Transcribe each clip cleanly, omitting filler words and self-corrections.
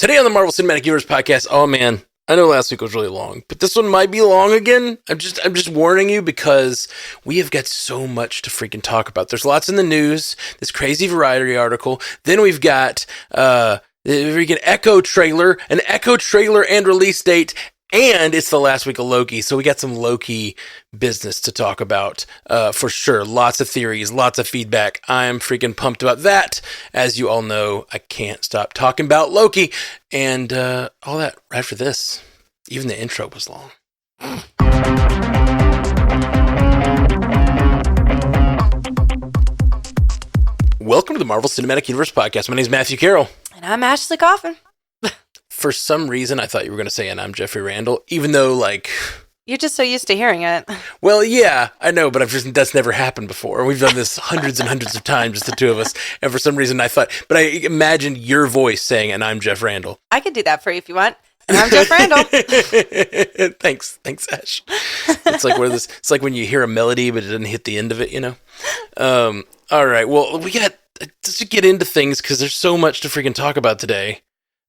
Today on the Marvel Cinematic Universe podcast, oh man, I know last week was really long, but this one might be long again. I'm just warning you because we have got so much to freaking talk about. There's lots in the news, this crazy Variety article. Then we've got the freaking Echo trailer, an Echo trailer and release date. And it's the last week of Loki, so we got some Loki business to talk about for sure. Lots of theories, lots of feedback. I'm freaking pumped about that. As you all know, I can't stop talking about Loki and all that right after this. Even the intro was long. Welcome to the Marvel Cinematic Universe podcast. My name is Matthew Carroll. And I'm Ashley Coffin. For some reason, I thought you were going to say, and I'm Jeffrey Randall, even though, like... You're just so used to hearing it. Well, yeah, I know, but that's never happened before. We've done this hundreds and hundreds of times, just the two of us, and for some reason I thought... But I imagined your voice saying, and I'm Jeff Randall. I could do that for you if you want. And I'm Jeff Randall. Thanks, Ash. It's like it's like when you hear a melody, but it doesn't hit the end of it, you know? All right, well, we got to get into things, because there's so much to freaking talk about today.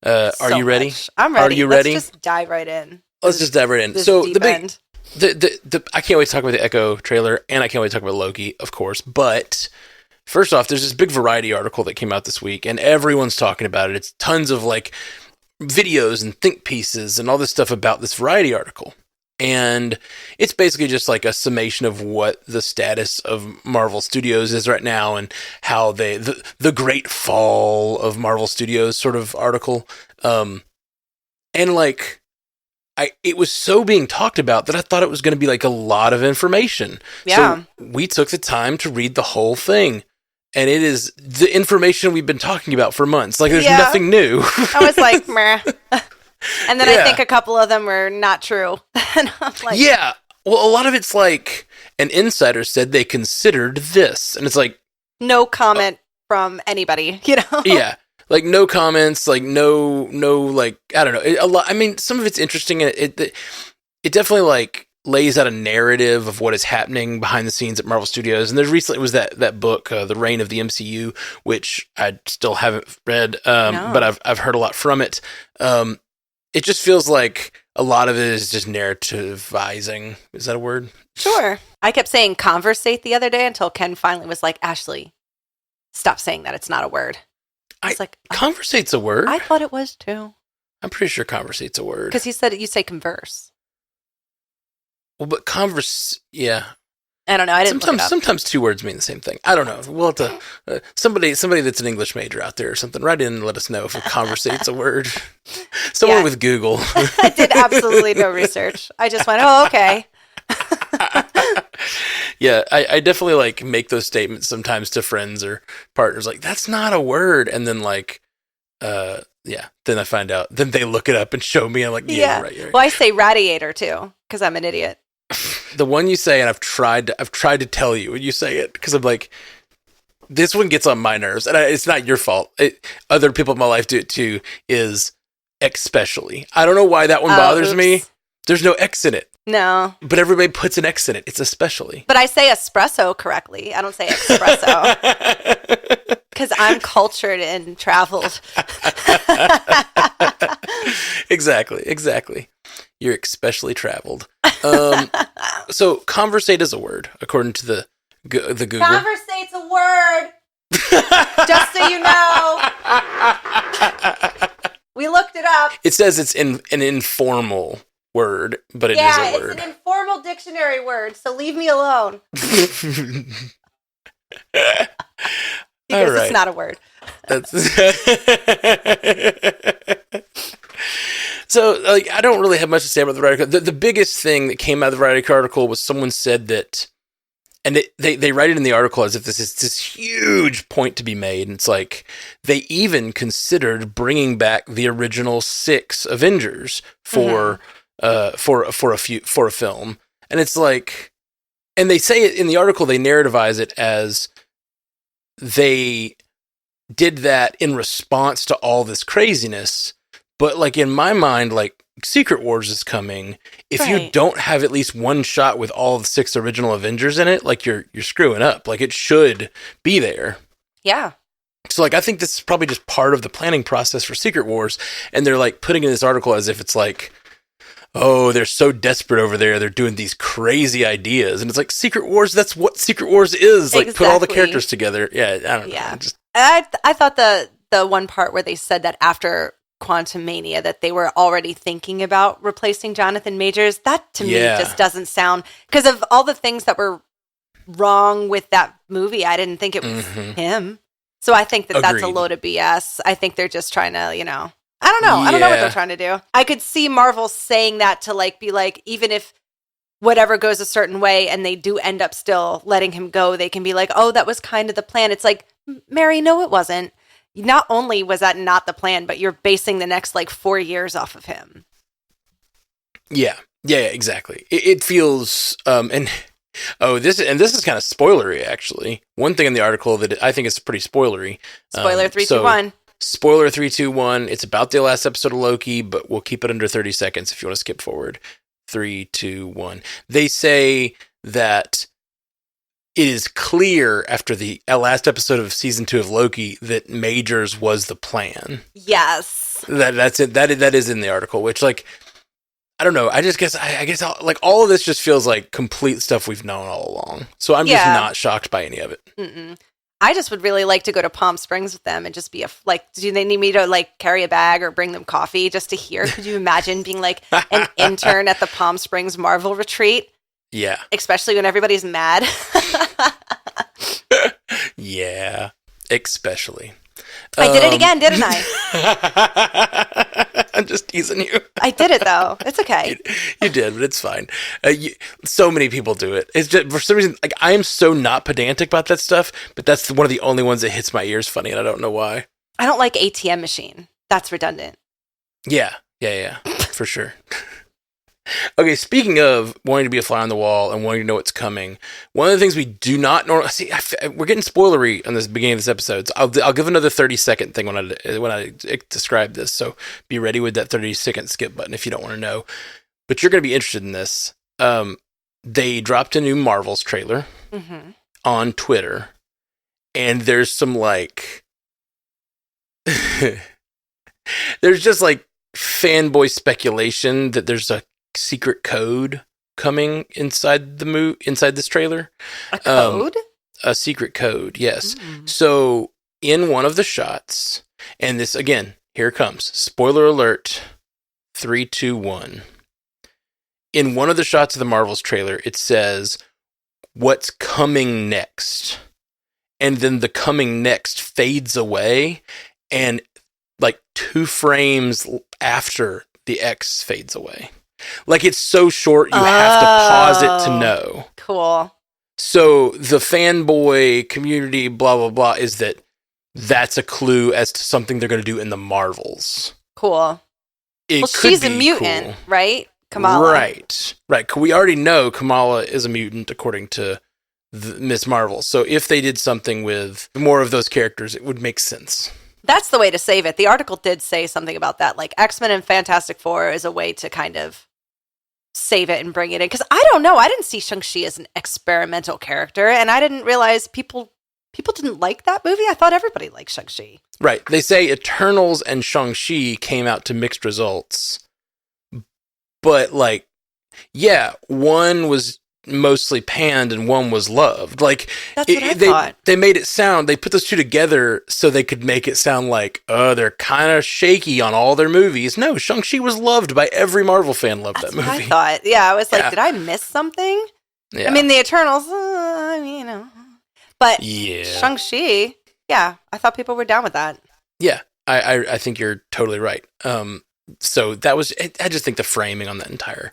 Are you ready? I'm ready. Are you ready? Let's just dive right in. Let's just dive right in. So I can't wait to talk about the Echo trailer, and I can't wait to talk about Loki, of course. But first off, there's this big Variety article that came out this week, and everyone's talking about it. It's tons of like videos and think pieces and all this stuff about this Variety article. And it's basically just like a summation of what the status of Marvel Studios is right now and how the great fall of Marvel Studios sort of article. And like, it was so being talked about that I thought it was going to be like a lot of information. Yeah. So we took the time to read the whole thing. And it is the information we've been talking about for months. Like, there's nothing new. I was like, meh. And then I think a couple of them were not true. And I'm like, yeah. Well, a lot of it's like an insider said they considered this. And it's like... No comment from anybody, you know? Yeah. Like, no comments, like, no, like, I don't know. I mean, some of it's interesting. And it definitely, like, lays out a narrative of what is happening behind the scenes at Marvel Studios. And there recently was that book, The Reign of the MCU, which I still haven't read, but I've heard a lot from it. It just feels like a lot of it is just narrativizing. Is that a word? Sure. I kept saying conversate the other day until Ken finally was like, Ashley, stop saying that. It's not a word. I was like, conversate's a word. I thought it was too. I'm pretty sure conversate's a word. Because he said you say converse. Well, but yeah. I don't know. I didn't. Sometimes two words mean the same thing. I don't know. We'll have to somebody that's an English major out there or something. Write in and let us know if conversate's a word. Someone with Google. I did absolutely no research. I just went, oh, okay. Yeah, I definitely like make those statements sometimes to friends or partners. Like, that's not a word, and then like, then I find out. Then they look it up and show me. I'm like, yeah. Right. Well, I say radiator too because I'm an idiot. The one you say, and I've tried to tell you when you say it, because I'm like, this one gets on my nerves, and it's not your fault. Other people in my life do it too, is especially. I don't know why that one bothers me. There's no X in it. No. But everybody puts an X in it. It's especially. But I say espresso correctly. I don't say espresso. Because I'm cultured and traveled. Exactly. You're especially traveled. So conversate is a word, according to the Google. Conversate's a word. Just so you know. We looked it up. It says it's an informal word, but it is a word. It's an informal dictionary word, so leave me alone. Because it's not a word. So, like, I don't really have much to say about the Variety article. The biggest thing that came out of the Variety article was someone said that, and they write it in the article as if this is this huge point to be made. And it's like, they even considered bringing back the original 6 Avengers for a film. And it's like, and they say it in the article, they narrativize it as they did that in response to all this craziness. But like, in my mind, like, Secret Wars is coming. If you don't have at least one shot with all the 6 original Avengers in it, like, you're screwing up. Like, it should be there. Yeah. So, like, I think this is probably just part of the planning process for Secret Wars, and they're, like, putting in this article as if it's like, oh, they're so desperate over there, they're doing these crazy ideas, and it's like, Secret Wars, that's what Secret Wars is, like, put all the characters together. Yeah, I don't know. Just... I thought the one part where they said that after Quantum Mania that they were already thinking about replacing Jonathan Majors, that to me just doesn't sound, because of all the things that were wrong with that movie, I didn't think it was him. So I think that's a load of BS. I think they're just trying to, I don't know. I don't know what they're trying to do. I could see Marvel saying that to like be like, even if whatever goes a certain way and they do end up still letting him go, they can be like, oh, that was kind of the plan. It's like, Mary, no, it wasn't. Not only was that not the plan, but you're basing the next like 4 years off of him. Yeah, exactly. It feels, this is kind of spoilery, actually. One thing in the article that I think is pretty spoilery. Spoiler 3, 2, 1. Spoiler 3, 2, 1. It's about the last episode of Loki, but we'll keep it under 30 seconds if you want to skip forward. 3, 2, 1. They say that it is clear after the last episode of season 2 of Loki that Majors was the plan. Yes. That's it. That is in the article, which, like, I don't know. I guess like all of this just feels like complete stuff we've known all along. So I'm just not shocked by any of it. Mm-mm. I just would really like to go to Palm Springs with them and just be do they need me to like carry a bag or bring them coffee just to hear? Could you imagine being like an intern at the Palm Springs Marvel retreat? Yeah. Especially when everybody's mad. Yeah. Especially. I did it again, didn't I? I'm just teasing you. I did it, though. It's okay. You did, but it's fine. So many people do it. It's just, for some reason, like, I am so not pedantic about that stuff, but that's one of the only ones that hits my ears funny, and I don't know why. I don't like ATM machine. That's redundant. Yeah, for sure. Okay, speaking of wanting to be a fly on the wall and wanting to know what's coming, one of the things we do not normally see, we're getting spoilery on this beginning of this episode. So I'll give another 30-second thing when I describe this. So be ready with that 30-second skip button if you don't want to know. But you're going to be interested in this. They dropped a new Marvels trailer on Twitter, and there's some like, there's just like fanboy speculation that there's a secret code coming inside this trailer. A code? A secret code, yes. So in one of the shots, and this again, here it comes. Spoiler alert. 3, 2, 1. In one of the shots of the Marvels trailer, it says, "What's coming next?" And then the coming next fades away, and like 2 frames after the X fades away. Like, it's so short, you have to pause it to know. Cool. So the fanboy community, blah, blah, blah, is that's a clue as to something they're going to do in the Marvels. Cool. She's a mutant, cool. Right? Kamala. Right. We already know Kamala is a mutant, according to Miss Marvel. So if they did something with more of those characters, it would make sense. That's the way to save it. The article did say something about that. Like, X-Men and Fantastic Four is a way to kind of save it and bring it in. Because I don't know. I didn't see Shang-Chi as an experimental character, and I didn't realize people didn't like that movie. I thought everybody liked Shang-Chi. Right. They say Eternals and Shang-Chi came out to mixed results. But, like, yeah, one was mostly panned and one was loved. Like, that's what I thought. They made it sound, they put those two together so they could make it sound like, they're kind of shaky on all their movies. No, Shang-Chi was loved by every Marvel fan. Loved that movie. What I thought. Yeah, I was like, did I miss something? Yeah. I mean, the Eternals, but Shang-Chi, yeah, I thought people were down with that. Yeah, I think you're totally right. So that was, I just think the framing on that entire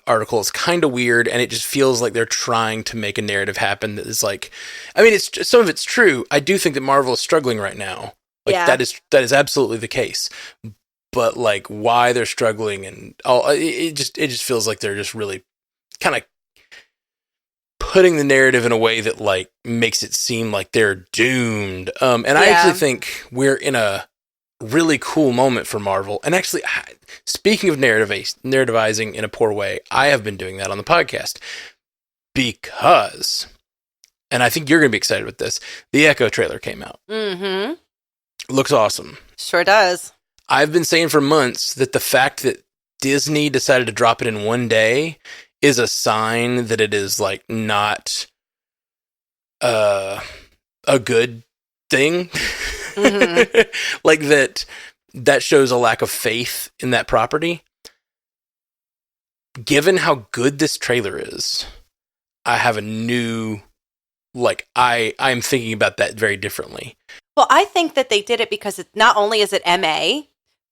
article is kind of weird, and it just feels like they're trying to make a narrative happen that is like, I mean, it's some of it's true. I do think that Marvel is struggling right now. Like, that is absolutely the case. But like, why they're struggling and all, it just feels like they're just really kind of putting the narrative in a way that like makes it seem like they're doomed. And I actually think we're in a really cool moment for Marvel. And actually, speaking of narrativizing in a poor way, I have been doing that on the podcast because and I think you're going to be excited with this. The Echo trailer came out. Mm-hmm. Looks awesome. Sure does. I've been saying for months that the fact that Disney decided to drop it in one day is a sign that it is like not a good thing. Mm-hmm. Like that shows a lack of faith in that property. Given how good this trailer is, I have a new, like, I'm thinking about that very differently. Well, I think that they did it because not only is it MA,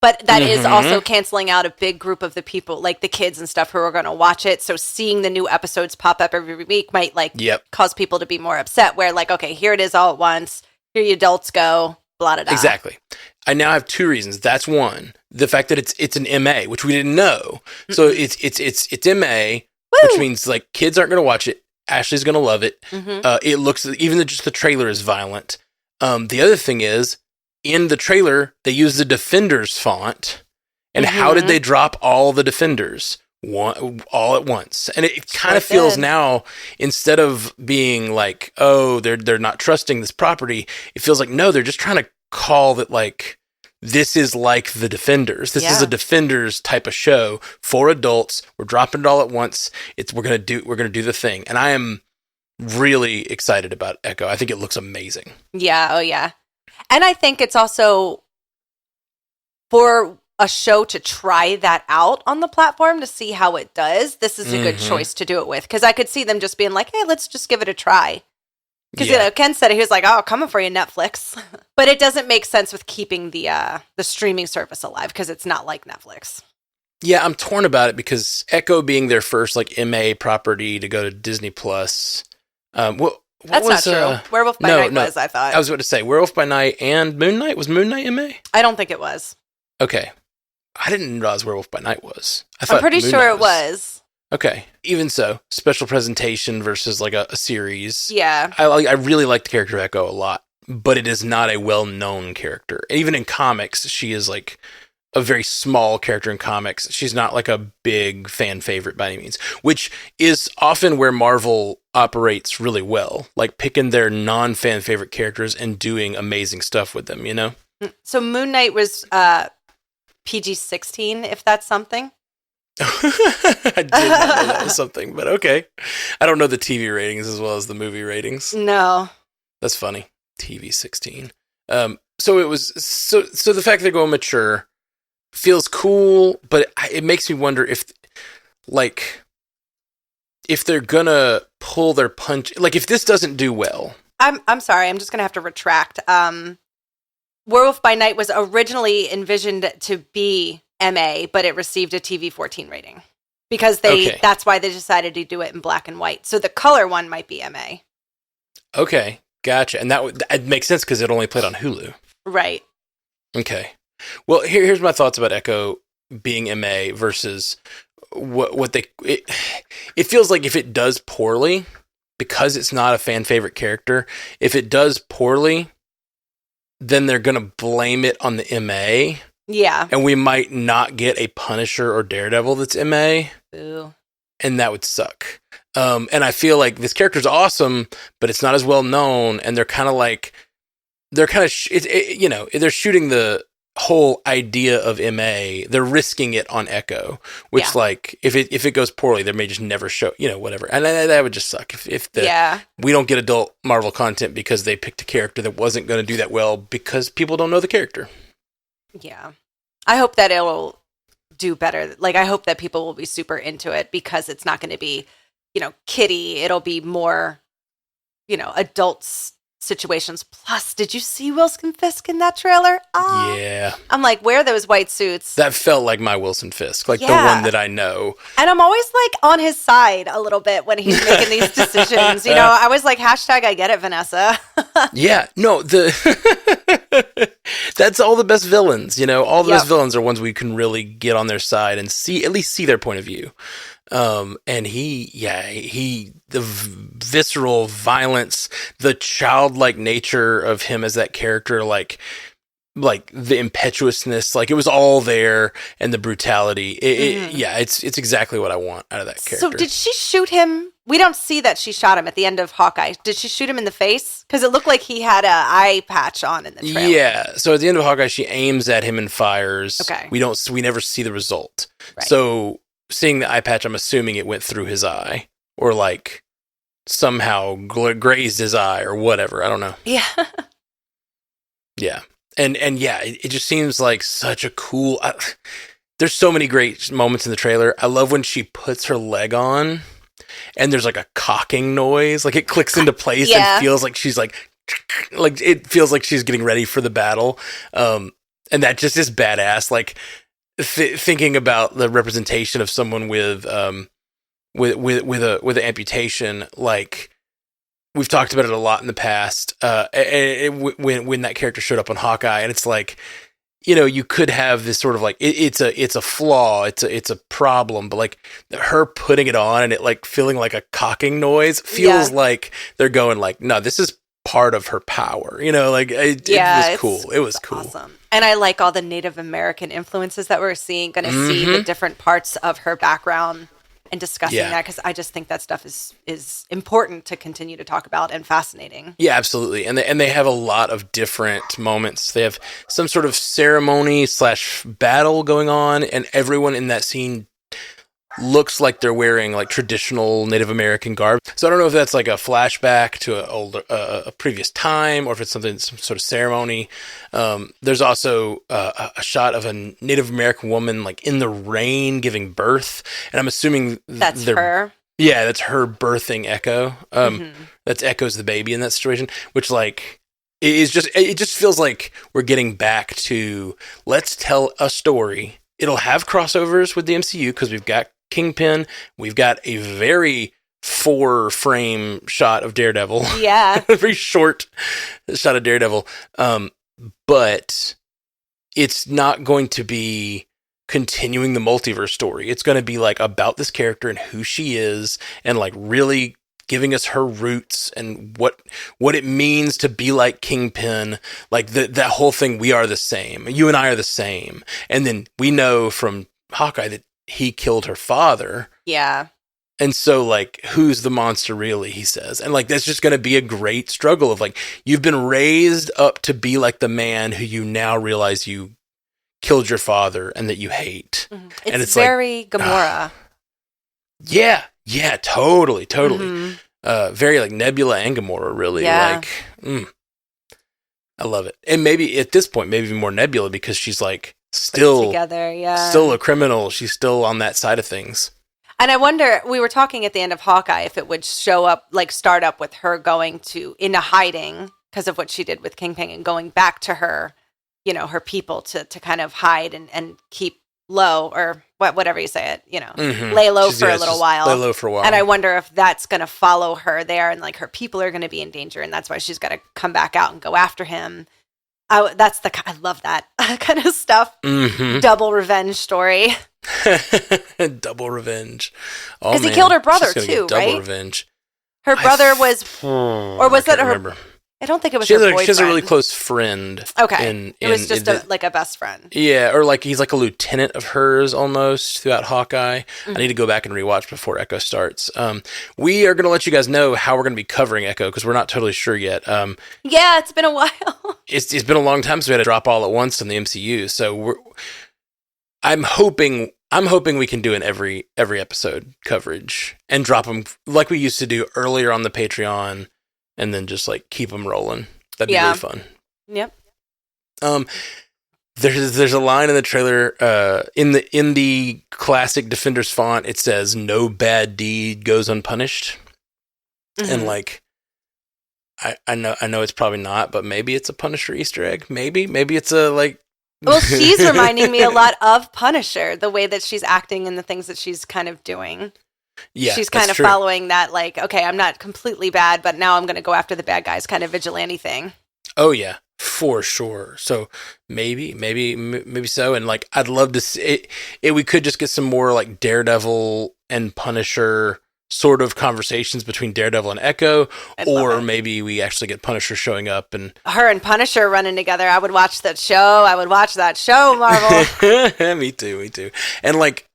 but that is also canceling out a big group of the people, like the kids and stuff, who are going to watch it. So seeing the new episodes pop up every week might cause people to be more upset. Where like, okay, here it is all at once. Here you adults go. Blah blah blah. Exactly. I now have two reasons. That's one. The fact that it's an MA, which we didn't know. So it's MA, which means like kids aren't going to watch it. Ashley's going to love it. It looks, even just the trailer is violent. The other thing is, in the trailer, they use the Defenders font. And how did they drop all the Defenders? All at once. And it kind of feels now, instead of being like, oh, they're not trusting this property, it feels like, no, they're just trying to call that like, this is like the Defenders. This is a Defenders type of show for adults. We're dropping it all at once. We're gonna do the thing. And I am really excited about Echo. I think it looks amazing. Yeah, oh yeah. And I think it's also for a show to try that out on the platform to see how it does. This is a good choice to do it with, because I could see them just being like, hey, let's just give it a try. Because Ken said it, he was like, oh, coming for you, Netflix. But it doesn't make sense with keeping the streaming service alive, because it's not like Netflix. Yeah, I'm torn about it because Echo being their first like MA property to go to Disney Plus. That's not true. Werewolf by Night was, I thought. I was about to say Werewolf by Night and Moon Knight. Was Moon Knight MA? I don't think it was. Okay. I didn't realize Werewolf by Night was. I'm pretty sure it was. Okay. Even so, special presentation versus like a series. Yeah. I really like the character Echo a lot, but it is not a well-known character. Even in comics, she is like a very small character in comics. She's not like a big fan favorite by any means, which is often where Marvel operates really well, like picking their non-fan favorite characters and doing amazing stuff with them, you know? So Moon Knight was PG-16, if that's something. I did not know that was something, but okay. I don't know the TV ratings as well as the movie ratings. No. That's funny. TV 16. So it was so the fact they're going mature feels cool, but it makes me wonder if they're gonna pull their punch, like if this doesn't do well. I'm sorry, I'm just gonna have to retract. Werewolf by Night was originally envisioned to be MA, but it received a TV 14 rating because that's why they decided to do it in black and white. So the color one might be MA. Okay, gotcha. And that makes sense because it only played on Hulu. Right. Okay. Well, here's my thoughts about Echo being MA versus what it feels like if it does poorly, because it's not a fan favorite character, if it does poorly, then they're going to blame it on the MA. Yeah. And we might not get a Punisher or Daredevil that's MA. Ooh. And that would suck. And I feel like this character's awesome, but it's not as well known. And they're they're shooting the whole idea of MA. They're risking it on Echo, which like if it goes poorly, they may just never show, whatever. And that would just suck if we don't get adult Marvel content because they picked a character that wasn't going to do that well because people don't know the character. Yeah. I hope that it'll do better. Like, I hope that people will be super into it because it's not going to be, kiddie. It'll be more, adults situations. Plus, did you see Wilson Fisk in that trailer? Oh, yeah. I'm like, where are those white suits? That felt like my Wilson Fisk, like the one that I know. And I'm always like on his side a little bit when he's making these decisions. I was like, hashtag I get it, Vanessa. Yeah, no, that's all the best villains, all the best villains are ones we can really get on their side and at least see their point of view. And the visceral violence, the childlike nature of him as that character, like the impetuousness, like it was all there, and the brutality. It's exactly what I want out of that character. So did she shoot him We don't see that she shot him at the end of Hawkeye. Did she shoot him in the face? Because it looked like he had an eye patch on in the trailer. Yeah. So at the end of Hawkeye, she aims at him and fires. Okay. We never see the result. Right. So seeing the eye patch, I'm assuming it went through his eye or like somehow grazed his eye or whatever. I don't know. Yeah. Yeah. And yeah, it just seems like such a cool. There's so many great moments in the trailer. I love when she puts her leg on. And there's like a cocking noise, like it clicks into place and feels like she's like it feels like she's getting ready for the battle. And that just is badass. Like thinking about the representation of someone with an amputation, like we've talked about it a lot in the past. When that character showed up on Hawkeye, and it's like, you know, you could have this sort of like it's a flaw, it's a problem, but like her putting it on and it like feeling like a cocking noise feels like they're going like, no, this is part of her power, you know, like it was cool. It was cool. Awesome. And I like all the Native American influences that we're seeing, going to see the different parts of her background and discussing that, because I just think that stuff is important to continue to talk about and fascinating. Yeah, absolutely. And they have a lot of different moments. They have some sort of ceremony / battle going on, and everyone in that scene looks like they're wearing like traditional Native American garb. So I don't know if that's like a flashback to a previous time, or if it's some sort of ceremony. There's also a shot of a Native American woman like in the rain giving birth, and I'm assuming that's her. Yeah, that's her birthing Echo. That's Echo's the baby in that situation, which like it just feels like we're getting back to let's tell a story. It'll have crossovers with the MCU because we've got Kingpin, we've got a very 4-frame shot of Daredevil. Yeah. A very short shot of Daredevil. But it's not going to be continuing the multiverse story. It's going to be like about this character and who she is, and like really giving us her roots and what it means to be like Kingpin. Like that whole thing, we are the same. You and I are the same. And then we know from Hawkeye that he killed her father. Yeah. And so, like, who's the monster really, he says. And, like, that's just going to be a great struggle of, like, you've been raised up to be like the man who you now realize you killed your father and that you hate. Mm-hmm. And it's very like, Gamora. Yeah, totally. Very, like, Nebula and Gamora, really. Yeah. Like, I love it. And maybe, at this point, maybe more Nebula, because she's, like, still together, still a criminal. She's still on that side of things. And I wonder, we were talking at the end of Hawkeye if it would show up, like start up with her going into hiding because of what she did with Kingpin, and going back to her, you know, her people to kind of hide and keep low, or whatever you say it, you know, lay low for a little while. Lay low for a while. And I wonder if that's going to follow her there, and like her people are going to be in danger, and that's why she's got to come back out and go after him. I love that kind of stuff. Double revenge story. Double revenge. Because he killed her brother too, right? Double revenge. Her brother was, or was that her? Remember. I don't think it was her boyfriend. She has a really close friend. Okay, it was just like a best friend. Yeah, or like he's like a lieutenant of hers almost throughout Hawkeye. I need to go back and rewatch before Echo starts. We are going to let you guys know how we're going to be covering Echo because we're not totally sure yet. Yeah, it's been a while. It's been a long time, so we had to drop all at once in the MCU. So I'm hoping we can do an every episode coverage and drop them like we used to do earlier on the Patreon, and then just like keep them rolling. That'd be really fun. Yep. There's a line in the trailer in the classic Defenders font. It says "No bad deed goes unpunished," and like I know it's probably not, but maybe it's a Punisher Easter egg. Maybe it's a like. Well, she's reminding me a lot of Punisher, the way that she's acting and the things that she's kind of doing. Yeah, she's kind of following that, like, okay, I'm not completely bad, but now I'm going to go after the bad guys kind of vigilante thing. Oh, yeah, for sure. So maybe so. And like, I'd love to see it. We could just get some more like Daredevil and Punisher sort of conversations between Daredevil and Echo, or maybe we actually get Punisher showing up and her and Punisher running together. I would watch that show. Marvel. Me too. And like,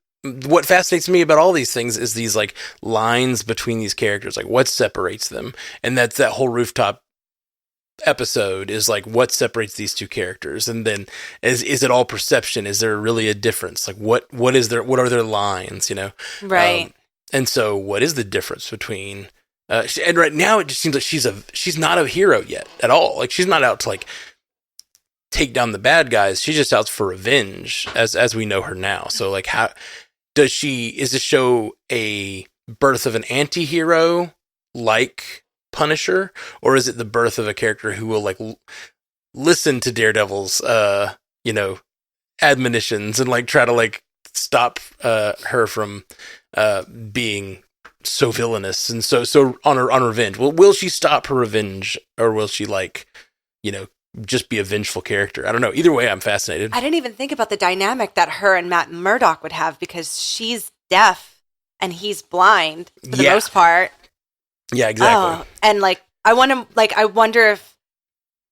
what fascinates me about all these things is these like lines between these characters, like what separates them. And that's that whole rooftop episode is like what separates these two characters. And then is it all perception? Is there really a difference? Like what are their lines, you know? Right. And so what is the difference between and right now it just seems like she's not a hero yet at all. Like she's not out to like take down the bad guys. She's just out for revenge as we know her now. So like how is this show a birth of an anti-hero like Punisher, or is it the birth of a character who will like listen to Daredevil's you know, admonitions and like try to like stop her from being so villainous and so on revenge? Will she stop her revenge, or will she like, you know, just be a vengeful character? I don't know. Either way, I'm fascinated. I didn't even think about the dynamic that her and Matt Murdock would have, because she's deaf and he's blind for the most part. Yeah, exactly. Oh, and like I wonder if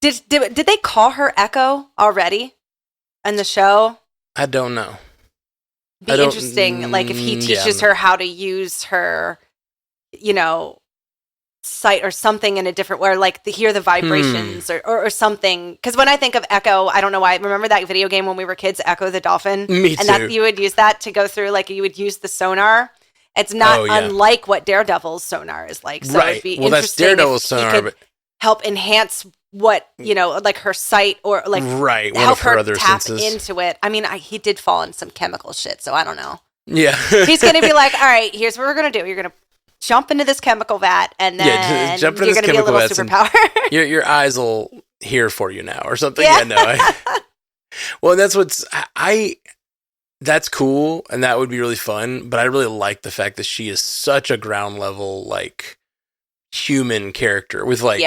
did they call her Echo already in the show? I don't know. Be interesting, like if he teaches her how to use her, you know, sight or something in a different way, or like hear the vibrations or something. Because when I think of Echo, I don't know why. Remember that video game when we were kids, Echo the Dolphin? Me too. And that you would use that to go through, like you would use the sonar. It's not unlike what Daredevil's sonar is like. So it'd be interesting that's Daredevil's sonar, but help enhance what, you know, like her sight, or like help her other tap senses into it. I mean, he did fall in some chemical shit, so I don't know. Yeah. He's going to be like, all right, here's what we're going to do. You're going to jump into this chemical vat, and then you're going to be a little superpower. Your eyes will hear for you now or something. Yeah, no. Well, that's that's cool, and that would be really fun, but I really like the fact that she is such a ground level, like, human character with, like,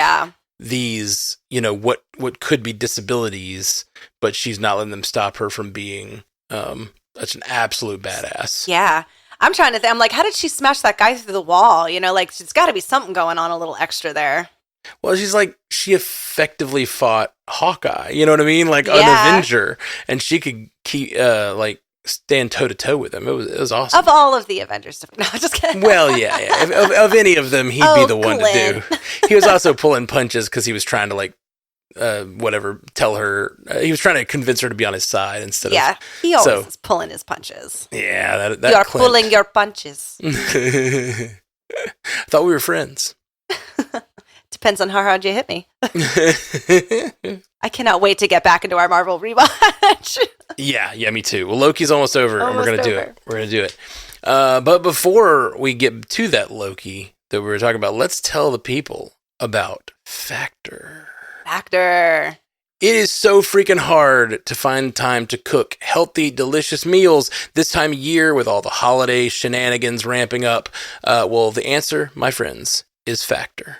these, you know, what could be disabilities, but she's not letting them stop her from being such an absolute badass. Yeah. I'm trying to think. I'm like, how did she smash that guy through the wall? You know, like, there's got to be something going on a little extra there. Well, she effectively fought Hawkeye, you know what I mean? Like, an Avenger, and she could keep, like, stand toe-to-toe with him. It was awesome. Of all of the Avengers. No, just kidding. Well, yeah. Of any of them, he'd be the one to do. He was also pulling punches because he was trying to, like, tell her. He was trying to convince her to be on his side instead of... Yeah, he always is pulling his punches. Yeah, that You're pulling your punches. I thought we were friends. Depends on how hard you hit me. I cannot wait to get back into our Marvel rewatch. Yeah, me too. Well, Loki's almost over, and we're going to do it. We're going to do it. But before we get to that Loki that we were talking about, let's tell the people about Factor. Factor. It is so freaking hard to find time to cook healthy, delicious meals this time of year with all the holiday shenanigans ramping up. Well, the answer, my friends, is Factor.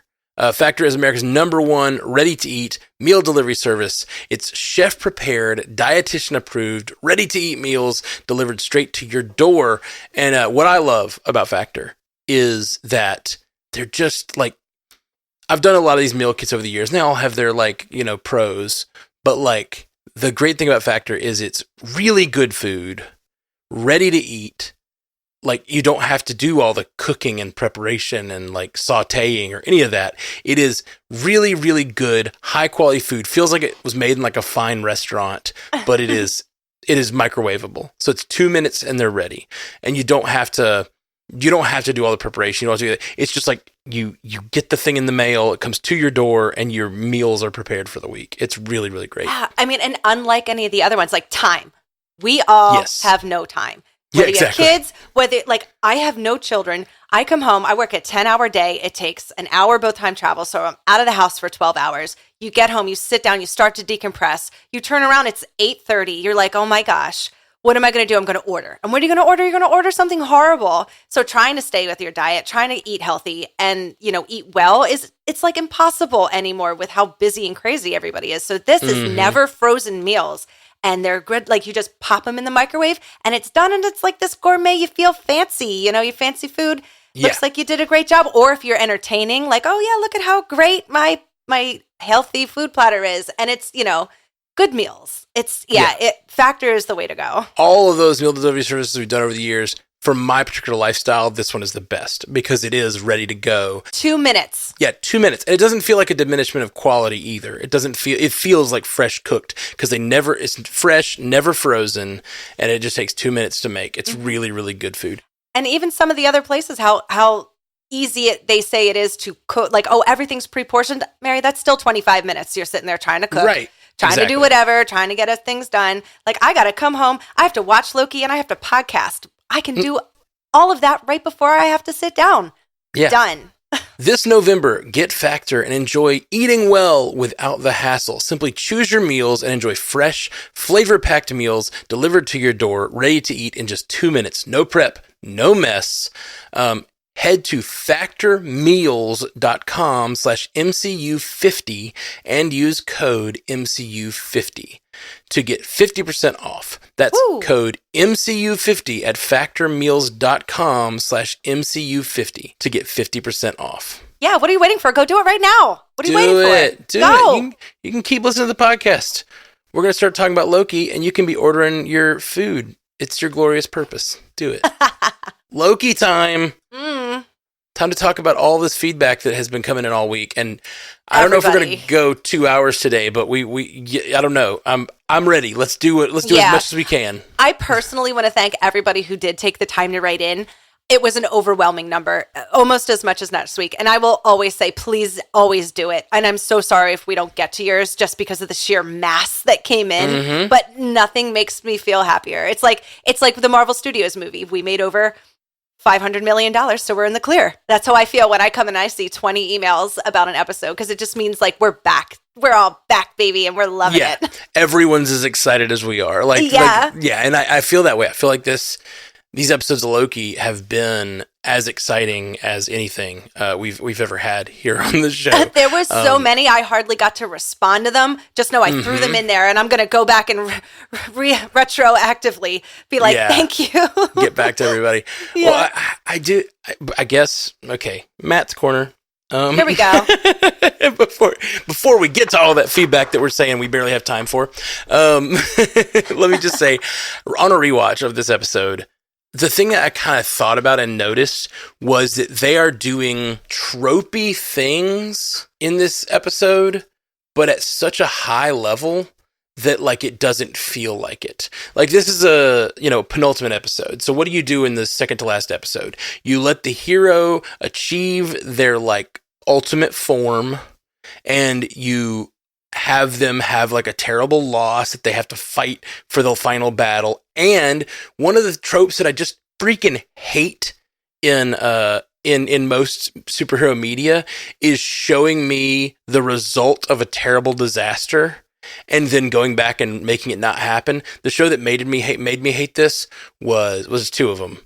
Factor is America's #1 ready-to-eat meal delivery service. It's chef-prepared, dietitian-approved, ready-to-eat meals delivered straight to your door. And what I love about Factor is that they're just like, I've done a lot of these meal kits over the years, and they all have their, like, you know, pros. But, like, the great thing about Factor is it's really good food, ready to eat. Like, you don't have to do all the cooking and preparation and, like, sautéing or any of that. It is really, really good, high-quality food. Feels like it was made in, like, a fine restaurant, but it is microwavable. So it's 2 minutes and they're ready. And you don't have to do all the preparation. You don't have to do that. It's just like you get the thing in the mail, it comes to your door, and your meals are prepared for the week. It's really, really great. Yeah, I mean, and unlike any of the other ones, like time. We all have no time. Whether you have kids, whether, like, I have no children. I come home, I work a 10-hour day. It takes an hour both time travel, so I'm out of the house for 12 hours. You get home, you sit down, you start to decompress. You turn around, it's 8:30. You're like, oh my gosh, what am I going to do? I'm going to order. And what are you going to order? You're going to order something horrible. So trying to stay with your diet, trying to eat healthy and, you know, eat well it's like impossible anymore with how busy and crazy everybody is. So this is never frozen meals. And they're good, like you just pop them in the microwave and it's done, and it's like this gourmet, you feel fancy, you know, you fancy food, looks like you did a great job. Or if you're entertaining, like, oh yeah, look at how great my healthy food platter is. And it's, you know, good meals. Factor is the way to go. All of those meal delivery services we've done over the years, for my particular lifestyle, this one is the best because it is ready to go. 2 minutes. Yeah, 2 minutes. And it doesn't feel like a diminishment of quality either. It feels like fresh cooked because it's fresh, never frozen, and it just takes 2 minutes to make. It's really, really good food. And even some of the other places, how easy they say it is to cook. Like, everything's pre-portioned. Mary, that's still 25 minutes. You're sitting there trying to cook. Right. Trying to do whatever, trying to get things done. Like, I got to come home. I have to watch Loki and I have to podcast. I can do all of that right before I have to sit down. Yeah. Done. This November, get Factor and enjoy eating well without the hassle. Simply choose your meals and enjoy fresh, flavor-packed meals delivered to your door, ready to eat in just 2 minutes. No prep, no mess. Head to factormeals.com/MCU50 and use code MCU50 to get 50% off. That's code MCU50 at factormeals.com/MCU50 to get 50% off. Yeah, what are you waiting for? Go do it right now. What are you waiting for? Do it. You can keep listening to the podcast. We're going to start talking about Loki, and you can be ordering your food. It's your glorious purpose. Do it. Loki time. Time to talk about all this feedback that has been coming in all week. And I don't know if we're going to go 2 hours today, but I don't know. I'm ready. Let's do it. Let's do as much as we can. I personally want to thank everybody who did take the time to write in. It was an overwhelming number, almost as much as next week. And I will always say, please always do it. And I'm so sorry if we don't get to yours just because of the sheer mass that came in. But nothing makes me feel happier. It's like the Marvel Studios movie. We made over $500 million, so we're in the clear. That's how I feel when I come and I see 20 emails about an episode, because it just means like we're back. We're all back, baby, and we're loving it. Everyone's as excited as we are. And I feel that way. I feel like these episodes of Loki have been as exciting as anything we've ever had here on the show. There were so many, I hardly got to respond to them. Just know I threw them in there, and I'm going to go back and retroactively be like, thank you. Get back to everybody. Yeah. Well, I guess, okay, Matt's Corner. Here we go. Before we get to all that feedback that we're saying we barely have time for, let me just say, on a rewatch of this episode, the thing that I kind of thought about and noticed was that they are doing tropey things in this episode, but at such a high level that like it doesn't feel like it. Like this is a, penultimate episode. So what do you do in the second to last episode? You let the hero achieve their like ultimate form, and you have them have like a terrible loss that they have to fight for the final battle. And one of the tropes that I just freaking hate in most superhero media is showing me the result of a terrible disaster and then going back and making it not happen. The show that made me hate this was two of them.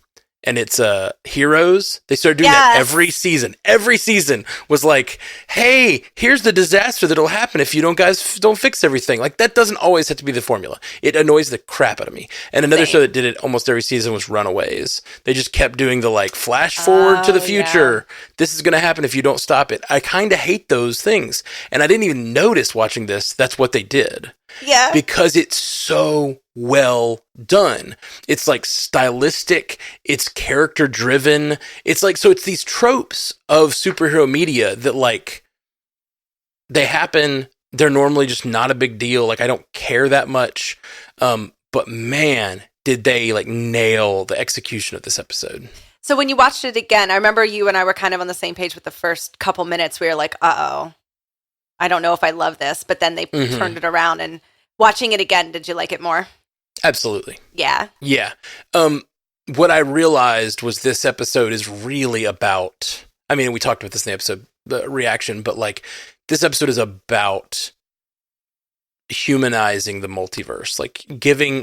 And it's Heroes. They started doing that every season. Every season was like, hey, here's the disaster that'll happen if you don't fix everything. Like, that doesn't always have to be the formula. It annoys the crap out of me. And another show that did it almost every season was Runaways. They just kept doing the, like, flash forward to the future. Yeah. This is going to happen if you don't stop it. I kind of hate those things. And I didn't even notice watching this. That's what they did. Yeah. Because it's so well done. It's like stylistic, it's character driven. It's like, so it's these tropes of superhero media that like they happen, they're normally just not a big deal. Like I don't care that much. But man, did they like nail the execution of this episode. So when you watched it again, I remember you and I were kind of on the same page with the first couple minutes. We were like, uh-oh, I don't know if I love this, but then they turned it around. And watching it again, did you like it more? Absolutely. Yeah. Yeah. What I realized was this episode is really about, I mean, we talked about this in the episode, the reaction, but like this episode is about humanizing the multiverse, like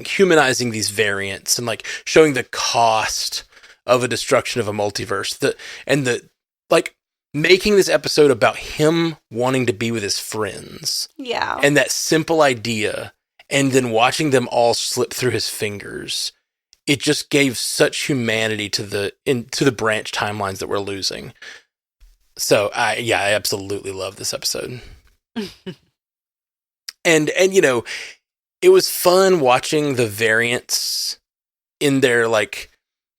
humanizing these variants and like showing the cost of a destruction of a multiverse, making this episode about him wanting to be with his friends. Yeah. And that simple idea, and then watching them all slip through his fingers. It just gave such humanity to the branch timelines that we're losing. So I absolutely love this episode. And you know, it was fun watching the variants in their, like,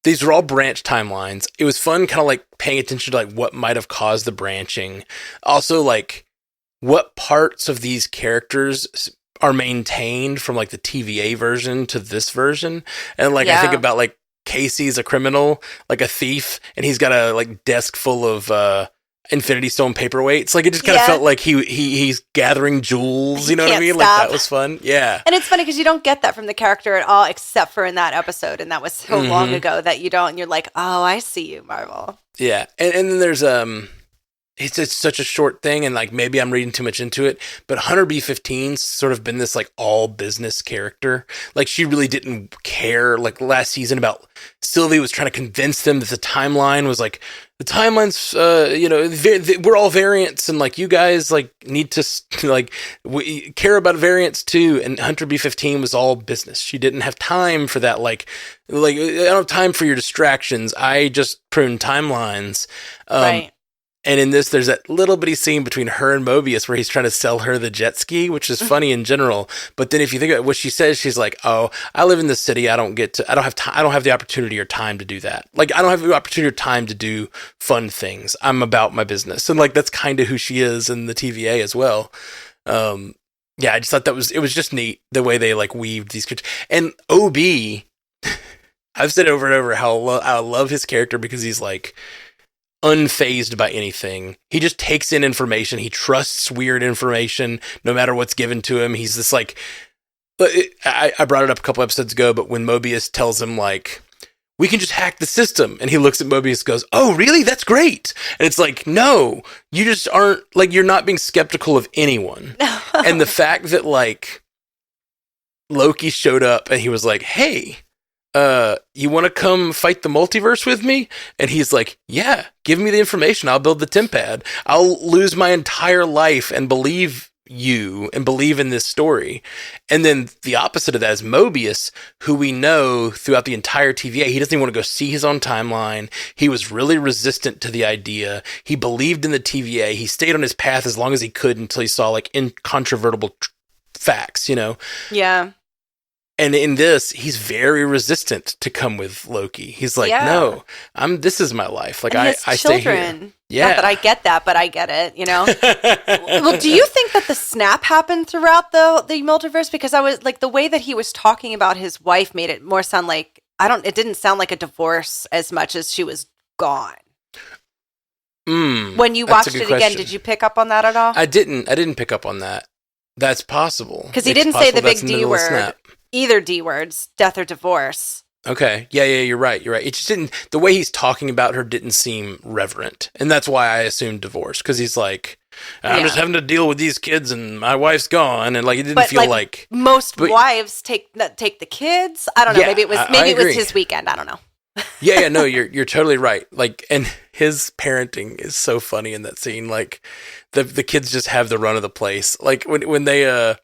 these were all branch timelines. It was fun kind of like paying attention to like what might have caused the branching. Also, like, what parts of these characters are maintained from like the TVA version to this version. And like, I think about like Casey's a criminal, like a thief, and he's got a like desk full of Infinity Stone paperweights. Like, it just kind of felt like he's gathering jewels. You know what I mean? Stop. Like, that was fun. Yeah. And it's funny because you don't get that from the character at all, except for in that episode. And that was so long ago that you don't. And you're like, oh, I see you, Marvel. Yeah. And then there's it's such a short thing, and like maybe I'm reading too much into it, but Hunter B-15's sort of been this like all business character. Like, she really didn't care. Like, last season about Sylvie was trying to convince them that the timeline was like, the timeline's, you know, we're all variants, and like, you guys like need to like we care about variants too. And Hunter B-15 was all business. She didn't have time for that. Like I don't have time for your distractions. I just prune timelines. Right. And in this, there's that little bitty scene between her and Mobius where he's trying to sell her the jet ski, which is funny in general. But then if you think about what she says, she's like, "Oh, I live in the city. I don't have the opportunity or time to do that. Like, I don't have the opportunity or time to do fun things. I'm about my business." And like, that's kind of who she is in the TVA as well. Yeah, I just thought it was just neat the way they like weaved these characters. And OB, I've said over and over how I love his character because he's like unfazed by anything. He just takes in information. He trusts weird information no matter what's given to him. He's this like, I brought it up a couple episodes ago, but when Mobius tells him like, we can just hack the system, and he looks at Mobius and goes, "Oh, really? That's great." And it's like, no, you just aren't, like, you're not being skeptical of anyone. And the fact that like Loki showed up and he was like, "Hey, you want to come fight the multiverse with me?" And he's like, "Yeah, give me the information. I'll build the TemPad. I'll lose my entire life and believe you and believe in this story." And then the opposite of that is Mobius, who we know throughout the entire TVA, he doesn't even want to go see his own timeline. He was really resistant to the idea. He believed in the TVA. He stayed on his path as long as he could until he saw like incontrovertible facts, you know? Yeah. And in this, he's very resistant to come with Loki. He's like, "No, this is my life. Like, I stay here." Yeah. Not that I get that, but I get it, you know? Well, do you think that the snap happened throughout the multiverse? Because I was like, the way that he was talking about his wife made it more sound like, it didn't sound like a divorce as much as she was gone. When you watched it again, did you pick up on that at all? I didn't pick up on that. That's possible. Because he didn't say the big D word. Either D words, death or divorce. Okay. Yeah, you're right. It just didn't, the way he's talking about her didn't seem reverent. And that's why I assumed divorce. Because he's like, I'm just having to deal with these kids and my wife's gone. And like, it didn't feel like most wives take the kids. I don't know. Maybe it was his weekend. I don't know. Yeah, no, you're totally right. Like, and his parenting is so funny in that scene. Like, the kids just have the run of the place. Like when they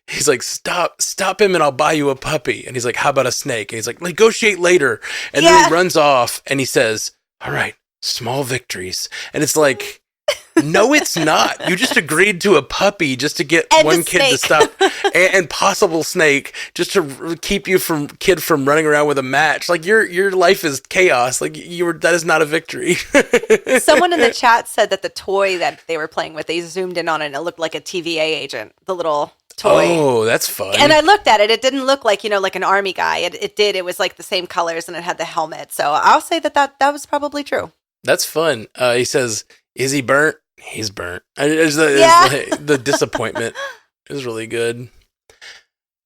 he's like, stop him and I'll buy you a puppy. And he's like, how about a snake? And he's like, negotiate later. And then he runs off and he says, all right, small victories. And it's like, no, it's not. You just agreed to a puppy just to get and one kid to stop, and possible snake just to keep you from running around with a match. Like, your life is chaos. Like, that is not a victory. Someone in the chat said that the toy that they were playing with, they zoomed in on it and it looked like a TVA agent, the little toy. Oh, that's fun. And I looked at it. It didn't look like, like an army guy. It did. It was like the same colors and it had the helmet. So I'll say that was probably true. That's fun. He says, is he burnt? He's burnt. The disappointment is really good.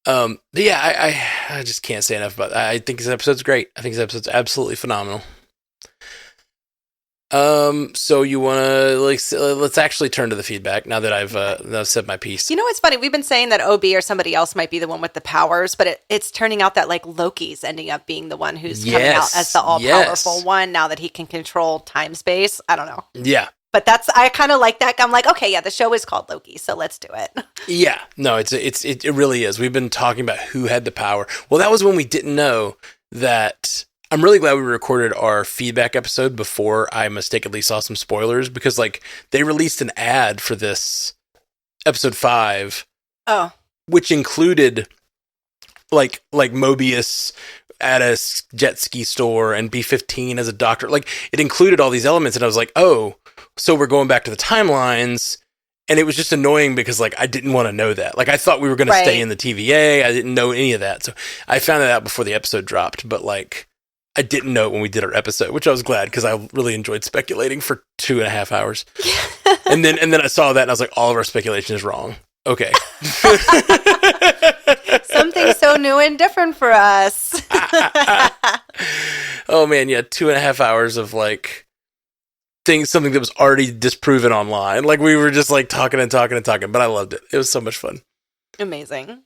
But yeah, I just can't say enough about that. I think this episode's great. I think this episode's absolutely phenomenal. So you want to let's actually turn to the feedback now that I've said my piece. You know what's funny? We've been saying that OB or somebody else might be the one with the powers, but it's turning out that like Loki's ending up being the one who's coming out as the all-powerful one now that he can control time space. I don't know. Yeah. But I kind of like that. I'm like, okay, yeah, the show is called Loki, so let's do it. Yeah, no, it really is. We've been talking about who had the power. Well, that was when we didn't know that. I'm really glad we recorded our feedback episode before I mistakenly saw some spoilers, because like they released an ad for this episode 5. Oh. which included like Mobius at a jet ski store and B-15 as a doctor. Like, it included all these elements, and I was like, oh, so we're going back to the timelines. And it was just annoying because, like, I didn't want to know that. Like, I thought we were going to stay in the TVA. I didn't know any of that. So I found it out before the episode dropped. But, like, I didn't know it when we did our episode, which I was glad because I really enjoyed speculating for 2.5 hours. and then I saw that and I was like, all of our speculation is wrong. Okay. Something so new and different for us. Oh, man. Yeah. 2.5 hours of, like, something that was already disproven online. Like, we were just like talking, but I loved it. It was so much fun. Amazing.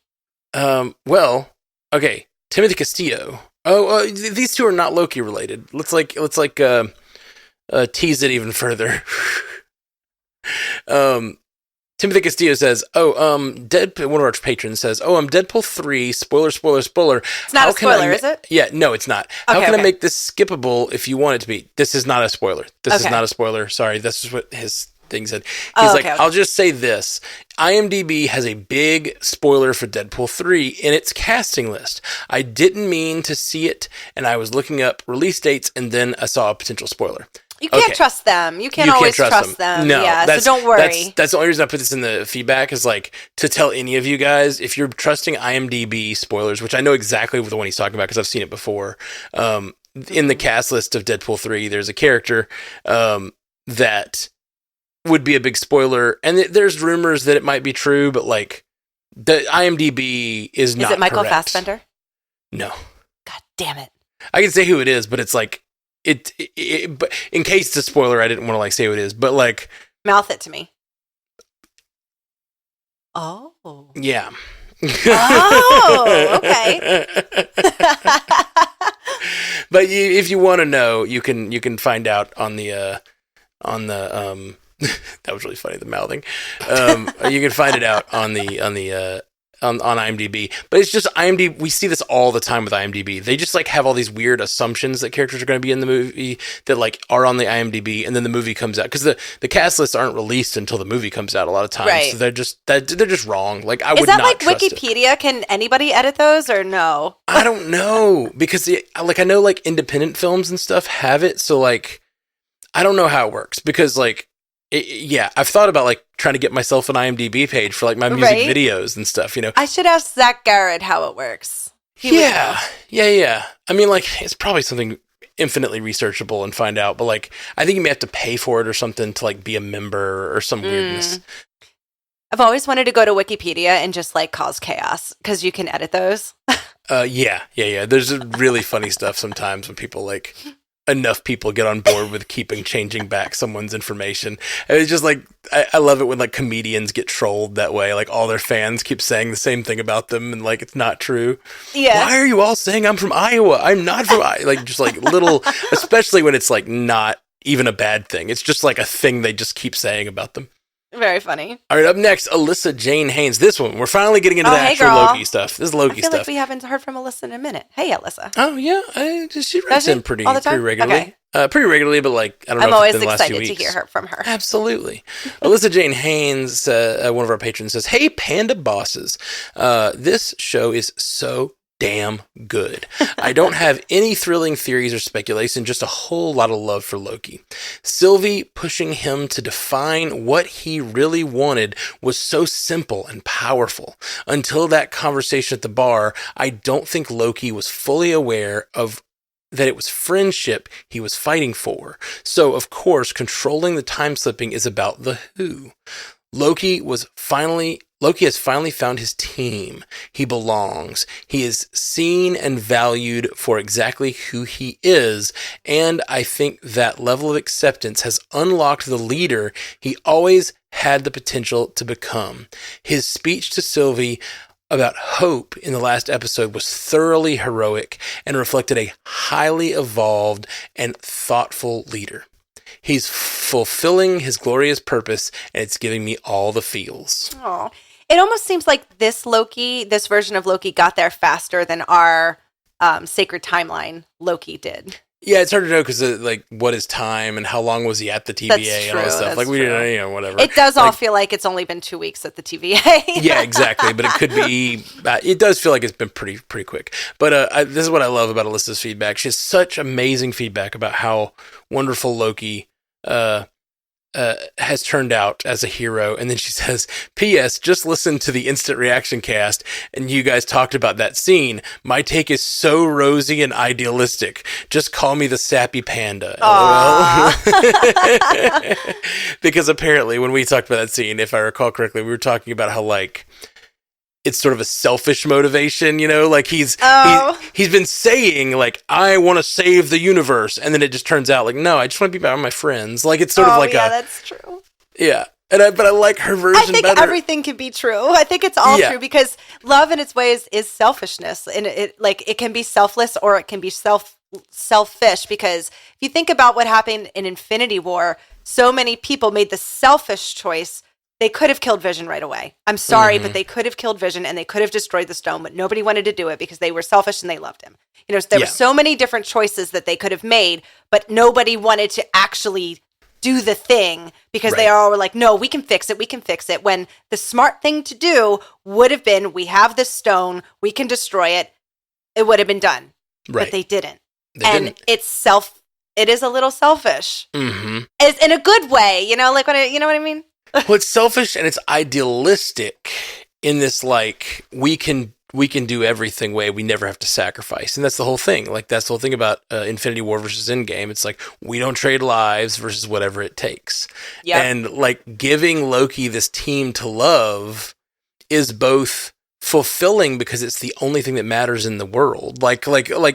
Well, okay. Timothy Castillo. Oh, these two are not Loki related. Let's tease it even further. Timothy Castillo says, Deadpool, one of our patrons says, Deadpool 3, spoiler. It's not a spoiler, is it? Yeah, no, it's not. How can I make this skippable if you want it to be? This is not a spoiler. This is not a spoiler. Sorry, this is what his thing said. He's I'll just say this. IMDb has a big spoiler for Deadpool 3 in its casting list. I didn't mean to see it, and I was looking up release dates, and then I saw a potential spoiler. You can't trust them. You can't always trust them. No, yeah, so don't worry. That's the only reason I put this in the feedback is like to tell any of you guys, if you're trusting IMDb spoilers, which I know exactly the one he's talking about because I've seen it before. In the cast list of Deadpool 3, there's a character that would be a big spoiler, and there's rumors that it might be true, but like the IMDb is not. Is it Michael correct. Fassbender? No. God damn it! I can say who it is, but it's like. But in case it's a spoiler, I didn't want to like say who it is, but like mouth it to me. Oh. Yeah. Oh, okay. But if you want to know, you can find out on the that was really funny, the mouthing. You can find it out on IMDb, but it's just IMDb. We see this all the time with IMDb. They just like have all these weird assumptions that characters are going to be in the movie that like are on the IMDb, and then the movie comes out because the cast lists aren't released until the movie comes out a lot of times. Right. So they're just wrong. Like I would Is that not like trust Wikipedia? it. Can anybody edit those or no? I don't know because I know like independent films and stuff have it. So like I don't know how it works because like. I've thought about like trying to get myself an IMDb page for like my music videos and stuff, you know. I should ask Zach Garrett how it works. Yeah. I mean, like it's probably something infinitely researchable and find out, but like I think you may have to pay for it or something to like be a member or some weirdness. I've always wanted to go to Wikipedia and just like cause chaos because you can edit those. Yeah. There's really funny stuff sometimes when people like. Enough people get on board with changing back someone's information. And it's just like, I love it when like comedians get trolled that way. Like all their fans keep saying the same thing about them and like, it's not true. Yeah. Why are you all saying I'm from Iowa? I'm not from Iowa. Like just like little, especially when it's like not even a bad thing. It's just like a thing they just keep saying about them. Very funny. All right, up next, Alyssa Jane Haynes. This one, we're finally getting into the actual Loki stuff. This is Loki stuff. I feel like we haven't heard from Alyssa in a minute. Hey, Alyssa. Oh, yeah. She writes in pretty regularly. Okay. Pretty regularly, but like, I don't know. I'm always the last few excited to weeks. hear from her. Absolutely. Alyssa Jane Haynes, one of our patrons, says, "Hey, Panda bosses. This show is so damn good. I don't have any thrilling theories or speculation, just a whole lot of love for Loki. Sylvie pushing him to define what he really wanted was so simple and powerful. Until that conversation at the bar, I don't think Loki was fully aware of that it was friendship he was fighting for. So, of course, controlling the time slipping is about the who. Loki has finally found his team. He belongs. He is seen and valued for exactly who he is, and I think that level of acceptance has unlocked the leader he always had the potential to become. His speech to Sylvie about hope in the last episode was thoroughly heroic and reflected a highly evolved and thoughtful leader. He's fulfilling his glorious purpose, and it's giving me all the feels." Oh, it almost seems like this version of Loki got there faster than our Sacred Timeline Loki did. Yeah, it's hard to know because like what is time and how long was he at the TVA and all that stuff. Like we didn't, whatever. It does all feel like it's only been 2 weeks at the TVA. Yeah, exactly. But it could be. It does feel like it's been pretty quick. But this is what I love about Alyssa's feedback. She has such amazing feedback about how wonderful Loki has turned out as a hero. And then she says, P.S. Just listen to the instant reaction cast, and you guys talked about that scene. My take is so rosy and idealistic. Just call me the sappy panda. Because apparently when we talked about that scene, if I recall correctly, we were talking about how like it's sort of a selfish motivation, like he's been saying like, I want to save the universe. And then it just turns out like, no, I just want to be with my friends. Like it's sort of like that's true. Yeah. But I like her version better. I think everything can be true. I think it's all true because love in its ways is selfishness. And it can be selfless or it can be selfish, because if you think about what happened in Infinity War, so many people made the selfish choice. They could have killed Vision right away. I'm sorry, but they could have killed Vision and they could have destroyed the stone, but nobody wanted to do it because they were selfish and they loved him. There were so many different choices that they could have made, but nobody wanted to actually do the thing because they all were like, no, we can fix it. When the smart thing to do would have been, we have this stone, we can destroy it. It would have been done. Right. But they didn't. It is a little selfish. Mm-hmm. It's in a good way, you know what I mean? Well, it's selfish and it's idealistic in this, like, we can do everything way. We never have to sacrifice. And that's the whole thing. Like, that's the whole thing about Infinity War versus Endgame. It's like, we don't trade lives versus whatever it takes. Yep. And, like, giving Loki this team to love is both fulfilling because it's the only thing that matters in the world. Like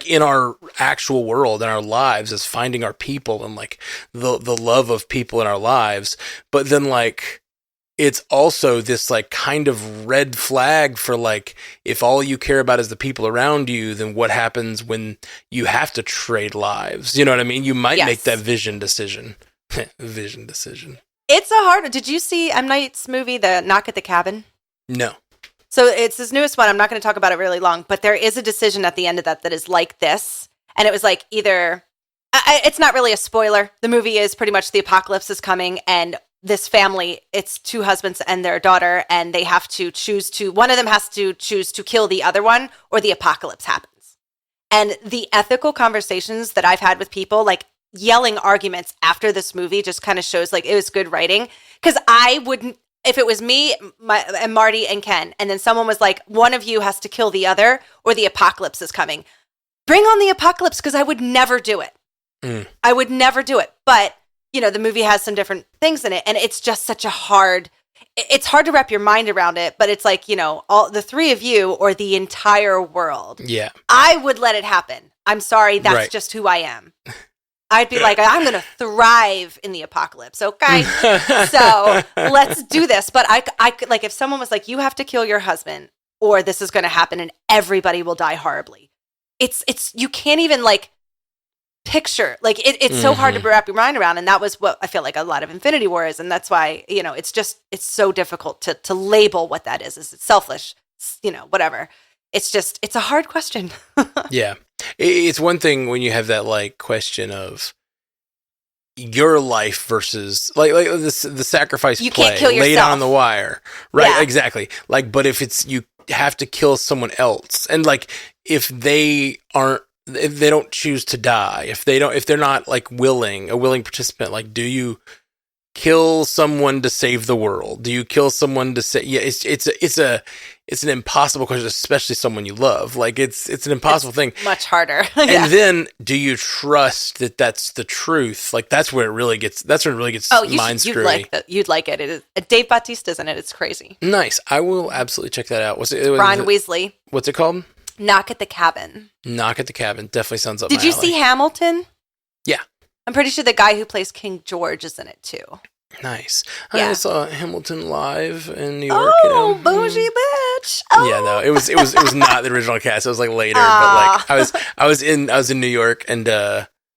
in our actual world, in our lives, is finding our people and, like, the love of people in our lives. But then, like, it's also this, like, kind of red flag for, like, if all you care about is the people around you, then what happens when you have to trade lives? You know what I mean? You might make that vision decision. Vision decision. It's a hard. Did you see M. Night's movie, The Knock at the Cabin? No. So it's his newest one. I'm not going to talk about it really long, but there is a decision at the end of that is like this. And it was like either, it's not really a spoiler. The movie is pretty much the apocalypse is coming, and this family, it's two husbands and their daughter, and they have to one of them has to choose to kill the other one, or the apocalypse happens. And the ethical conversations that I've had with people, like yelling arguments after this movie, just kind of shows like it was good writing. Because I wouldn't, if it was me, and Marty and Ken, and then someone was like, one of you has to kill the other or the apocalypse is coming. Bring on the apocalypse, because I would never do it. I would never do it. But, the movie has some different things in it, and it's just such it's hard to wrap your mind around it, but it's like, all the three of you or the entire world. Yeah. I would let it happen. I'm sorry, that's just who I am. I'd be like, I'm going to thrive in the apocalypse. Okay. So let's do this. But I like, if someone was like, you have to kill your husband or this is going to happen and everybody will die horribly. You can't even like picture, like it's so hard to wrap your mind around. And that was what I feel like a lot of Infinity War is. And that's why, it's so difficult to label what that is. Is it selfish? Whatever. It's a hard question. Yeah. It's one thing when you have that, like, question of your life versus like the sacrifice you play can't kill laid yourself. on the wire, right? Yeah. Exactly. Like, but if it's, you have to kill someone else, and like if they don't choose to die, if they're not like a willing participant, like, do you kill someone to save the world? Do you kill someone to say? Yeah, it's an impossible question, especially someone you love. Like it's an impossible thing. Much harder. And then, do you trust that that's the truth? Like that's where it really gets. That's where it really gets mind screwy. You'd like it. It is Dave Bautista's in it. It's crazy. Nice. I will absolutely check that out. Ron Weasley. What's it called? Knock at the Cabin. Knock at the Cabin. Definitely sounds up. Did you see Hamilton? Yeah. I'm pretty sure the guy who plays King George is in it too. Nice. Yeah. I saw Hamilton live in New York. Oh, bougie bitch! Oh. Yeah, no, it was not the original cast. It was like later, but like I was in New York, and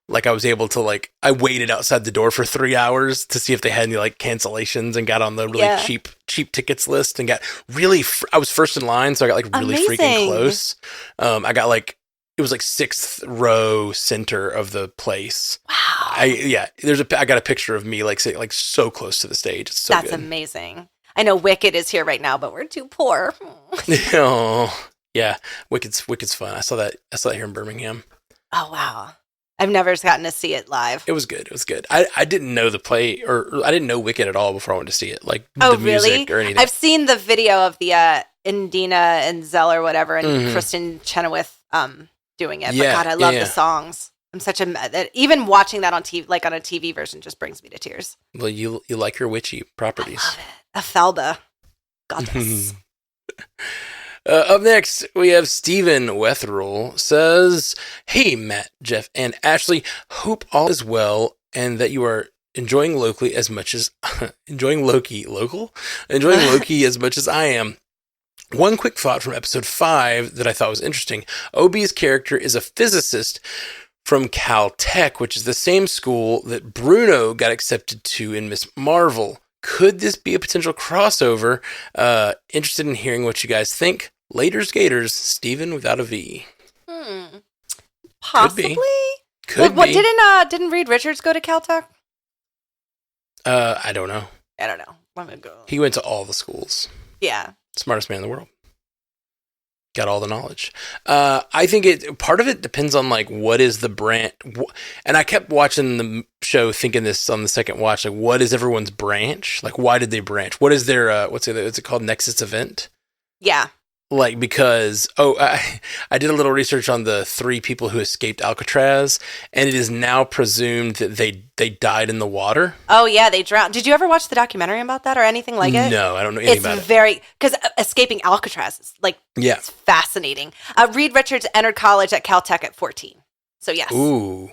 like I was able to like I waited outside the door for 3 hours to see if they had any like cancellations, and got on the really cheap tickets list, and got really I was first in line, so I got like really freaking close. I got like. it was like 6th row center of the place. Wow. I got a picture of me like so close to the stage. It's so That's good. amazing. I know Wicked is here right now, but we're too poor. Oh, yeah. Wicked's fun. I saw that here in Birmingham. Oh, wow. I've never gotten to see it live. It was good. I didn't know the play, or I didn't know Wicked at all before I went to see it. Like the music really? or anything. I've seen the video of the Indina and Zell or whatever, and Kristen Chenoweth doing it. Yeah, but God, I love the songs. I'm such a even watching that on TV, like on a TV version, just brings me to tears. Well, you like your witchy properties. I love it. Ephelba, goddess. Up next, we have Stephen Wetherell says, "Hey, Matt, Jeff, and Ashley. Hope all is well and that you are enjoying Loki as much as enjoying Loki as much as I am. One quick thought from episode 5 that I thought was interesting. OB's character is a physicist from Caltech, which is the same school that Bruno got accepted to in Miss Marvel. Could this be a potential crossover? Interested in hearing what you guys think. Laters Gators, Steven without a V." Possibly. Could be. Didn't Reed Richards go to Caltech? I don't know. I don't know. Let me go. He went to all the schools. Yeah. Smartest man in the world. Got all the knowledge. I think part of it depends on like what is the branch, and I kept watching the show thinking this on the second watch, like what is everyone's branch? Like why did they branch? What is their what's it called, Nexus event? Yeah. Like because I did a little research on the 3 people who escaped Alcatraz, and it is now presumed that they died in the water. Oh yeah, they drowned. Did you ever watch the documentary about that or anything like it? No, I don't know anything about it. It's very, because escaping Alcatraz is like, it's fascinating. Reed Richards entered college at Caltech at 14. So yes. Ooh,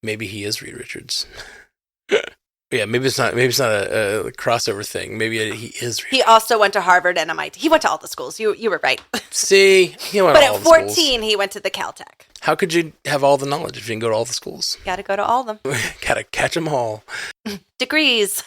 maybe he is Reed Richards. Yeah, maybe it's not a crossover thing. Maybe he is. He also went to Harvard and MIT. He went to all the schools. You were right. See, he went but to all at the 14, schools. He went to the Caltech. How could you have all the knowledge if you didn't go to all the schools? Got to go to all of them. Got to catch them all. Degrees.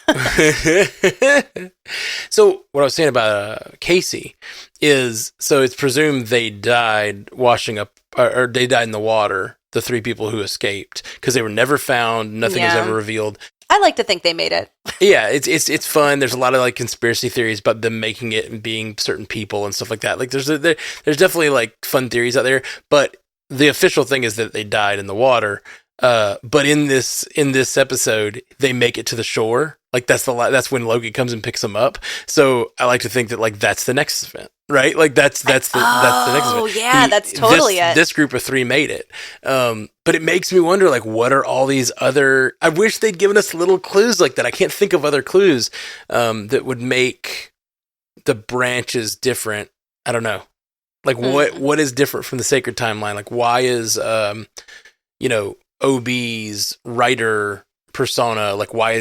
So what I was saying about Casey is, so it's presumed they died washing up, or they died in the water. The 3 people who escaped because they were never found. Nothing was ever revealed. I like to think they made it. Yeah, it's fun. There's a lot of like conspiracy theories about them making it and being certain people and stuff like that. Like there's definitely like fun theories out there, but the official thing is that they died in the water. But in this episode, they make it to the shore. Like that's when Loki comes and picks them up. So I like to think that like that's the next event, right? Like that's the next event. Oh yeah, that's totally it. This group of 3 made it. But it makes me wonder, like, what are all these other? I wish they'd given us little clues like that. I can't think of other clues that would make the branches different. I don't know. Like what is different from the sacred timeline? Like why is OB's writer persona, like what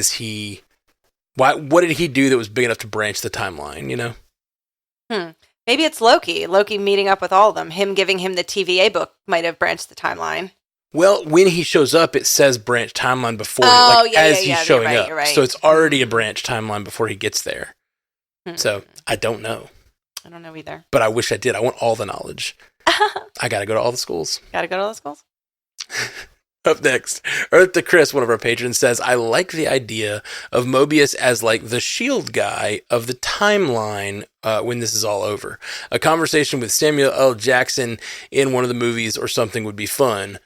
did he do that was big enough to branch the timeline, Maybe it's Loki meeting up with all of them. Him giving him the TVA book might have branched the timeline. Well, when he shows up, it says branch timeline before he's showing up. Right. So it's already a branch timeline before he gets there. So I don't know. I don't know either. But I wish I did. I want all the knowledge. I got to go to all the schools. Got to go to all the schools? Up next, Earth to Chris, one of our patrons, says, "I like the idea of Mobius as like the shield guy of the timeline when this is all over. A conversation with Samuel L. Jackson in one of the movies or something would be fun."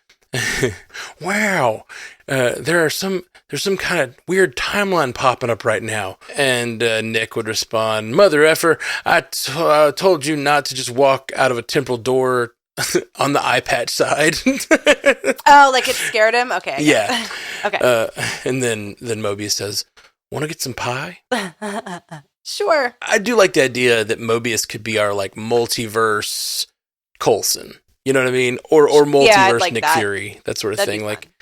Wow, there's some kind of weird timeline popping up right now. And Nick would respond, "Mother effer, I told you not to just walk out of a temporal door on the eye patch side." Oh, like it scared him? Okay. Yeah. Okay. And then Mobius says, "Want to get some pie?" Sure. I do like the idea that Mobius could be our like multiverse Coulson. You know what I mean? Or multiverse like Nick that. Fury, that sort of That'd thing. be Like fun.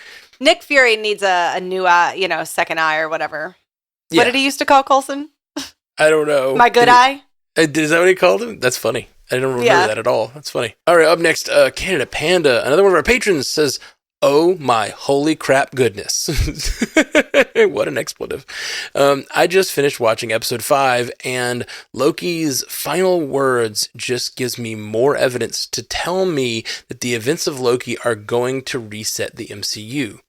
Nick Fury needs a new eye, second eye or whatever. Yeah. What did he used to call Coulson? I don't know. My good eye? Is that what he called him? That's funny. I don't remember that at all. That's funny. All right, up next, Canada Panda, another one of our patrons, says, Oh my holy crap goodness. What an expletive. I just finished watching episode 5, and Loki's final words just gives me more evidence to tell me that the events of Loki are going to reset the MCU.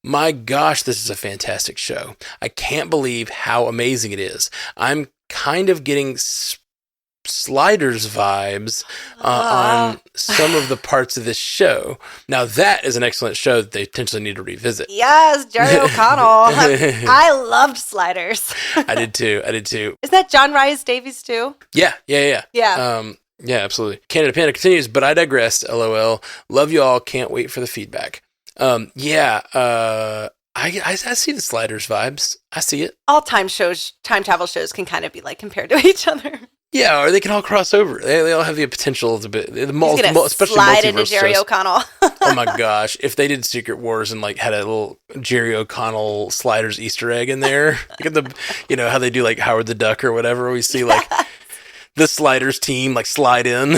My gosh, this is a fantastic show. I can't believe how amazing it is. I'm kind of getting Sliders vibes on some of the parts of this show. Now that is an excellent show that they potentially need to revisit. Yes, Jerry O'Connell. I loved Sliders. I did too. Is that John Rhys Davies too? Yeah. Yeah. Yeah, absolutely. Canada Panda continues, but I digress. LOL. Love you all. Can't wait for the feedback. I see the Sliders vibes. I see it. All time travel shows can kind of be like compared to each other. Yeah, or they can all cross over. They all have the potential to be especially slide multiverse into Jerry shows. O'Connell. Oh my gosh! If they did Secret Wars and like had a little Jerry O'Connell Sliders Easter egg in there, like how they do like Howard the Duck or whatever, we see like the Sliders team like slide in.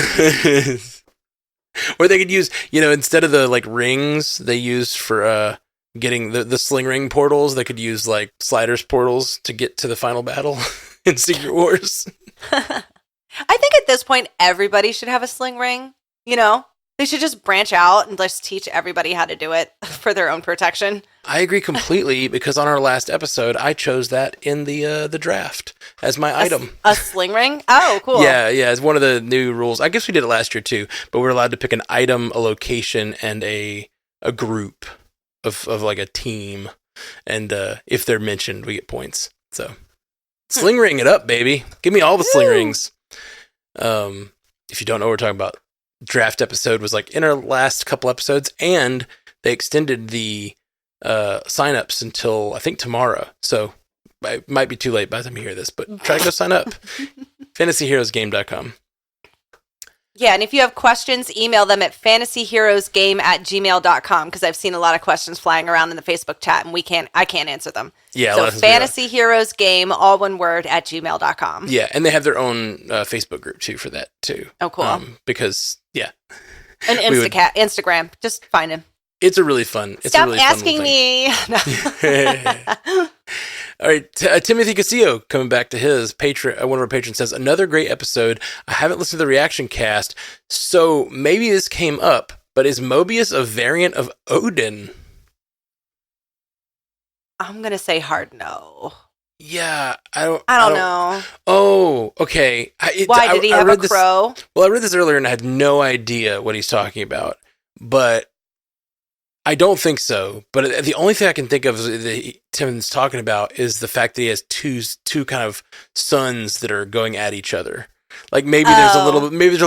Or they could use, instead of the like rings they use for getting the sling ring portals, they could use like Sliders portals to get to the final battle in Secret Wars. I think at this point, everybody should have a sling ring. They should just branch out and just teach everybody how to do it for their own protection. I agree completely, because on our last episode, I chose that in the draft as my item. A sling ring? Oh, cool. Yeah, it's one of the new rules. I guess we did it last year too, but we're allowed to pick an item, a location, and a group of like a team. And if they're mentioned, we get points. So sling ring it up, baby. Give me all the sling rings. If you don't know what we're talking about, draft episode was like in our last couple episodes, and they extended the sign-ups until I think tomorrow. So it might be too late by the time you hear this, but try to go sign up. fantasyheroesgame.com. Yeah, and if you have questions, email them at fantasyheroesgame@gmail.com, because I've seen a lot of questions flying around in the Facebook chat, and I can't answer them. Yeah, so fantasyheroesgame, all one word, @gmail.com. Yeah, and they have their own Facebook group too for that too. Oh, cool. Because and Instagram, just find him. It's a really fun. Stop asking me. No. All right, Timothy Castillo coming back to his patron. One of our patrons says, another great episode. I haven't listened to the reaction cast, so maybe this came up. But is Mobius a variant of Odin? I'm gonna say hard no. Yeah, I don't know. Oh, okay. Why did he have a crow? Well, I read this earlier and I had no idea what he's talking about, but I don't think so. But the only thing I can think of that Tim's talking about is the fact that he has two kind of sons that are going at each other. Like maybe there's a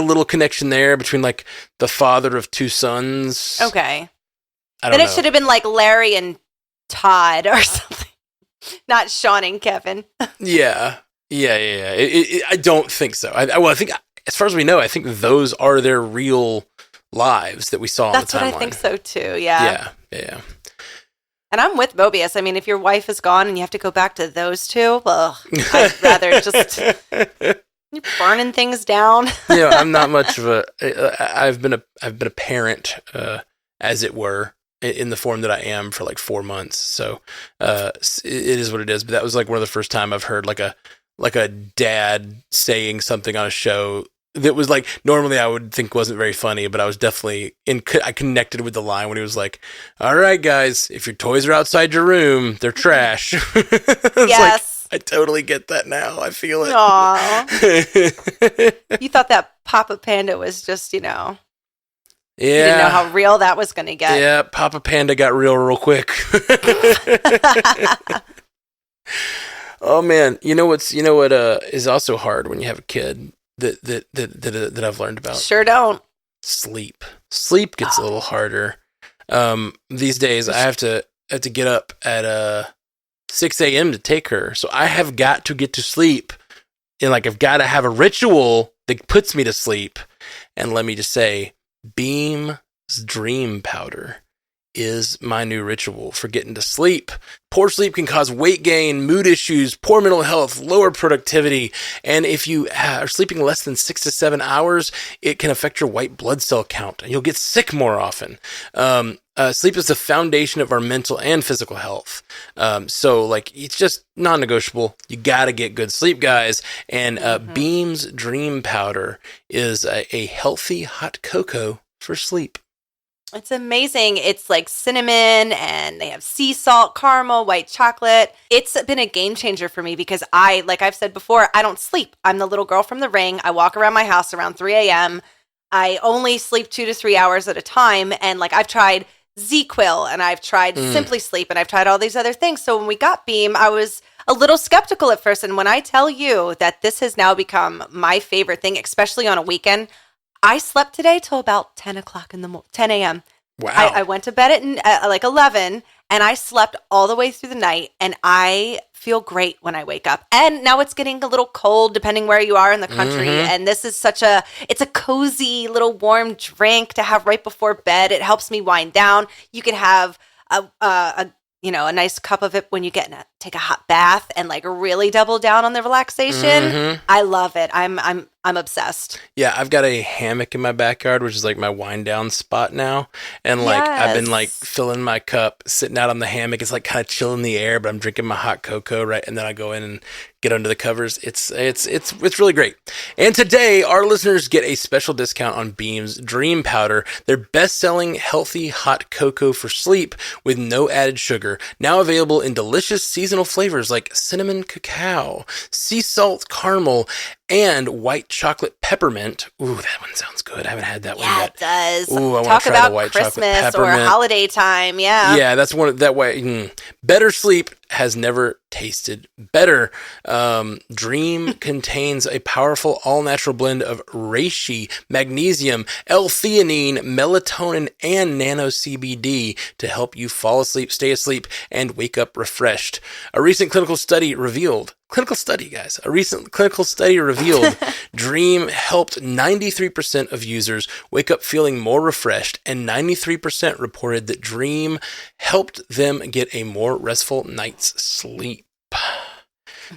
little connection there between like the father of two sons. Okay. I don't know. It should have been like Larry and Todd or something, not Sean and Kevin. Yeah. I don't think so. I think as far as we know, I think those are their real lives that we saw on the timeline. That's what I think so too. Yeah. Yeah. And I'm with Mobius. I mean, if your wife is gone and you have to go back to those two, well, I'd rather just you're burning things down. I'm not much of a. I've been a parent, as it were, in the form that I am for like 4 months. So it is what it is. But that was like one of the first time I've heard like a dad saying something on a show that was like, normally I would think wasn't very funny, but I was definitely I connected with the line when he was like, all right, guys, if your toys are outside your room, they're trash. Yes. Like, I totally get that now. I feel it. Aw. You thought that Papa Panda was just, Yeah. You didn't know how real that was going to get. Yeah, Papa Panda got real quick. Oh man, you know what is also hard when you have a kid that I've learned about? Sure don't. Sleep. Sleep gets a little harder. These days I have to get up at 6 a.m. to take her. So I have got to get to sleep. And like I've got to have a ritual that puts me to sleep. And let me just say, Beam's Dream Powder is my new ritual for getting to sleep. Poor sleep can cause weight gain, mood issues, poor mental health, lower productivity, and if you are sleeping less than 6 to 7 hours, it can affect your white blood cell count, and you'll get sick more often. Sleep is the foundation of our mental and physical health. So, like, it's just non-negotiable. You got to get good sleep, guys. And Beam's Dream Powder is a healthy hot cocoa for sleep. It's amazing. It's like cinnamon and they have sea salt, caramel, white chocolate. It's been a game changer for me because like I've said before, I don't sleep. I'm the little girl from The Ring. I walk around my house around 3 a.m. I only sleep 2 to 3 hours at a time. And like I've tried ZQuil and I've tried Simply Sleep and I've tried all these other things. So when we got Beam, I was a little skeptical at first. And when I tell you that this has now become my favorite thing, especially on a weekend, I slept today till about 10 a.m. Wow. I went to bed at like 11 and I slept all the way through the night and I feel great when I wake up. And now it's getting a little cold depending where you are in the country. And this is it's a cozy little warm drink to have right before bed. It helps me wind down. You can have a nice cup of it when you take a hot bath and like really double down on the relaxation. I love it. I'm obsessed. Yeah, I've got a hammock in my backyard, which is like my wind down spot now. And like I've been like filling my cup, sitting out on the hammock. It's like kind of chilling the air, but I'm drinking my hot cocoa, right? And then I go in and get under the covers. It's really great. And today, our listeners get a special discount on Beam's Dream Powder, their best-selling healthy hot cocoa for sleep with no added sugar. Now available in delicious seasonal flavors like cinnamon cacao, sea salt caramel, and white chocolate peppermint. Ooh, that one sounds good. I haven't had that one yet. Yeah, it does. Ooh, I Talk try about the white Christmas or holiday time. Yeah. Yeah, that's one that way. Better sleep has never tasted better. Dream contains a powerful all-natural blend of reishi, magnesium, L-theanine, melatonin, and nano CBD to help you fall asleep, stay asleep, and wake up refreshed. A recent clinical study revealed Dream helped 93% of users wake up feeling more refreshed, and 93% reported that Dream helped them get a more restful night's sleep.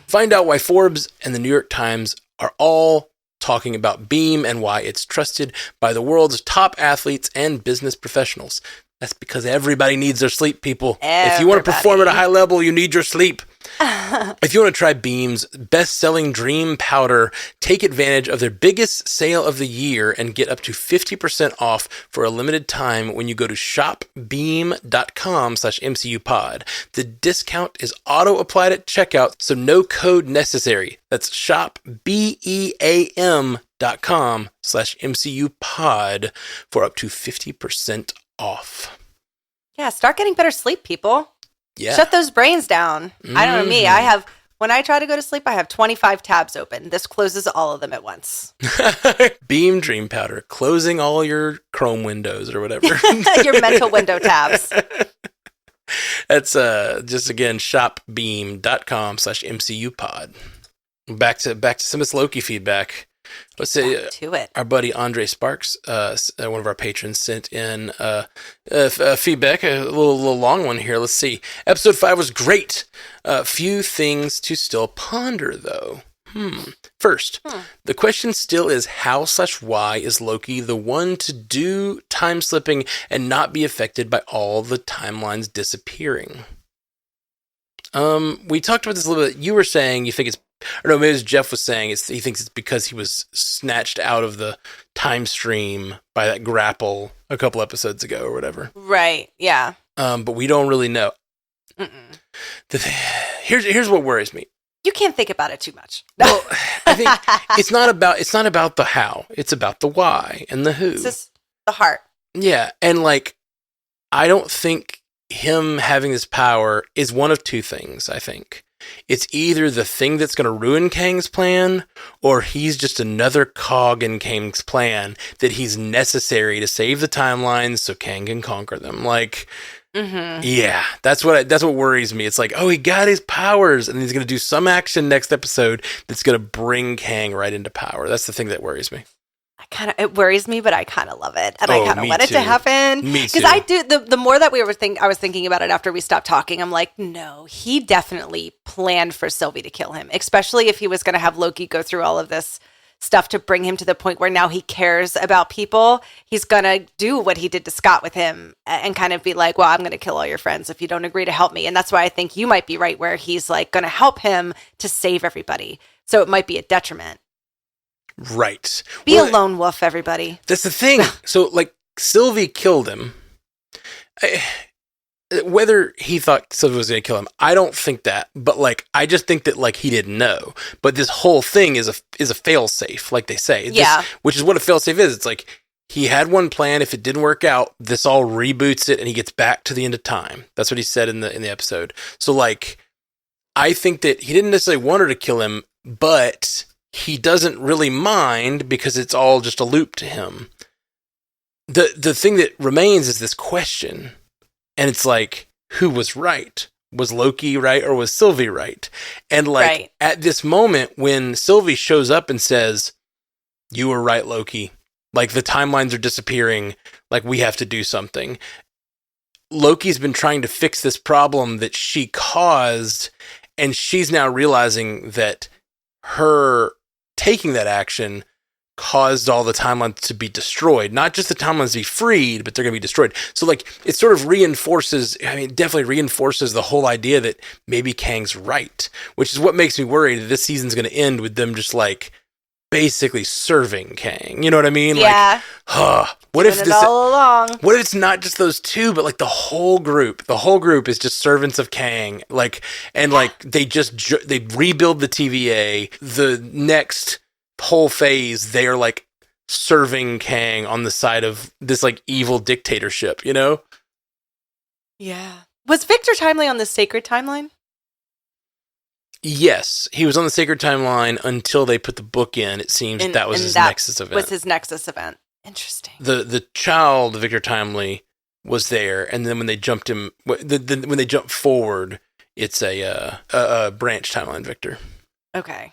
Find out why Forbes and the New York Times are all talking about Beam and why it's trusted by the world's top athletes and business professionals. That's because everybody needs their sleep, people. If you want to perform at a high level, you need your sleep. If you want to try Beam's best-selling Dream Powder, take advantage of their biggest sale of the year and get up to 50% off for a limited time when you go to shopbeam.com/MCUpod. The discount is auto-applied at checkout, so no code necessary. That's shopbeam.com/MCUpod for up to 50% off. Yeah, start getting better sleep, people. Yeah. Shut those brains down. I don't know me. When I try to go to sleep, I have 25 tabs open. This closes all of them at once. Beam Dream Powder, closing all your Chrome windows or whatever. Your mental window tabs. That's just again, shopbeam.com/MCUpod. Back to some of this Loki feedback. Let's say our buddy Andre Sparks, one of our patrons, sent in feedback, a little long one here. Let's see. Episode 5 was great. Few things to still ponder, though. First, the question still is how/why is Loki the one to do time slipping and not be affected by all the timelines disappearing? We talked about this a little bit. You were saying you think it's, or no, maybe it was Jeff was saying he thinks it's because he was snatched out of the time stream by that grapple a couple episodes ago or whatever. Right. Yeah. But we don't really know. Here's what worries me. You can't think about it too much. Well, I think it's not about the how. It's about the why and the who. It's just the heart. Yeah, and like I don't think him having this power is one of two things, I think. It's either the thing that's going to ruin Kang's plan, or he's just another cog in Kang's plan that he's necessary to save the timelines so Kang can conquer them. Like, yeah, that's what worries me. It's like, oh, he got his powers, and he's going to do some action next episode that's going to bring Kang right into power. That's the thing that worries me. It worries me, but I kind of love it, and I kind of want it to happen. Me too. Because I do. The more that I was thinking about it after we stopped talking. I'm like, no, he definitely planned for Sylvie to kill him, especially if he was going to have Loki go through all of this stuff to bring him to the point where now he cares about people, he's going to do what he did to Scott with him and kind of be like, well, I'm going to kill all your friends if you don't agree to help me. And that's why I think you might be right, where he's like going to help him to save everybody. So it might be a detriment. Right. Be a lone wolf, everybody. That's the thing. So, like, Sylvie killed him. Whether he thought Sylvie was going to kill him, I don't think that. But, like, I just think that, like, he didn't know. But this whole thing is a fail-safe, like they say. Which is what a fail-safe is. It's like, he had one plan. If it didn't work out, this all reboots it, and he gets back to the end of time. That's what he said in the episode. So, like, I think that he didn't necessarily want her to kill him, but he doesn't really mind because it's all just a loop to him. The thing that remains is this question. And it's like, who was right? Was Loki right or was Sylvie right? And like at this moment when Sylvie shows up and says, you were right, Loki. Like the timelines are disappearing. Like we have to do something. Loki's been trying to fix this problem that she caused. And she's now realizing that her taking that action caused all the timelines to be destroyed. Not just the timelines to be freed, but they're going to be destroyed. So, like, it sort of definitely reinforces the whole idea that maybe Kang's right, which is what makes me worried that this season's going to end with them just, like, basically serving Kang. You know what I mean? Yeah. Like, what if this all along? What if it's not just those two, but like the whole group? The whole group is just servants of Kang. Like, and like they rebuild the TVA. The next whole phase, they are like serving Kang on the side of this like evil dictatorship. You know? Yeah. Was Victor Timely on the Sacred Timeline? Yes, he was on the Sacred Timeline until they put the book in. It seems that was his Nexus event. Was his Nexus event. Interesting. The child, Victor Timely, was there, and then when they jumped him, when they jumped forward, it's a branch timeline Victor. Okay.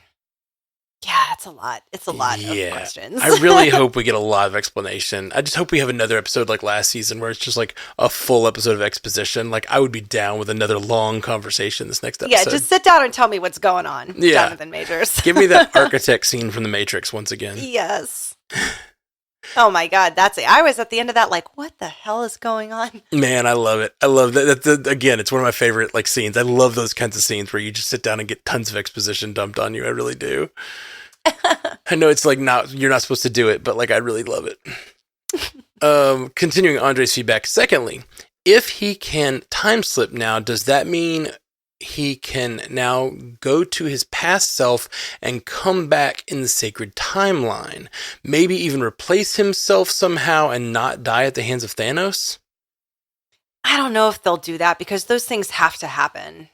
Yeah, it's a lot. It's a lot of questions. I really hope we get a lot of explanation. I just hope we have another episode like last season where it's just like a full episode of exposition. Like I would be down with another long conversation this next episode. Yeah, just sit down and tell me what's going on, Jonathan Majors. Give me that architect scene from The Matrix once again. Yes. Oh my God, that's it. I was at the end of that like, what the hell is going on? Man, I love it. I love that. Again, it's one of my favorite like scenes. I love those kinds of scenes where you just sit down and get tons of exposition dumped on you. I really do. I know it's like you're not supposed to do it, but like I really love it. Continuing Andre's feedback. Secondly, if he can time slip now, does that mean he can now go to his past self and come back in the Sacred Timeline? Maybe even replace himself somehow and not die at the hands of Thanos? I don't know if they'll do that because those things have to happen.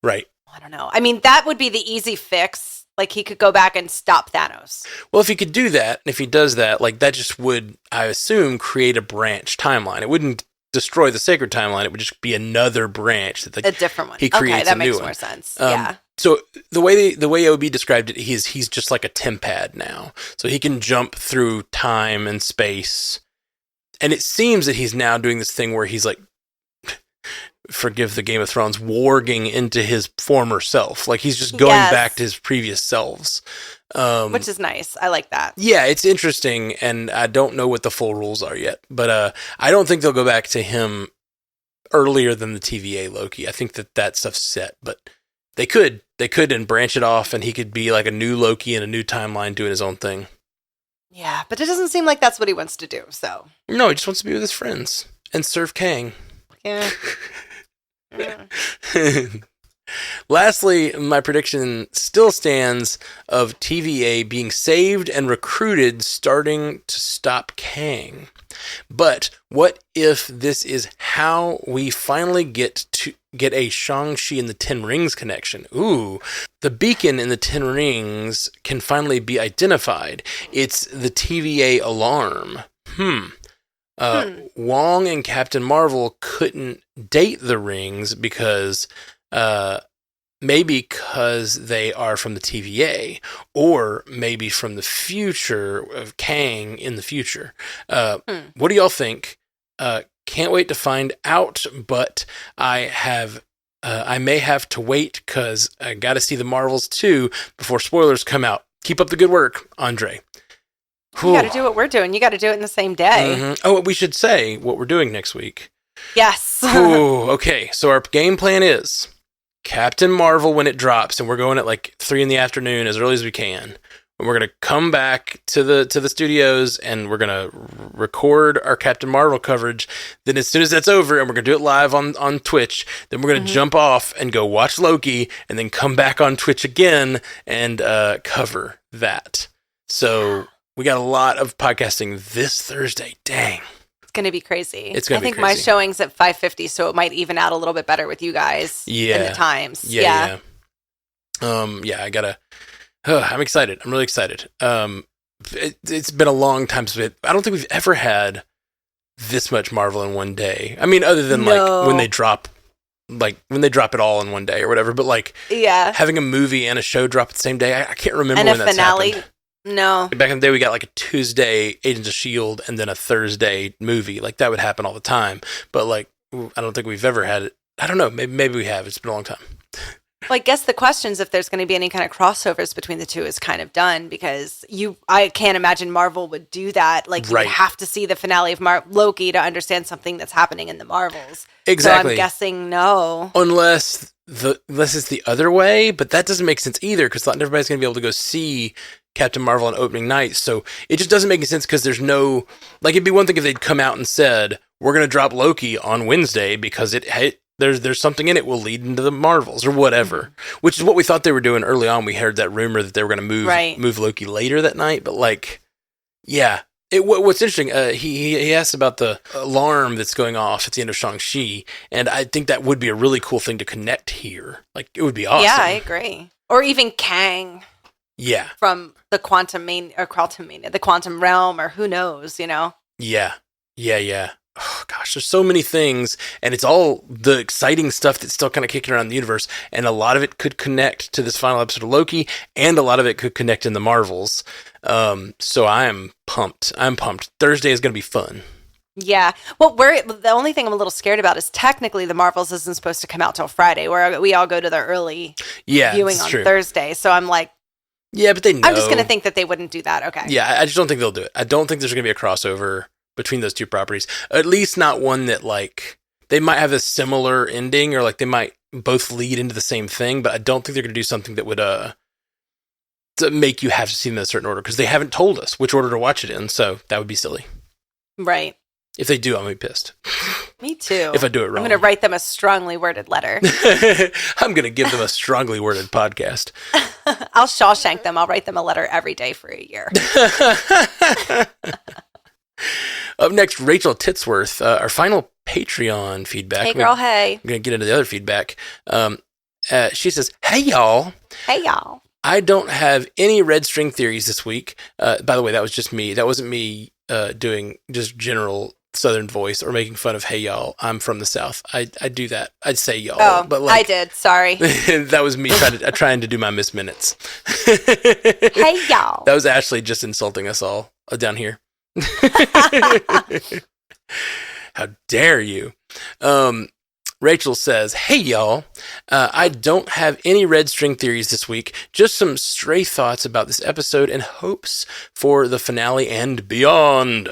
Right. I don't know. I mean, that would be the easy fix. Like, he could go back and stop Thanos. Well, if he could do that, and if he does that, like, that just would, I assume, create a branch timeline. It wouldn't destroy the Sacred Timeline. It would just be another branch. That a different one. He creates that a new makes one. more sense. Yeah. So the way OB described it, he's just like a tempad now. So he can jump through time and space. And it seems that he's now doing this thing where he's like, forgive the Game of Thrones, warging into his former self. Like he's just going back to his previous selves. Which is nice. I like that. Yeah, it's interesting, and I don't know what the full rules are yet. But I don't think they'll go back to him earlier than the TVA Loki. I think that stuff's set, but they could and branch it off, and he could be like a new Loki in a new timeline doing his own thing. Yeah, but it doesn't seem like that's what he wants to do, so. No, he just wants to be with his friends and serve Kang. Yeah. Lastly, my prediction still stands of TVA being saved and recruited, starting to stop Kang. But what if this is how we finally get a Shang-Chi and the Ten Rings connection? Ooh, the beacon in the Ten Rings can finally be identified. It's the TVA alarm. Wong and Captain Marvel couldn't date the rings because maybe because they are from the TVA, or maybe from the future of Kang in the future. What do y'all think? Can't wait to find out, but I may have to wait because I got to see the Marvels too before spoilers come out. Keep up the good work, Andre. You got to do what we're doing. You got to do it in the same day. Mm-hmm. Oh, we should say what we're doing next week. Yes. Okay, so our game plan is Captain Marvel when it drops, and we're going at like 3 p.m. as early as we can. And we're going to come back to the studios, and we're going to record our Captain Marvel coverage. Then as soon as that's over, and we're going to do it live on Twitch, then we're going to jump off and go watch Loki, and then come back on Twitch again and cover that. So we got a lot of podcasting this Thursday. Dang. It's going to be crazy. It's going to be crazy. I think my showing's at 5:50, so it might even out a little bit better with you guys in the times. Yeah. I gotta... I'm excited. I'm really excited. It's been a long time since I don't think we've ever had this much Marvel in one day. I mean, other than like when they drop it all in one day or whatever. But like, having a movie and a show drop at the same day, I can't remember when that's finale. Happened. No. Back in the day, we got like a Tuesday Agents of S.H.I.E.L.D. and then a Thursday movie. Like that would happen all the time. But like, I don't think we've ever had it. I don't know. Maybe we have. It's been a long time. Well, I guess the questions if there's going to be any kind of crossovers between the two is kind of done because I can't imagine Marvel would do that. Like you would have to see the finale of Loki to understand something that's happening in the Marvels. Exactly. So I'm guessing no. Unless it's the other way, but that doesn't make sense either because not everybody's going to be able to go see Captain Marvel on opening night. So it just doesn't make any sense because there's no, like it'd be one thing if they'd come out and said, we're going to drop Loki on Wednesday because there's something in it will lead into the Marvels or whatever, which is what we thought they were doing early on. We heard that rumor that they were going to move Loki later that night, but like, yeah. What's interesting, he asked about the alarm that's going off at the end of Shang-Chi, and I think that would be a really cool thing to connect here. Like, it would be awesome. Yeah, I agree. Or even Kang. Yeah. From the quantum the quantum realm, or who knows, you know? Yeah. Oh, gosh, there's so many things, and it's all the exciting stuff that's still kind of kicking around the universe, and a lot of it could connect to this final episode of Loki, and a lot of it could connect in the Marvels. So I'm pumped. Thursday is going to be fun. Yeah. Well, the only thing I'm a little scared about is technically the Marvels isn't supposed to come out till Friday, where we all go to the early viewing on Thursday. So I'm like, yeah, but they know. I'm just going to think that they wouldn't do that. Okay. Yeah, I just don't think they'll do it. I don't think there's going to be a crossover between those two properties. At least not one that like they might have a similar ending or like they might both lead into the same thing, but I don't think they're going to do something that would to make you have to see them in a certain order because they haven't told us which order to watch it in, so that would be silly. Right. If they do, I'm going to be pissed. Me too. If I do it wrong. I'm going to write them a strongly worded letter. I'm going to give them a strongly worded podcast. I'll Shawshank them. I'll write them a letter every day for a year. Up next, Rachel Titsworth, our final Patreon feedback. Hey, girl, hey. I'm going to get into the other feedback. She says, hey, y'all. Hey, y'all. I don't have any red string theories this week. By the way, that was just me. That wasn't me doing just general Southern voice or making fun of hey, y'all. I'm from the South. I do that. I'd say y'all. Oh, but like, I did. Sorry. That was me trying to do my Miss Minutes. Hey, y'all. That was Ashley just insulting us all down here. How dare you? Rachel says, hey, y'all. I don't have any red string theories this week, just some stray thoughts about this episode and hopes for the finale and beyond.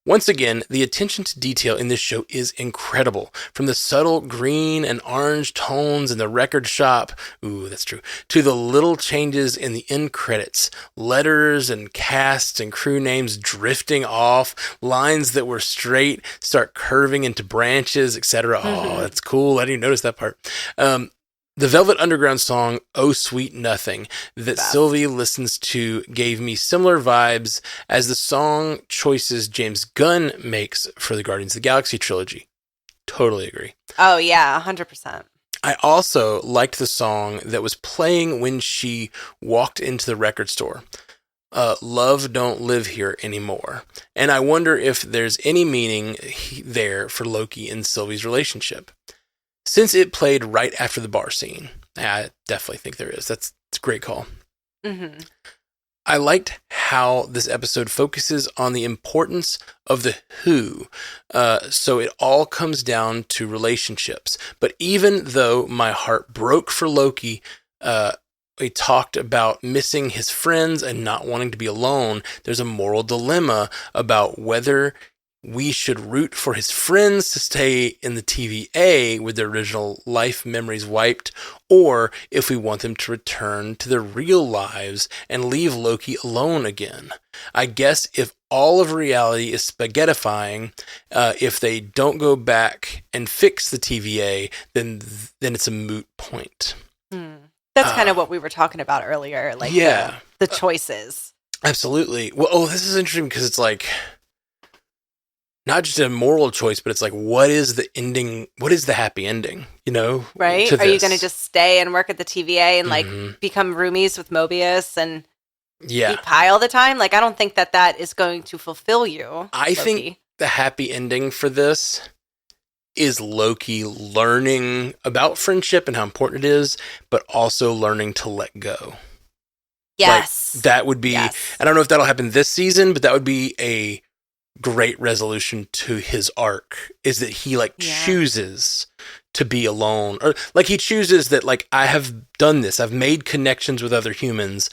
Once again, the attention to detail in this show is incredible. From the subtle green and orange tones in the record shop, ooh, that's true, to the little changes in the end credits, letters and casts and crew names drifting off, lines that were straight start curving into branches, etc. Oh, that's cool. I didn't even notice that part. The Velvet Underground song, Oh Sweet Nothing, that Sylvie listens to gave me similar vibes as the song choices James Gunn makes for the Guardians of the Galaxy trilogy. Totally agree. Oh, yeah, 100%. I also liked the song that was playing when she walked into the record store. Love Don't Live Here Anymore. And I wonder if there's any meaning there for Loki and Sylvie's relationship. Since it played right after the bar scene. I definitely think there is. That's a great call. Mm-hmm. I liked how this episode focuses on the importance of the who. So it all comes down to relationships. But even though my heart broke for Loki, he talked about missing his friends and not wanting to be alone. There's a moral dilemma about whether we should root for his friends to stay in the TVA with their original life memories wiped, or if we want them to return to their real lives and leave Loki alone again. I guess if all of reality is spaghettifying, if they don't go back and fix the TVA, then it's a moot point. That's kind of what we were talking about earlier, like the choices. Absolutely. Well, this is interesting because it's like, not just a moral choice, but it's like, what is the ending? What is the happy ending? You know, right? Are you going to just stay and work at the TVA and like become roomies with Mobius and eat pie all the time? Like, I don't think that is going to fulfill you. I think the happy ending for this is Loki learning about friendship and how important it is, but also learning to let go. Yes, like, that would be. Yes. I don't know if that'll happen this season, but that would be a great resolution to his arc, is that he chooses to be alone, or like he chooses that, like, I have done this, I've made connections with other humans,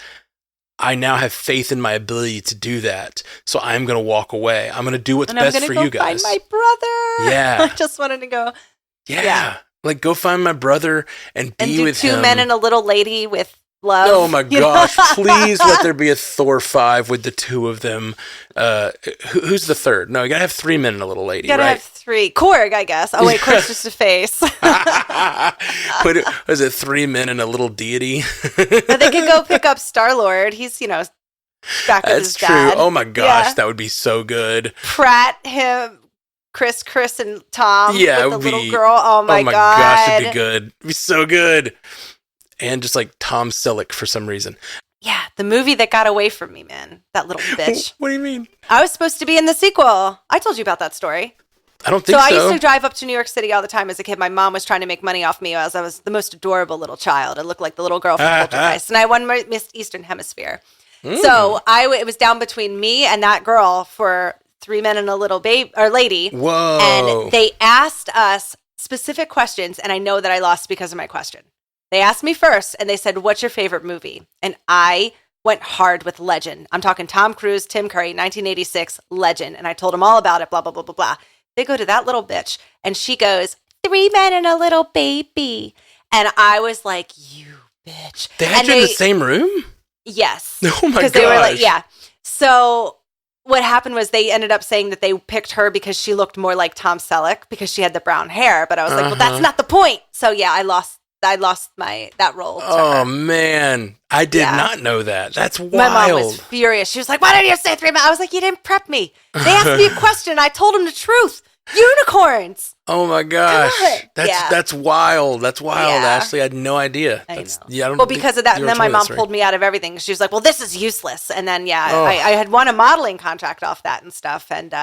I now have faith in my ability to do that, so I'm going to walk away, I'm going to do what's best for you guys. Find my brother. Yeah. I just wanted to go. Yeah. Like, go find my brother and be with him. Two men and a little lady with love. Oh my gosh, please let there be a Thor 5 with the two of them. Who's the third? No, you gotta have 3 men and a little lady, you gotta right? have 3. Korg, I guess. Oh wait, Korg's just a face. Was it 3 men and a little deity? But they could go pick up Star-Lord. He's, back with his dad. That's true. Oh my gosh, that would be so good. Pratt, him, Chris, and Tom with the little girl. Oh my gosh, it'd be good. It'd be so good. And just like Tom Selleck for some reason. Yeah, the movie that got away from me, man. That little bitch. What do you mean? I was supposed to be in the sequel. I told you about that story. I don't think so. I used to drive up to New York City all the time as a kid. My mom was trying to make money off me as I was the most adorable little child. I looked like the little girl from Poltergeist. And I won Miss Eastern Hemisphere. So it was down between me and that girl for 3 men and a little lady. Whoa. And they asked us specific questions, and I know that I lost because of my question. They asked me first, and they said, what's your favorite movie? And I went hard with Legend. I'm talking Tom Cruise, Tim Curry, 1986, Legend. And I told them all about it, blah, blah, blah, blah, blah. They go to that little bitch, and she goes, 3 men and a little baby. And I was like, you bitch. They had you in the same room? Yes. Oh, my gosh. They were like, yeah. So what happened was they ended up saying that they picked her because she looked more like Tom Selleck because she had the brown hair. But I was like, well, that's not the point. So, yeah, I lost that role to her. Man, I did not know that. That's wild. My mom was furious. She was like, why didn't you say 3 men? I was like, you didn't prep me. They asked me a question. I told them the truth. Unicorns. Oh my gosh. That's wild. That's wild, Ashley. I had no idea. I know. Well, because of that, and then my mom pulled me out of everything. She was like, well, this is useless. And then, I had won a modeling contract off that and stuff, and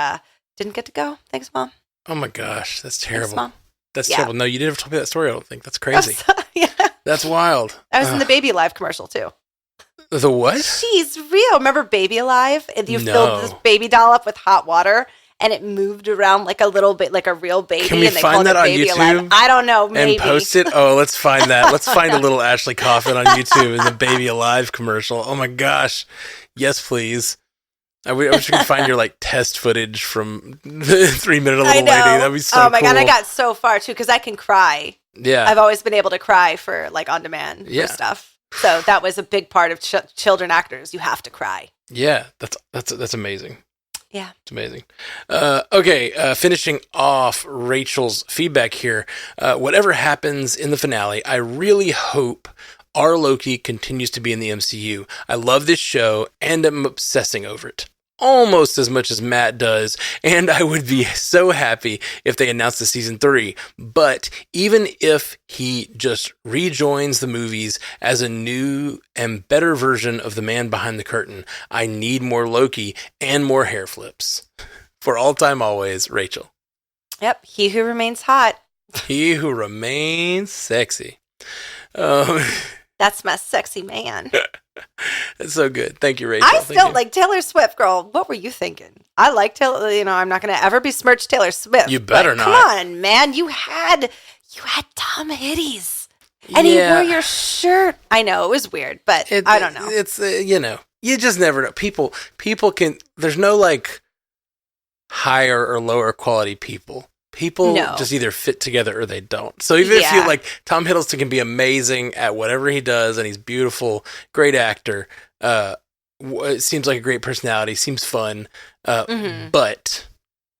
didn't get to go. Thanks, Mom. Oh my gosh. That's terrible. Thanks, Mom. That's terrible. No, you didn't have to tell me that story, I don't think. That's crazy. That's wild. I was in the Baby Alive commercial, too. The what? She's real. Remember Baby Alive? And you filled this baby doll up with hot water, and it moved around like a little bit, like a real baby. Can we and they find that on Baby YouTube? Alive. I don't know. Maybe. And post it? Oh, let's find that. Let's find a little Ashley Coffin on YouTube in the Baby Alive commercial. Oh, my gosh. Yes, please. I wish we could find your test footage from 3 Minute a Little Lady. That'd be so cool. Oh my God, I got so far too because I can cry. Yeah, I've always been able to cry for on demand for stuff. So that was a big part of children actors. You have to cry. Yeah, that's amazing. Yeah, it's amazing. Okay, finishing off Rachel's feedback here. Whatever happens in the finale, I really hope our Loki continues to be in the MCU. I love this show, and I'm obsessing over it. Almost as much as Matt does, and I would be so happy if they announced the season 3. But even if he just rejoins the movies as a new and better version of the man behind the curtain, I need more Loki and more hair flips. For all time, always, Rachel. Yep, he who remains hot. He who remains sexy. That's my sexy man. That's so good. Thank you, Rachel. I felt like Taylor Swift, girl. What were you thinking? I like Taylor. I'm not going to ever besmirch Taylor Swift. You better not. Come on, man. You had Tom Hitties. And he wore your shirt. I know, it was weird, but I don't know. It's, you just never know. People can, there's no like higher or lower quality people. People just either fit together or they don't. So even if you like, Tom Hiddleston can be amazing at whatever he does and he's beautiful, great actor, seems like a great personality, seems fun, but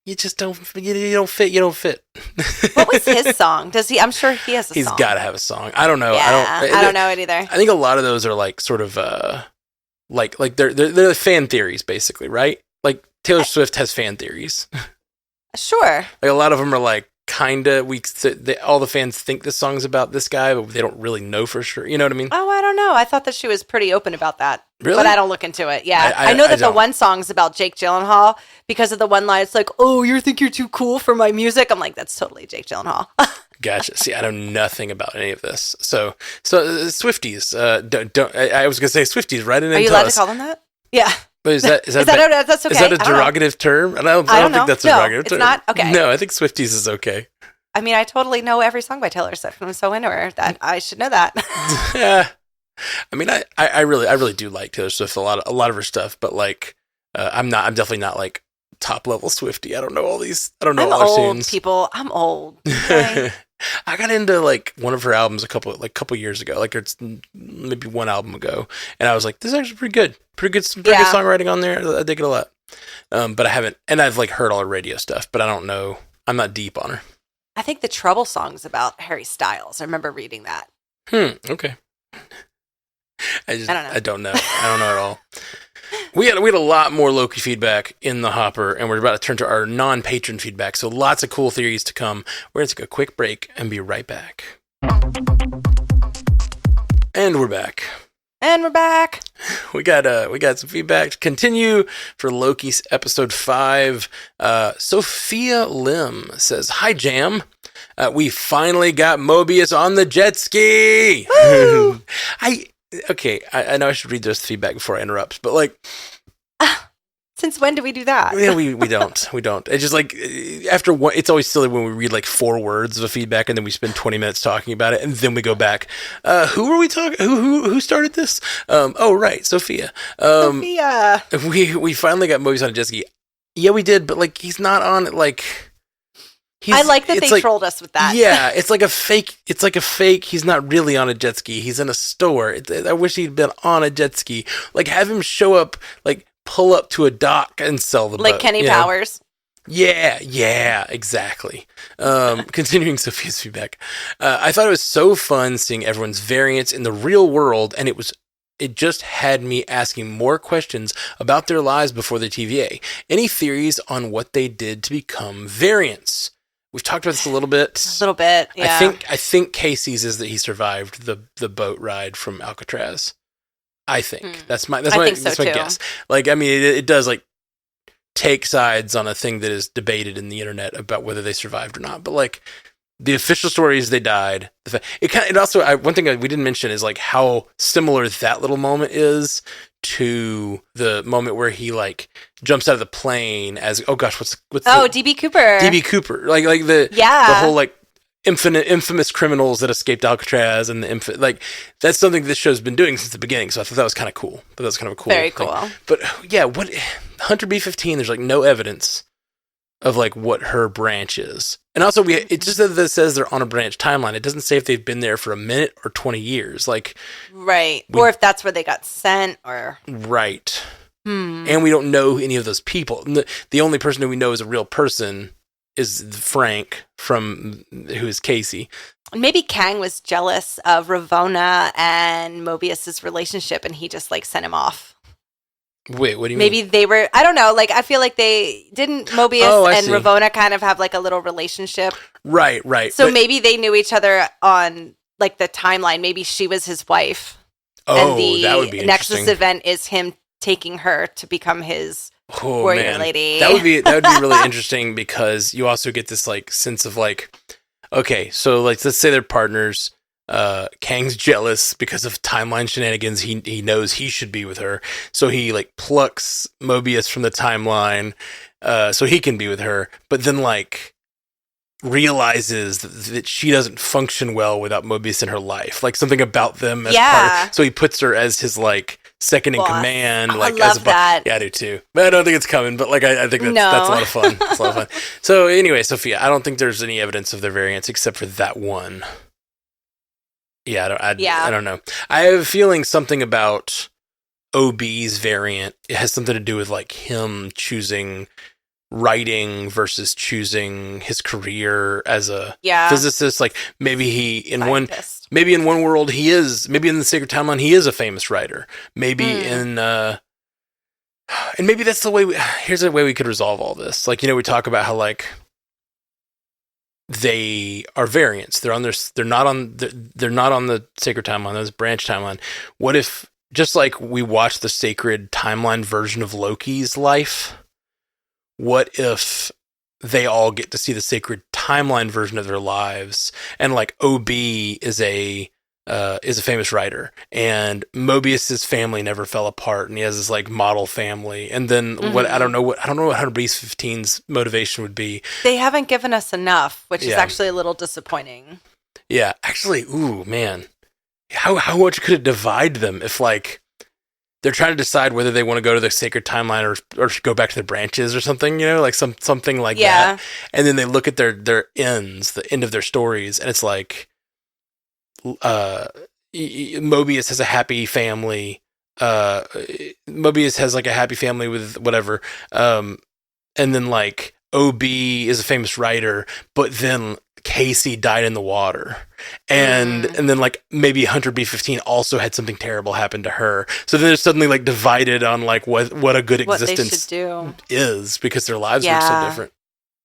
you just don't fit. You don't fit. What was his song? Does he? I'm sure he has a song. He's got to have a song. I don't know. Yeah, I don't know it either. I think a lot of those are like sort of like they're fan theories basically, right? Like Taylor Swift has fan theories. Sure. Like a lot of them are like kinda all the fans think this song's about this guy, but they don't really know for sure. You know what I mean? Oh, I don't know. I thought that she was pretty open about that. Really? But I don't look into it. Yeah. I know that the one song's about Jake Gyllenhaal because of the one line. It's like, oh, you think you're too cool for my music? I'm like, that's totally Jake Gyllenhaal. Gotcha. See, I know nothing about any of this. So Swifties, don't. I was gonna say Swifties, right? Are you allowed to call them that? Yeah. But is that that's okay? Is that a derogative term? I don't think that's a derogative term. It's not? Okay. No, I think Swifties is okay. I mean, I totally know every song by Taylor Swift. I'm so into her that I should know that. Yeah. I mean, I really do like Taylor Swift a lot of her stuff, but like, I'm definitely not like top level Swiftie. I don't know all these. I don't know all her tunes. People. I'm old. Okay? I got into like one of her albums a couple years ago. Like it's maybe one album ago, and I was like, "This is actually pretty good. Pretty good songwriting on there. I dig it a lot." But I haven't, and I've like heard all her radio stuff, but I don't know. I'm not deep on her. I think the Trouble song's about Harry Styles. I remember reading that. Okay. I don't know. I don't know at all. We had a lot more Loki feedback in the hopper, and we're about to turn to our non-patron feedback. So lots of cool theories to come. We're going to take a quick break and be right back. And we're back. And we're back. We got some feedback to continue for Loki's episode 5. Sophia Lim says, "Hi Jam. We finally got Mobius on the jet ski." I know I should read this feedback before I interrupt, but like, since when do we do that? Yeah, we don't. It's just like after one, it's always silly when we read like 4 words of a feedback and then we spend 20 minutes talking about it and then we go back. Who were we talking? Who started this? Oh right, Sophia. Sophia. We finally got Mobius on a jet ski. Yeah, we did, but like he's not on it. Like. I like that they trolled us with that. Yeah, it's like a fake. He's not really on a jet ski. He's in a store. I wish he'd been on a jet ski. Like, have him show up, like, pull up to a dock and sell the boat. Like Kenny Powers. Yeah, exactly. Continuing Sophia's feedback. I thought it was so fun seeing everyone's variants in the real world, and it just had me asking more questions about their lives before the TVA. Any theories on what they did to become variants? We've talked about this a little bit. Yeah. I think Casey's is that he survived the boat ride from Alcatraz. I think that's my guess. Like, I mean, it does like take sides on a thing that is debated in the internet about whether they survived or not. But like the official story is they died. It also one thing we didn't mention is like how similar that little moment is to the moment where he like jumps out of the plane as what's DB Cooper. like the whole like infamous criminals that escaped Alcatraz and that's something this show's been doing since the beginning. So I thought that was kind of cool. But that was kind of a cool Very thing. cool. But yeah, what Hunter B-15? There's like no evidence of like what her branch is. And also it just says they're on a branch timeline. It doesn't say if they've been there for a minute or 20 years. Like, right. Or if that's where they got sent or. Right. And we don't know any of those people. The only person who we know is a real person is Frank who is Casey. Maybe Kang was jealous of Ravonna and Mobius's relationship and he just like sent him off. Wait, what do you mean? Maybe they were, I don't know, like I feel like Mobius and Ravonna kind of have like a little relationship. Right. So maybe they knew each other on like the timeline. Maybe she was his wife. Oh, and the that would be interesting. Nexus event is him taking her to become his warrior lady. That would be really interesting because you also get this like sense of like, okay, so like let's say they're partners. Kang's jealous because of timeline shenanigans. He knows he should be with her, so he like plucks Mobius from the timeline, so he can be with her. But then like realizes that she doesn't function well without Mobius in her life. Like something about them as part of, so he puts her as his like second in command. Like I love that. Yeah, I do too. But I don't think it's coming. But like I think that's a lot of fun. It's a lot of fun. So anyway, Sophia, I don't think there's any evidence of their variance except for that one. Yeah, I don't know. I have a feeling something about OB's variant. It has something to do with like him choosing writing versus choosing his career as a physicist. Like maybe he in one world he is, maybe in the Sacred Timeline he is a famous writer. Maybe in and maybe that's the way here's a way we could resolve all this. Like, we talk about how like they are variants. They're not on the Sacred Timeline, there's a branch timeline. What if, just like we watch the Sacred Timeline version of Loki's life, what if they all get to see the Sacred Timeline version of their lives, and like OB is a famous writer, and Mobius's family never fell apart, and he has this like model family, and then I don't know what 100B15's motivation would be. They haven't given us enough, which is actually a little disappointing. Yeah, actually, ooh man, how much could it divide them if like they're trying to decide whether they want to go to the Sacred Timeline or go back to the branches or something, like something like that. And then they look at their ends, the end of their stories, and it's like, Mobius has a happy family. Mobius has like a happy family with whatever. And then like OB is a famous writer, but then Casey died in the water, and then like maybe Hunter B15 also had something terrible happen to her, so then they're suddenly like divided on like what a good existence is, because their lives are so different.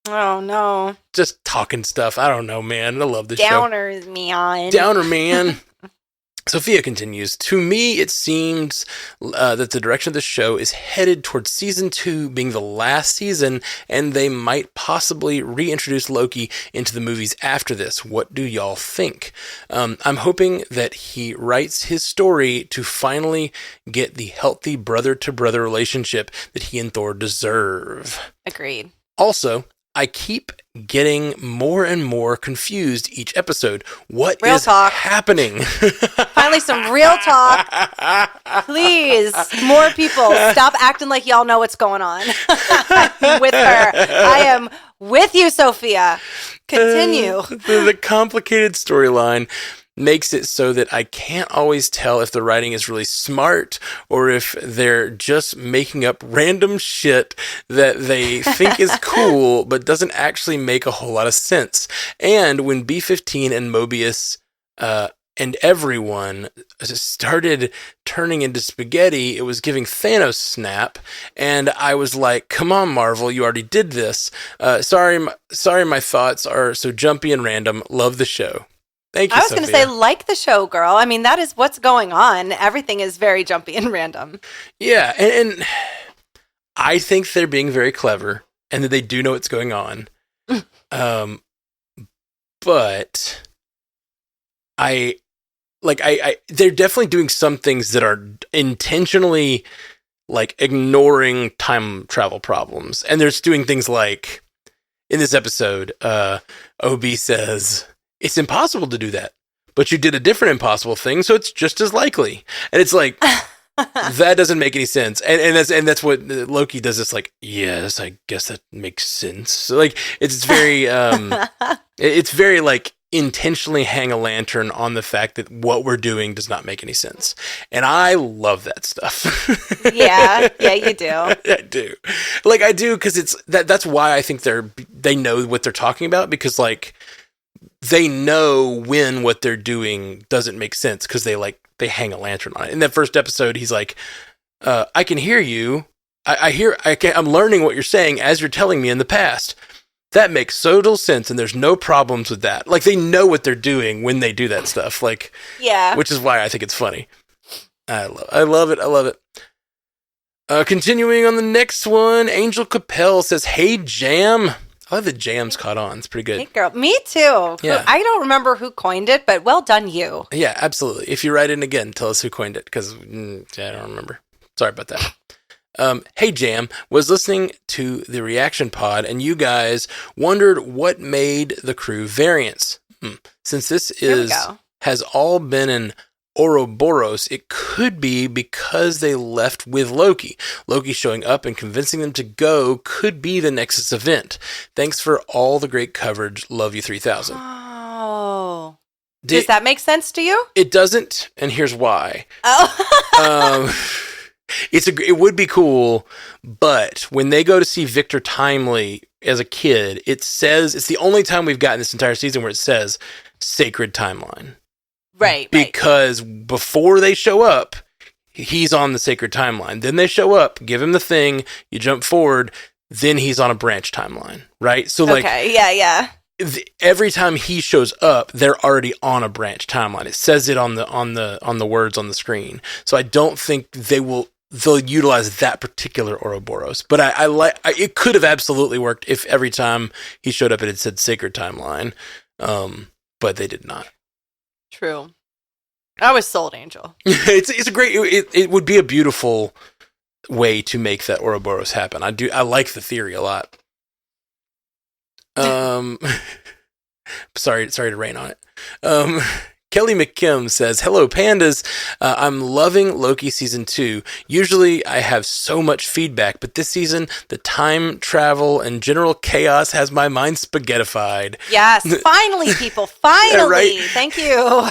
Oh no, just talking stuff. I don't know, man. I love this Downer show. Downer man. Sophia continues, to me, it seems that the direction of the show is headed towards season 2 being the last season, and they might possibly reintroduce Loki into the movies after this. What do y'all think? I'm hoping that he writes his story to finally get the healthy brother-to-brother relationship that he and Thor deserve. Agreed. Also, I keep getting more and more confused each episode. What is happening? Finally, some real talk. Please, more people, stop acting like y'all know what's going on. I'm with her. I am with you, Sophia. Continue. The complicated storyline makes it so that I can't always tell if the writing is really smart or if they're just making up random shit that they think is cool but doesn't actually make a whole lot of sense. And when B15 and Mobius and everyone started turning into spaghetti, it was giving Thanos snap, and I was like, come on, Marvel, you already did this. Sorry, my thoughts are so jumpy and random. Love the show. Thank you, I was going to say, like the show, girl. I mean, that is what's going on. Everything is very jumpy and random. Yeah, and I think they're being very clever and that they do know what's going on. But they're definitely doing some things that are intentionally like ignoring time travel problems. And they're just doing things like, in this episode, OB says, it's impossible to do that, but you did a different impossible thing, so it's just as likely. And it's like, that doesn't make any sense. And that's what Loki does. It's like, yes, I guess that makes sense. So like, it's very, it's very like intentionally hang a lantern on the fact that what we're doing does not make any sense. And I love that stuff. Yeah, you do. I do. Like I do, because that's why I think they know what they're talking about, because like, they know when what they're doing doesn't make sense, because they hang a lantern on it. In that first episode, he's like, I can hear you. I'm learning what you're saying as you're telling me in the past. That makes total sense, and there's no problems with that. Like, they know what they're doing when they do that stuff. Like, yeah. Which is why I think it's funny. I love it. Continuing on the next one, Angel Capel says, hey, Jam. I love that Jam's caught on. It's pretty good. Hey, girl. Me too. Yeah. I don't remember who coined it, but well done, you. Yeah, absolutely. If you write in again, tell us who coined it, because I don't remember. Sorry about that. Hey Jam, was listening to the reaction pod and you guys wondered what made the crew variants. Since this has all been in Ouroboros, it could be because they left with Loki. Loki showing up and convincing them to go could be the Nexus event. Thanks for all the great coverage. Love you 3000. Oh. Does that make sense to you? It doesn't, and here's why. Oh. It would be cool, but when they go to see Victor Timely as a kid, it says, it's the only time we've gotten this entire season where it says Sacred Timeline. Right. Because before they show up, he's on the Sacred Timeline. Then they show up, give him the thing, you jump forward, then he's on a branch timeline, right? So yeah. Every time he shows up, they're already on a branch timeline. It says it on the words on the screen. So I don't think they'll utilize that particular Ouroboros. But it could have absolutely worked if every time he showed up it had said Sacred Timeline. But they did not. True. I was sold, Angel. It's a great. It would be a beautiful way to make that Ouroboros happen. I like the theory a lot. Sorry to rain on it. Kelly McKim says, hello, pandas. I'm loving Loki season 2. Usually I have so much feedback, but this season, the time travel and general chaos has my mind spaghettified. Yes, finally, people, finally. Yeah, right? Thank you.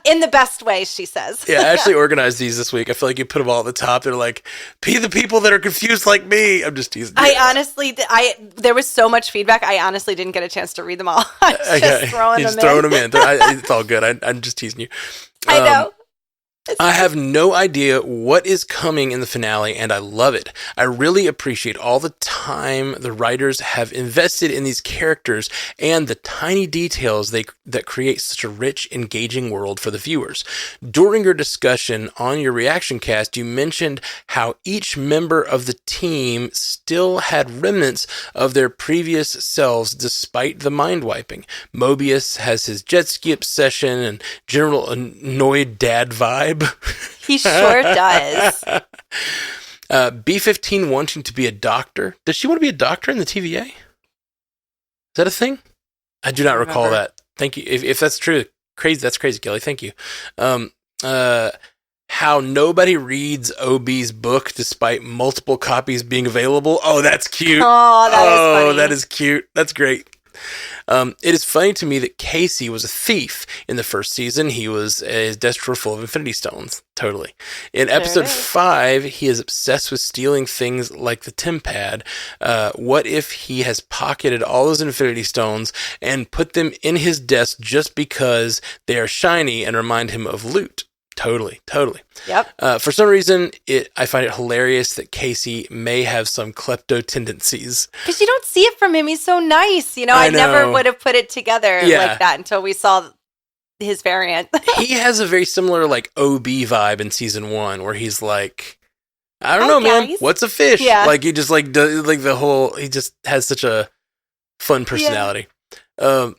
In the best way, she says. Yeah, I actually organized these this week. I feel like you put them all at the top. They're like, be the people that are confused like me. I'm just teasing you. There was so much feedback, I honestly didn't get a chance to read them all. I was just throwing them in. It's all good. I'm just teasing you. I know. I have no idea what is coming in the finale, and I love it. I really appreciate all the time the writers have invested in these characters and the tiny details that create such a rich, engaging world for the viewers. During your discussion on your reaction cast, you mentioned how each member of the team still had remnants of their previous selves despite the mind wiping. Mobius has his jet ski obsession and general annoyed dad vibe. He sure does. B-15 wanting to be a doctor. Does she want to be a doctor in the TVA? Is that a thing? I do not recall that. Thank you. If that's true, crazy. That's crazy, Kelly. Thank you. How nobody reads OB's book despite multiple copies being available. Oh, that's cute. Oh, that is funny. That is cute. That's great. It is funny to me that Casey was a thief in the first season. His desks were full of Infinity Stones. Totally. In episode 5, he is obsessed with stealing things like the Timpad. What if he has pocketed all those Infinity Stones and put them in his desk just because they are shiny and remind him of loot? Totally. Yep. For some reason, I find it hilarious that Casey may have some klepto tendencies. Because you don't see it from him. He's so nice. I never would have put it together like that until we saw his variant. He has a very similar like OB vibe in season 1 where he's like, I don't know, man. What's a fish? Yeah. Like he just like does, like the whole. He just has such a fun personality. Yeah.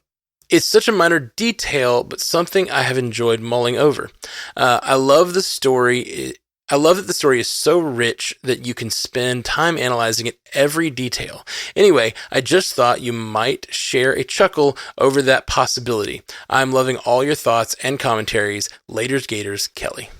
It's such a minor detail, but something I have enjoyed mulling over. I love the story. I love that the story is so rich that you can spend time analyzing it every detail. Anyway, I just thought you might share a chuckle over that possibility. I'm loving all your thoughts and commentaries. Laters Gators, Kelly.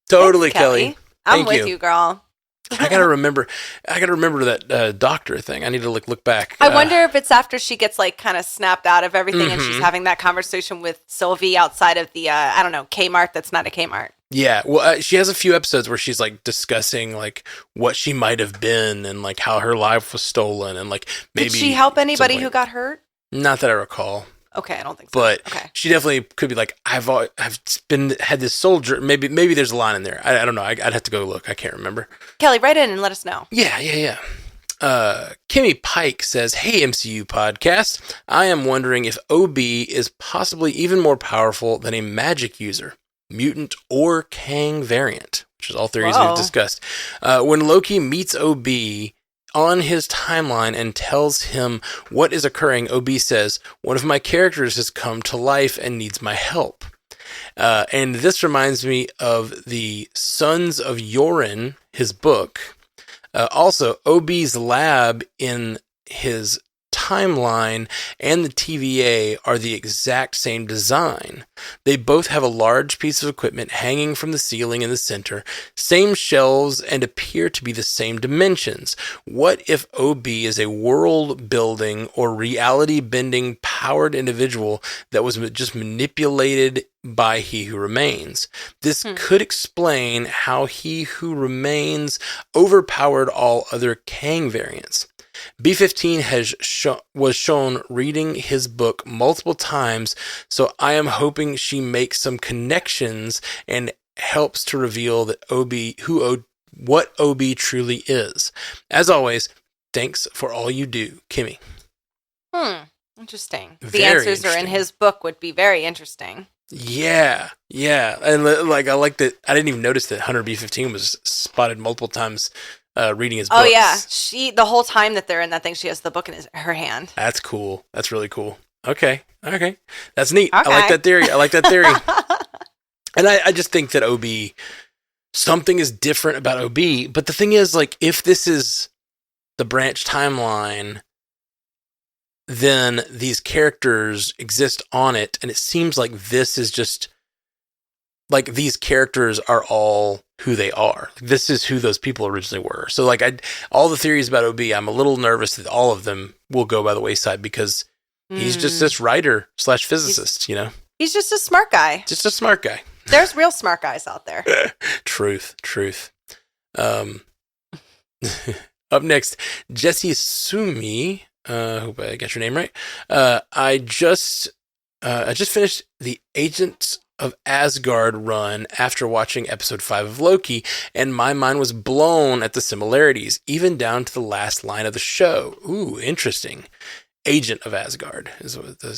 Totally, Thanks, Kelly. I'm with you, girl. I gotta remember that doctor thing. I need to look back. I wonder if it's after she gets like kind of snapped out of everything and she's having that conversation with Sylvie outside of the Kmart. That's not a Kmart. Yeah, well, she has a few episodes where she's like discussing like what she might have been and like how her life was stolen and like maybe. Did she help anybody who got hurt? Not that I recall. Okay, I don't think so. But okay. She definitely could be like, I've had this soldier. Maybe there's a line in there. I don't know. I'd have to go look. I can't remember. Kelly, write in and let us know. Yeah. Kimmy Pike says, hey, MCU podcast. I am wondering if OB is possibly even more powerful than a magic user, mutant or Kang variant, which is all theories we've discussed. When Loki meets OB on his timeline and tells him what is occurring, OB says, one of my characters has come to life and needs my help. And this reminds me of the Sons of Yorin, his book. Also, OB's lab in his timeline and the TVA are the exact same design. They both have a large piece of equipment hanging from the ceiling in the center, same shelves, and appear to be the same dimensions. What if OB is a world-building or reality-bending powered individual that was just manipulated by He Who Remains? This could explain how He Who Remains overpowered all other Kang variants. B-15 was shown reading his book multiple times, so I am hoping she makes some connections and helps to reveal that what OB truly is. As always, thanks for all you do, Kimmy. Interesting. Very the answers interesting. are in his book would be very interesting. Yeah. And like I like that. I didn't even notice that Hunter B-15 was spotted multiple times reading his books. Oh yeah, the whole time that they're in that thing, she has the book in her hand. That's cool. That's really cool. Okay. That's neat. Okay. I like that theory. And I just think that OB, something is different about OB. But the thing is, like, if this is the branch timeline, then these characters exist on it, and it seems like this is just like these characters are all who they are. This is who those people originally were. So like all the theories about OB, I'm a little nervous that all of them will go by the wayside because he's just this writer / physicist, you know? He's just a smart guy. Just a smart guy. There's real smart guys out there. Truth. Up next, Jesse Sumi. Hope I got your name right. I just finished the Agents of Asgard run after watching episode 5 of Loki, and my mind was blown at the similarities, even down to the last line of the show. Ooh, interesting. Agent of Asgard is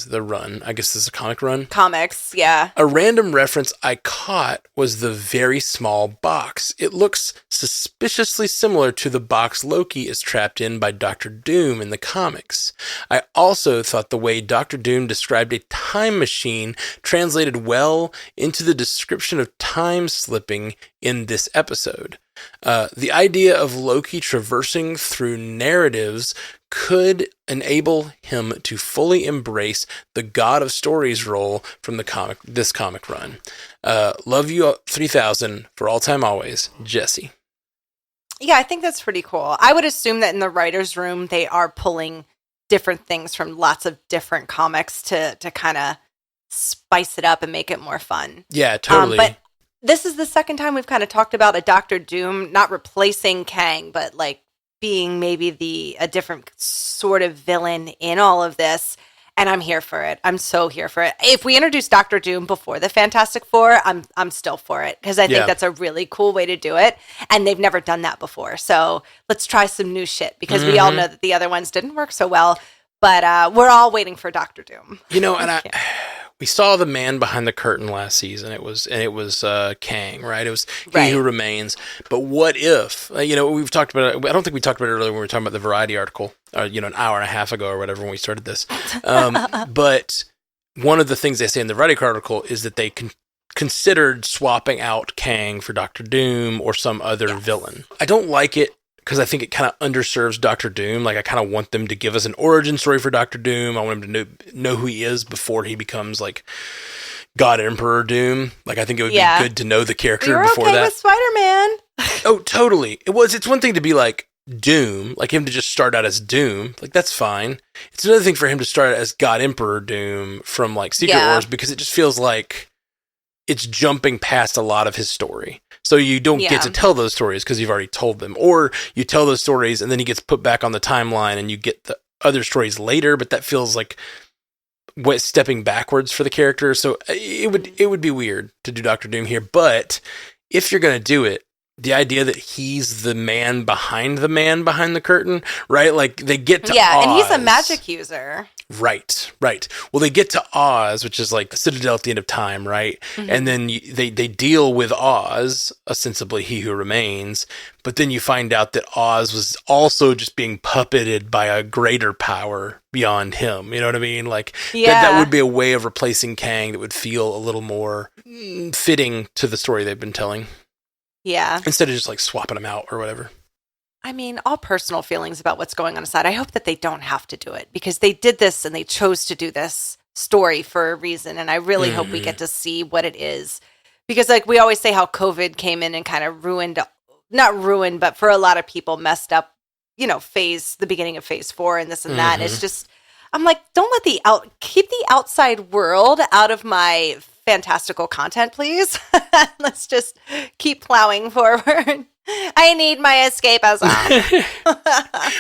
the run. I guess this is a comic run. Comics, yeah. A random reference I caught was the very small box. It looks suspiciously similar to the box Loki is trapped in by Doctor Doom in the comics. I also thought the way Doctor Doom described a time machine translated well into the description of time slipping in this episode. The idea of Loki traversing through narratives could enable him to fully embrace the God of Stories role from this comic run. Love you 3000 for all time always, Jesse. Yeah, I think that's pretty cool. I would assume that in the writer's room, they are pulling different things from lots of different comics to kind of spice it up and make it more fun. Yeah, totally. But this is the second time we've kind of talked about a Doctor Doom not replacing Kang, but like being maybe a different sort of villain in all of this. And I'm here for it. I'm so here for it. If we introduce Doctor Doom before the Fantastic Four, I'm still for it because I think that's a really cool way to do it. And they've never done that before. So let's try some new shit because we all know that the other ones didn't work so well. But we're all waiting for Doctor Doom. You know, and we saw the man behind the curtain last season. It was Kang, right? It was He Who Remains. But what if, we've talked about it. I don't think we talked about it earlier when we were talking about the Variety article, an hour and a half ago or whatever when we started this. But one of the things they say in the Variety article is that they considered swapping out Kang for Doctor Doom or some other villain. I don't like it because I think it kind of underserves Doctor Doom. Like, I kind of want them to give us an origin story for Doctor Doom. I want him to know who he is before he becomes, like, God Emperor Doom. Like, I think it would be good to know the character before that. With Spider-Man. Oh, totally. It's one thing to be, like, Doom, like him to just start out as Doom. Like, that's fine. It's another thing for him to start out as God Emperor Doom from, like, Secret Wars, because it just feels like it's jumping past a lot of his story. So you don't get to tell those stories because you've already told them. Or you tell those stories and then he gets put back on the timeline and you get the other stories later, but that feels like stepping backwards for the character. So it would be weird to do Doctor Doom here. But if you're going to do it, the idea that he's the man behind the curtain, right? Like, they get to Oz. And he's a magic user. Right. Well, they get to Oz, which is like the Citadel at the end of time, right? Mm-hmm. And then they deal with Oz, ostensibly He Who Remains, but then you find out that Oz was also just being puppeted by a greater power beyond him. You know what I mean? Like, that would be a way of replacing Kang that would feel a little more fitting to the story they've been telling. Yeah. Instead of just like swapping them out or whatever. I mean, all personal feelings about what's going on aside, I hope that they don't have to do it because they did this and they chose to do this story for a reason. And I really hope we get to see what it is. Because like we always say how COVID came in and kind of not ruined, but for a lot of people messed up, the beginning of phase 4 and this and that. It's just, I'm like, don't let keep the outside world out of my fantastical content, please. Let's just keep plowing forward. I need my escapism.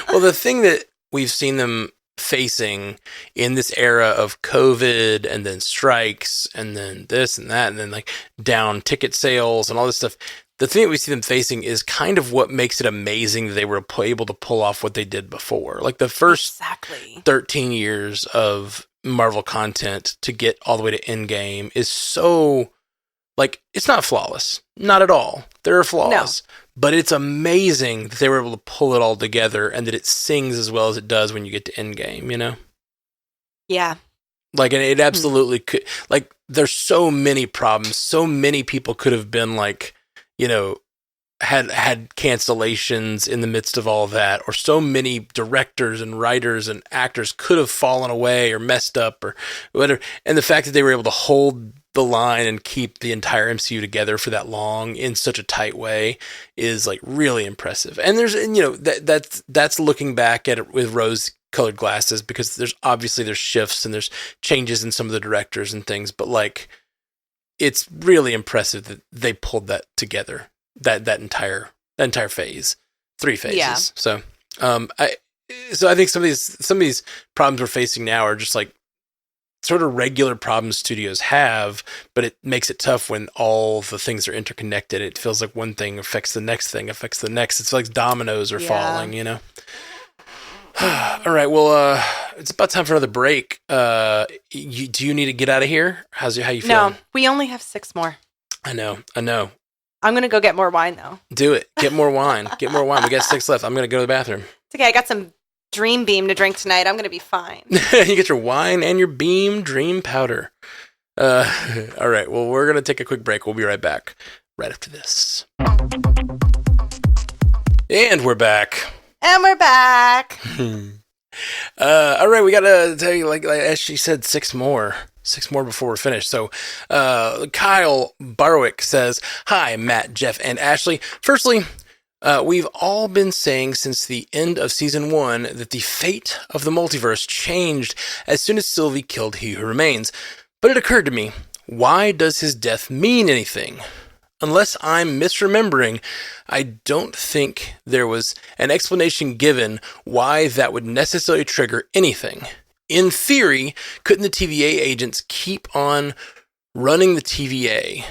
Well, the thing that we've seen them facing in this era of COVID and then strikes and then this and that and then like down ticket sales and all this stuff, the thing that we see them facing is kind of what makes it amazing that they were able to pull off what they did before. Like the first 13 years of Marvel content to get all the way to Endgame is so, like, it's not flawless. Not at all. There are flaws. No. But it's amazing that they were able to pull it all together and that it sings as well as it does when you get to Endgame, Yeah. Like, and it absolutely could, like, there's so many problems. So many people could have been like, had cancellations in the midst of all that, or so many directors and writers and actors could have fallen away or messed up or whatever. And the fact that they were able to hold the line and keep the entire MCU together for that long in such a tight way is like really impressive. And there's, that's looking back at it with rose-colored glasses because there's shifts and there's changes in some of the directors and things, but like, it's really impressive that they pulled that together. That entire phase, 3 phases. Yeah. So, I think some of these problems we're facing now are just like sort of regular problems studios have, but it makes it tough when all the things are interconnected. It feels like one thing affects the next thing, affects the next. It's like dominoes are falling, All right, well, it's about time for another break. Do you need to get out of here? How you feeling? No, we only have 6 more. I know. I'm going to go get more wine, though. Do it. Get more wine. We got 6 left. I'm going to go to the bathroom. It's okay. I got some Dream Beam to drink tonight. I'm going to be fine. You get your wine and your Beam Dream Powder. All right. Well, we're going to take a quick break. We'll be right back right after this. And we're back. All right. We got to tell you, like as she said, 6 more. 6 more before we're finished. So, Kyle Barwick says, "Hi, Matt, Jeff, and Ashley. Firstly, we've all been saying since the end of season 1 that the fate of the multiverse changed as soon as Sylvie killed He Who Remains. But it occurred to me, why does his death mean anything? Unless I'm misremembering, I don't think there was an explanation given why that would necessarily trigger anything. In theory, couldn't the TVA agents keep on running the TVA?"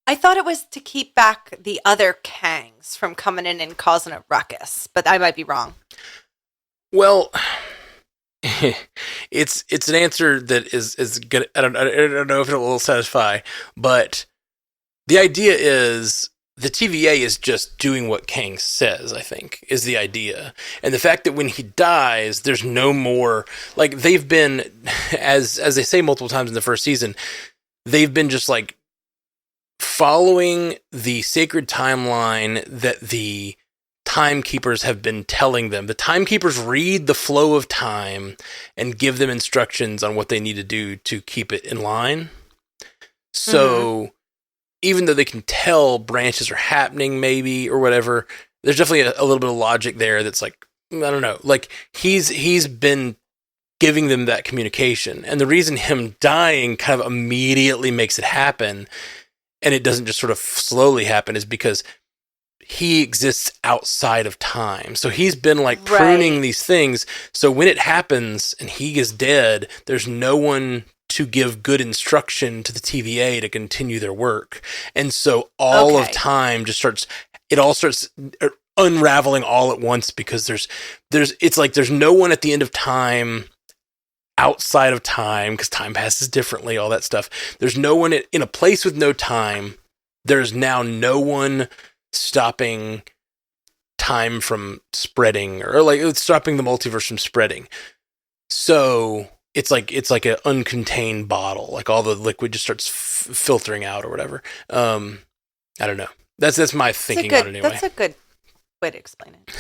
I thought it was to keep back the other Kangs from coming in and causing a ruckus, but I might be wrong. Well, it's an answer that is good. I don't know if it will satisfy, but the idea is the TVA is just doing what Kang says, I think, is the idea. And the fact that when he dies, there's no more, like, they've been, as they say multiple times in the first season, they've been just, like, following the sacred timeline that the timekeepers have been telling them. The timekeepers read the flow of time and give them instructions on what they need to do to keep it in line. So... even though they can tell branches are happening maybe or whatever, there's definitely a little bit of logic there that's like, I don't know, like he's been giving them that communication. And the reason him dying kind of immediately makes it happen and it doesn't just sort of slowly happen is because he exists outside of time. So he's been like pruning these things. So when it happens and he is dead, there's no one to give good instruction to the TVA to continue their work. And so all of time just starts unraveling all at once because it's like there's no one at the end of time outside of time because time passes differently, all that stuff. There's no one in a place with no time. There's now no one stopping time from spreading or like stopping the multiverse from spreading. So it's like an uncontained bottle. Like all the liquid just starts filtering out or whatever. I don't know. That's my thinking on it anyway. That's a good Way to explain it.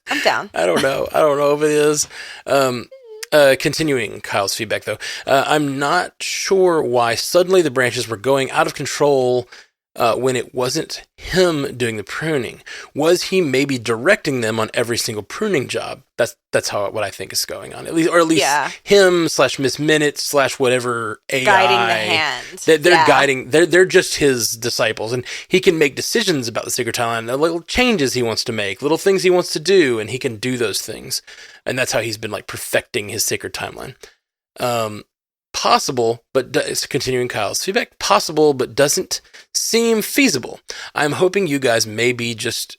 I'm down. I don't know if it is. Continuing Kyle's feedback, though. I'm not sure why suddenly the branches were going out of control when it wasn't him doing the pruning. Was he maybe directing them on every single pruning job? That's what I think is going on. At least him / Miss Minute / whatever AI guiding the hand. They're guiding. They're just his disciples, and he can make decisions about the sacred timeline. The little changes he wants to make, little things he wants to do, and he can do those things. And that's how he's been like perfecting his sacred timeline. Possible, but it's continuing Kyle's feedback. Possible, but doesn't seem feasible. I'm hoping you guys may be just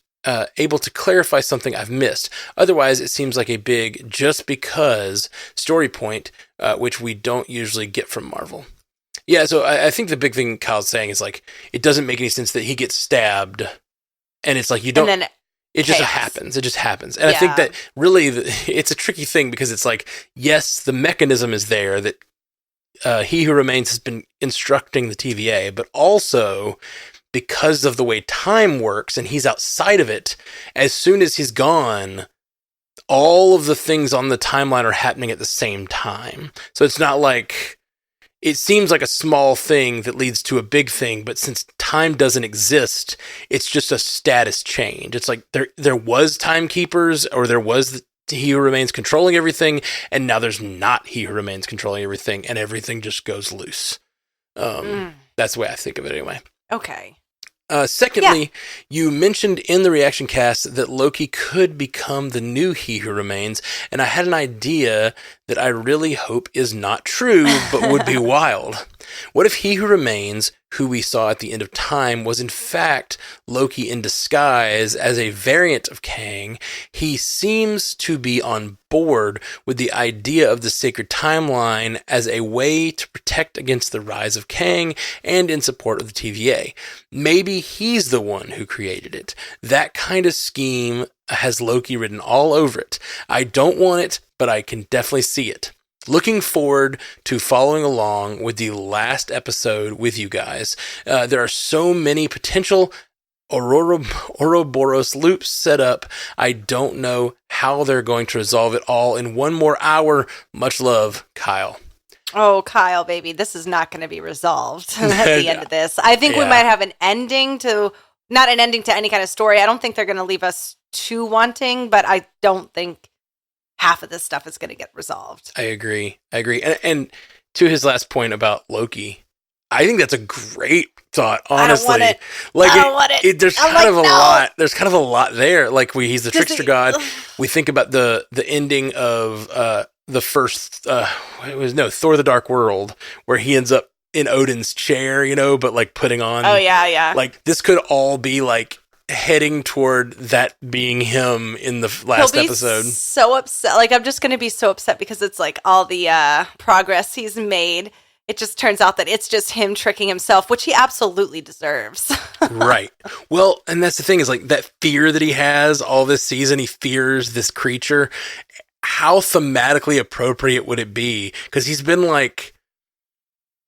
able to clarify something I've missed. Otherwise, it seems like a big just because story point, which we don't usually get from Marvel. Yeah, so I think the big thing Kyle's saying is like, it doesn't make any sense that he gets stabbed, and it's like you don't... It just happens. It just happens. And I think that really it's a tricky thing because it's like, yes, the mechanism is there that He Who Remains has been instructing the TVA, but also because of the way time works and he's outside of it, as soon as he's gone, all of the things on the timeline are happening at the same time. So it's not like... It seems like a small thing that leads to a big thing, but since time doesn't exist, it's just a status change. It's like there was timekeepers, or there was He Who Remains controlling everything, and now there's not He Who Remains controlling everything, and everything just goes loose. That's the way I think of it anyway. Okay. Secondly, you mentioned in the reaction cast that Loki could become the new He Who Remains, and I had an idea that I really hope is not true, but would be wild. What if He Who Remains, who we saw at the end of time, was in fact Loki in disguise as a variant of Kang? He seems to be on board with the idea of the sacred timeline as a way to protect against the rise of Kang and in support of the TVA. Maybe he's the one who created it. That kind of scheme has Loki written all over it. I don't want it, but I can definitely see it. Looking forward to following along with the last episode with you guys. There are so many potential Ouroboros loops set up. I don't know how they're going to resolve it all in one more hour. Much love, Kyle. Oh, Kyle, baby, this is not going to be resolved at the end of this. I think we might have an ending to, not an ending to any kind of story. I don't think they're going to leave us too wanting, but I don't think half of this stuff is going to get resolved. I agree. And to his last point about Loki, I think that's a great thought, honestly. I don't want it. There's kind of a lot. There's kind of a lot there. Like he's the trickster god. We think about the ending of the first Thor: The Dark World, where he ends up in Odin's chair, but like putting on. Oh yeah. Like this could all be like heading toward that being him in the last episode. So upset. Like I'm just going to be so upset because it's like all the progress he's made. It just turns out that it's just him tricking himself, which he absolutely deserves. Right. Well, and that's the thing is like that fear that he has all this season. He fears this creature. How thematically appropriate would it be? Because he's been like,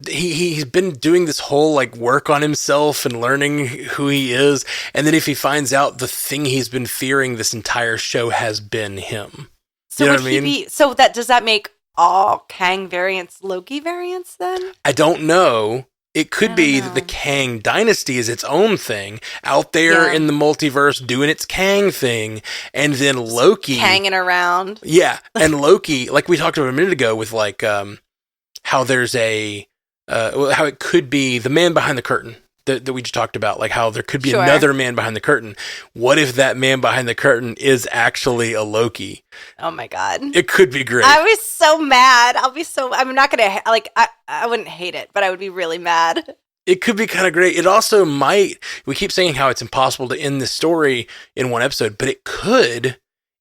he's been doing this whole like work on himself and learning who he is, and then if he finds out the thing he's been fearing this entire show has been him, so you know what I mean? So does that make all Kang variants Loki variants then? I don't know. It could be that the Kang dynasty is its own thing out there in the multiverse doing its Kang thing, and then Loki hanging around. Yeah, and Loki, like we talked about a minute ago, with like how there's how it could be the man behind the curtain that we just talked about, like how there could be another man behind the curtain. What if that man behind the curtain is actually a Loki? Oh my God. It could be great. I was so mad. I'm not going to, like, I wouldn't hate it, but I would be really mad. It could be kind of great. It also might, we keep saying how it's impossible to end this story in one episode, but it could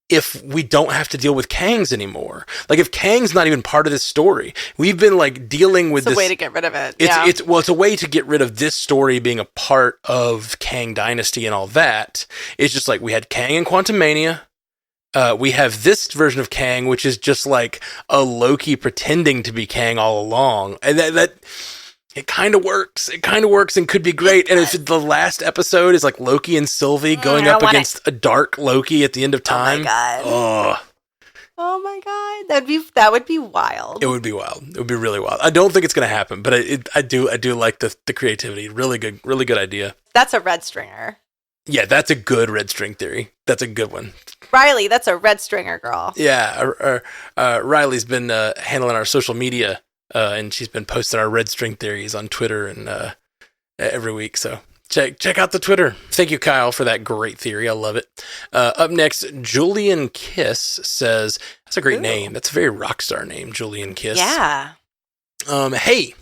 if we don't have to deal with Kangs anymore. Like if Kang's not even part of this story. We've been like dealing with this. It's a way to get rid of it. It's a way to get rid of this story being a part of Kang Dynasty and all that. It's just like we had Kang in Quantumania. We have this version of Kang, which is just like a Loki pretending to be Kang all along. And It kind of works. It kind of works and could be great. And if the last episode is like Loki and Sylvie going up against a dark Loki at the end of time. Oh my god. That would be wild. It would be wild. It would be really wild. I don't think it's going to happen, but I do like the creativity. Really good idea. That's a red stringer. Yeah, that's a good red string theory. That's a good one. Riley, that's a red stringer girl. Yeah, Riley's been handling our social media, and she's been posting our red string theories on Twitter and every week. So check out the Twitter. Thank you, Kyle, for that great theory. I love it. Up next, Julian Kiss says, that's a great name. That's a very rock star name, Julian Kiss. Yeah. Hey,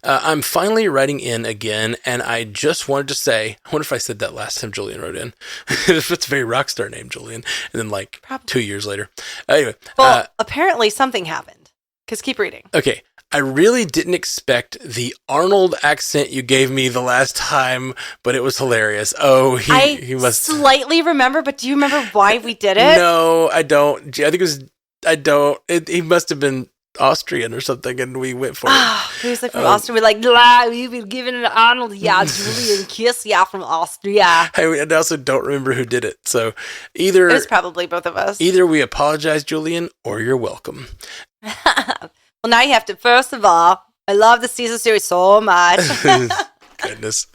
I'm finally writing in again, and I just wanted to say, I wonder if I said that last time Julian wrote in. It's a very rock star name, Julian. And then like Probably. 2 years later. Anyway. Well, apparently something happened, because keep reading. Okay. I really didn't expect the Arnold accent you gave me the last time, but it was hilarious. Oh, he must slightly remember, but do you remember why we did it? No, I don't. I think it was, he must have been Austrian or something, and we went for it. He was like from Austria. We're like, we've been giving it to Arnold. Yeah, Julian Kiss. Yeah, from Austria. I also don't remember who did it. So either it was probably both of us. Either we apologize, Julian, or you're welcome. Well, now you have to. First of all, I love the season series so much. Goodness.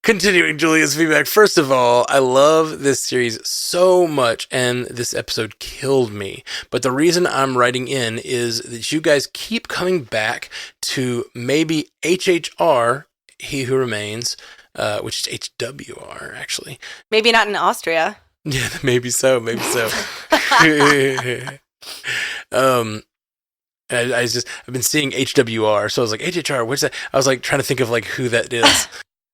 Continuing Julia's feedback. First of all, I love this series so much, and this episode killed me. But the reason I'm writing in is that you guys keep coming back to maybe HHR, He Who Remains, which is HWR, actually. Maybe not in Austria. Yeah, maybe so. I've been seeing HWR, so I was like, HHR, what's that? I was like trying to think of like who that is.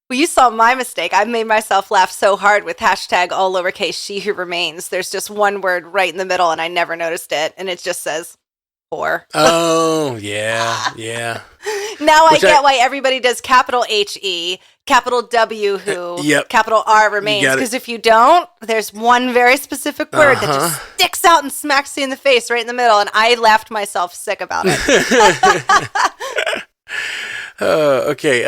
Well, you saw my mistake. I made myself laugh so hard with hashtag all lowercase She Who Remains. There's just one word right in the middle, and I never noticed it, and it just says whore. Oh, yeah. Now I get why everybody does capital H-E, capital W who, capital R remains. Because if you don't, there's one very specific word that just sticks out and smacks you in the face right in the middle, and I laughed myself sick about it. Okay,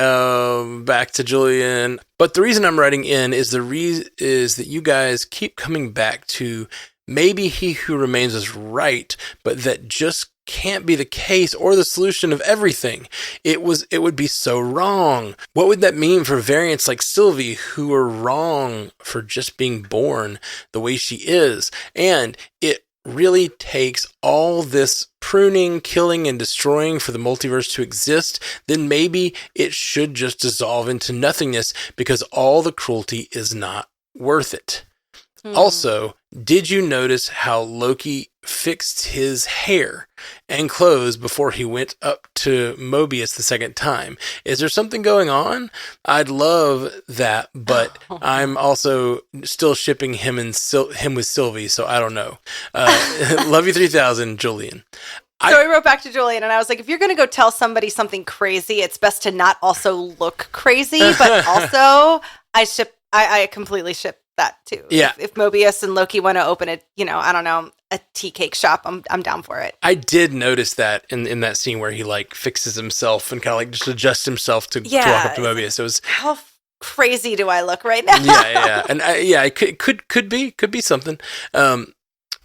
back to Julian. But the reason I'm writing in is is that you guys keep coming back to maybe He Who Remains is right, but that just can't be the case or the solution of everything. It would be so wrong. What would that mean for variants like Sylvie, who are wrong for just being born the way she is? And it really takes all this pruning, killing, and destroying for the multiverse to exist, then maybe it should just dissolve into nothingness because all the cruelty is not worth it. Also, did you notice how Loki fixed his hair and clothes before he went up to Mobius the second time? Is there something going on? I'd love that, but I'm also still shipping him with Sylvie, so I don't know. Love you 3000, Julian. So I wrote back to Julian, and I was like, if you're going to go tell somebody something crazy, it's best to not also look crazy, but also I completely ship that too. Yeah. If Mobius and Loki want to open a tea cake shop, I'm down for it. I did notice that in that scene where he like fixes himself and kind of like just adjusts himself to walk up to Mobius. It was how crazy do I look right now? yeah, and it could be something.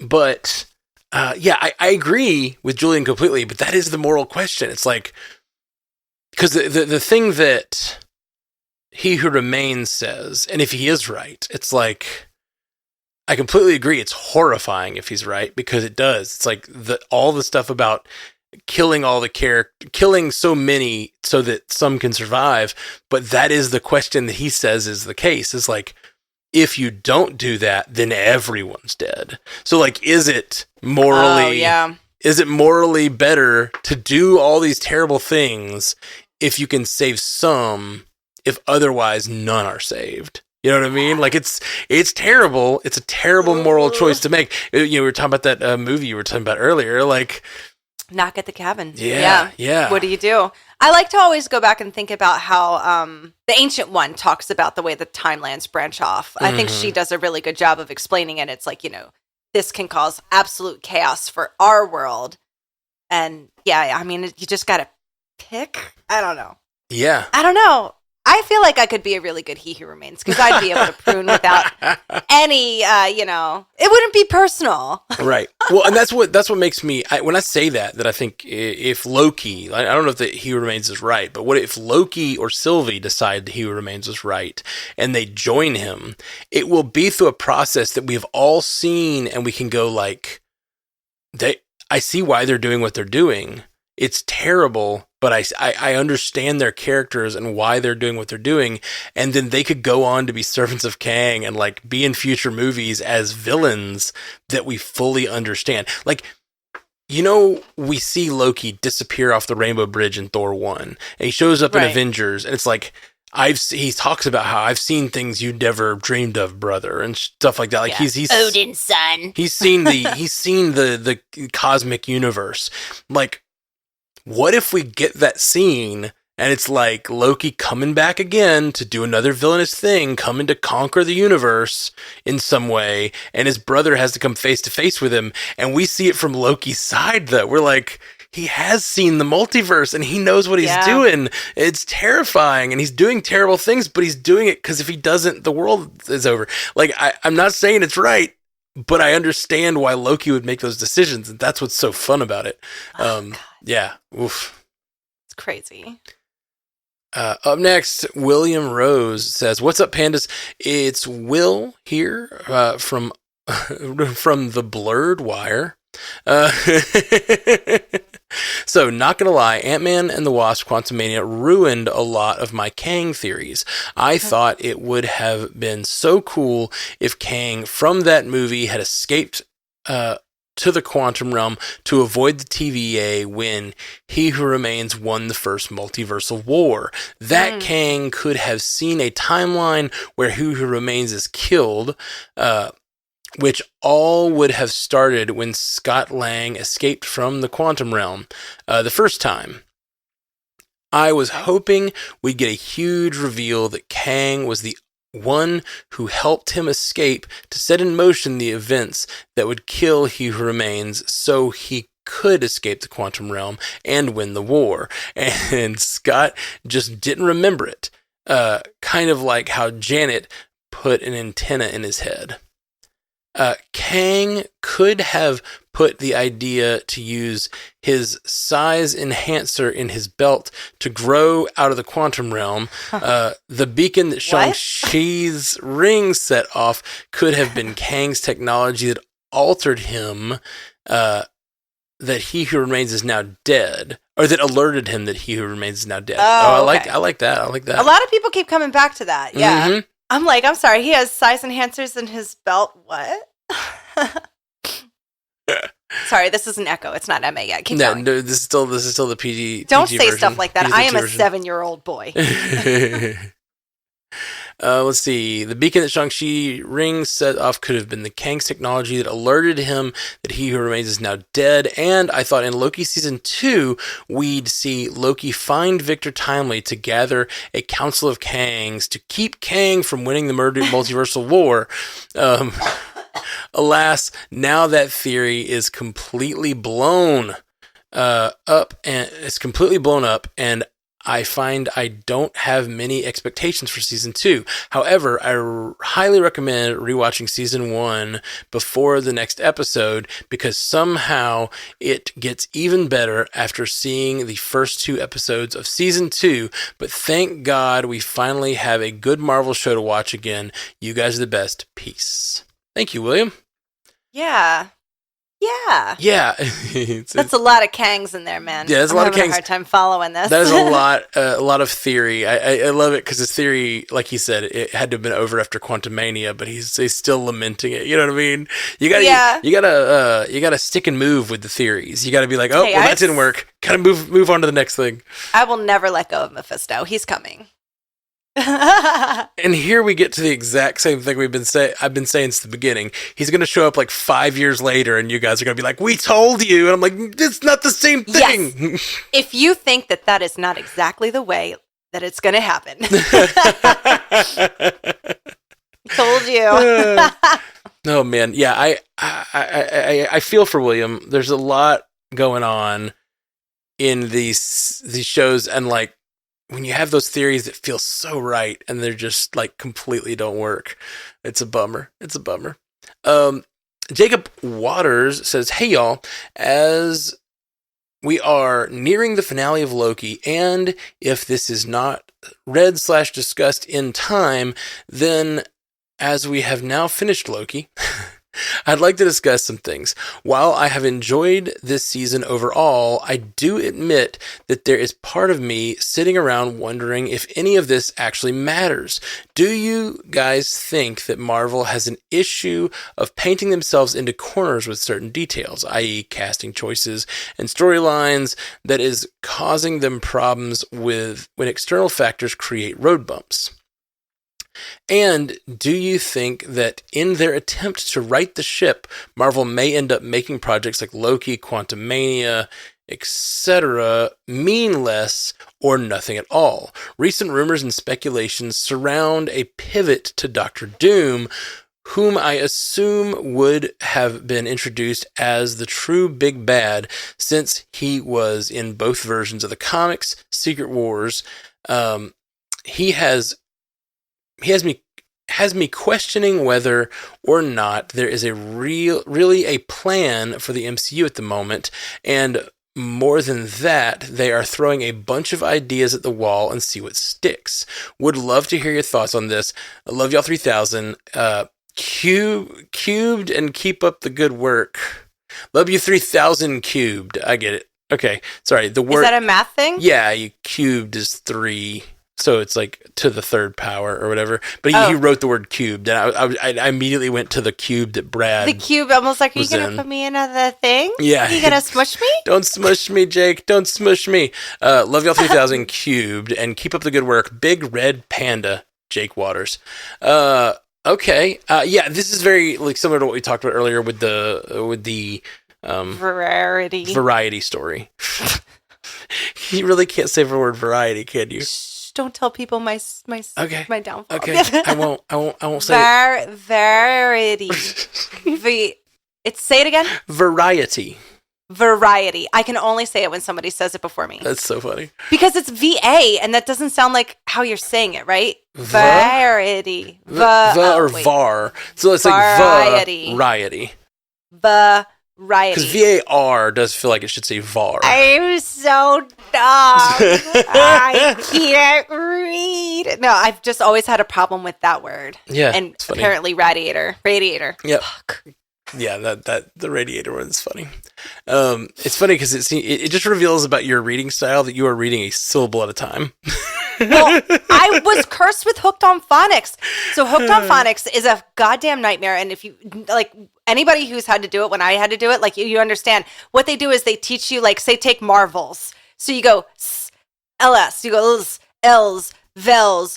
But I agree with Julian completely. But that is the moral question. It's like because the thing that He Who Remains says, and if he is right, it's like, I completely agree. It's horrifying if he's right, because it does. It's like all the stuff about killing killing so many so that some can survive. But that is the question that he says is the case. Is like, if you don't do that, then everyone's dead. So like, is it morally, is it morally better to do all these terrible things if you can save some, if otherwise none are saved? You know what I mean? Like it's terrible. It's a terrible moral choice to make. We were talking about that movie you were talking about earlier, like Knock at the Cabin. Yeah. What do you do? I like to always go back and think about how the Ancient One talks about the way the timelines branch off. I think she does a really good job of explaining it. It's like, this can cause absolute chaos for our world. And I mean, you just got to pick. I don't know. Yeah. I don't know. I feel like I could be a really good He Who Remains because I'd be able to prune without any, it wouldn't be personal. Right. Well, and that's what makes me, when I say that I think if Loki, I don't know if the He Who Remains is right, but what if Loki or Sylvie decide the He Who Remains was right and they join him, it will be through a process that we have all seen and we can go like, I see why they're doing what they're doing. It's terrible, but I understand their characters and why they're doing what they're doing. And then they could go on to be servants of Kang and like be in future movies as villains that we fully understand. Like, we see Loki disappear off the Rainbow Bridge in Thor 1 and he shows up in Avengers and it's like, he talks about how I've seen things you never dreamed of, brother, and stuff like that. Like he's Odin's son. He's seen the cosmic universe. Like, what if we get that scene and it's like Loki coming back again to do another villainous thing, coming to conquer the universe in some way, and his brother has to come face to face with him, and we see it from Loki's side though. We're like, he has seen the multiverse and he knows what he's doing. It's terrifying and he's doing terrible things, but he's doing it because if he doesn't, the world is over. Like, I'm not saying it's right, but I understand why Loki would make those decisions, and that's what's so fun about it. Yeah. Oof. It's crazy. Up next, William Rose says, "What's up, pandas? It's Will here from the Blurred Wire." So, not gonna lie, Ant-Man and the Wasp: Quantumania ruined a lot of my Kang theories. I thought it would have been so cool if Kang from that movie had escaped to the quantum realm to avoid the TVA when He Who Remains won the first multiversal war. That Kang could have seen a timeline where He Who Remains is killed, which all would have started when Scott Lang escaped from the quantum realm the first time. I was hoping we'd get a huge reveal that Kang was the one who helped him escape to set in motion the events that would kill He Who Remains so he could escape the quantum realm and win the war. And Scott just didn't remember it. Kind of like how Janet put an antenna in his head. Kang could have put the idea to use his size enhancer in his belt to grow out of the quantum realm. The beacon that Shang-Chi's ring set off could have been Kang's technology that altered him, that He Who Remains is now dead, or that alerted him that He Who Remains is now dead. I like that. I like that. A lot of people keep coming back to that. Yeah. Mm-hmm. I'm sorry, he has size enhancers in his belt. What? Sorry, this is an echo. It's not MA yet. Keep going. No, this is still the PG. Don't PG say version. Stuff like that. I am a version. 7-year-old boy. Let's see. The beacon that Shang-Chi ring set off could have been the Kang's technology that alerted him that He Who Remains is now dead. And I thought in Loki season 2, we'd see Loki find Victor Timely to gather a council of Kangs to keep Kang from winning the multiversal war. Alas, now that theory is completely blown up, and it's completely blown up, and I find I don't have many expectations for season 2. However, I highly recommend rewatching season 1 before the next episode because somehow it gets even better after seeing the first 2 episodes of season 2. But thank God we finally have a good Marvel show to watch again. You guys are the best. Peace. Thank you, William. Yeah. Yeah. That's a lot of Kangs in there, man. Yeah, there's a lot of Kangs. I'm having a hard time following this. That is a lot of theory. I love it because his theory, like he said, it had to have been over after Quantumania, but he's still lamenting it. You know what I mean? You gotta stick and move with the theories. You gotta be like, that didn't work. Gotta move on to the next thing. I will never let go of Mephisto. He's coming. And here we get to the exact same thing I've been saying since the beginning. He's going to show up like 5 years later, and you guys are going to be like, "We told you," and I'm like, "It's not the same thing." Yes. If you think that is not exactly the way that it's going to happen, told you. Oh man, yeah. I feel for William. There's a lot going on in these shows, and like, when you have those theories that feel so right and they're just like completely don't work, it's a bummer. Jacob Waters says, "Hey y'all, as we are nearing the finale of Loki, and if this is not read/discussed in time, then as we have now finished Loki, I'd like to discuss some things. While I have enjoyed this season overall, I do admit that there is part of me sitting around wondering if any of this actually matters. Do you guys think that Marvel has an issue of painting themselves into corners with certain details, i.e. casting choices and storylines, that is causing them problems with when external factors create road bumps? And do you think that in their attempt to right the ship, Marvel may end up making projects like Loki, Quantumania, etc. mean less or nothing at all? Recent rumors and speculations surround a pivot to Doctor Doom, whom I assume would have been introduced as the true big bad since he was in both versions of the comics, Secret Wars. He has me questioning whether or not there is really a plan for the MCU at the moment, and more than that, they are throwing a bunch of ideas at the wall and see what sticks. Would love to hear your thoughts on this. I love y'all 3000. Cubed and keep up the good work. Love you 3000 cubed. I get it. Okay, sorry. The word, is that a math thing? Yeah, you cubed is 3. So it's like to the third power or whatever. But he wrote the word cubed, and I immediately went to the cube that Brad. The cube, almost like, are you going to put me in another thing? Yeah. Are you going to smush me? Don't smush me, Jake. Don't smush me. Love y'all 3000 cubed, and keep up the good work. Big Red Panda, Jake Waters. Okay. Yeah, this is very like similar to what we talked about earlier with the variety story. You really can't say the word variety, can you? Don't tell people my downfall. Okay, I won't say it. Variety. Say it again. Variety. I can only say it when somebody says it before me. That's so funny. Because it's VA, and that doesn't sound like how you're saying it, right? Variety. Or var. So it's variety. Like variety. Variety. Because VAR does feel like it should say VAR. I'm so dumb. I can't read. No, I've just always had a problem with that word. Yeah. And apparently radiator. Yep. Fuck. Yeah, that the radiator one's funny. It's funny because it just reveals about your reading style that you are reading a syllable at a time. Well, I was cursed with Hooked on Phonics. So Hooked on Phonics is a goddamn nightmare. And if you, like, anybody who's had to do it when I had to do it, like, you understand. What they do is they teach you, like, say, take Marvels. So you go LS, you go Ls, Vels,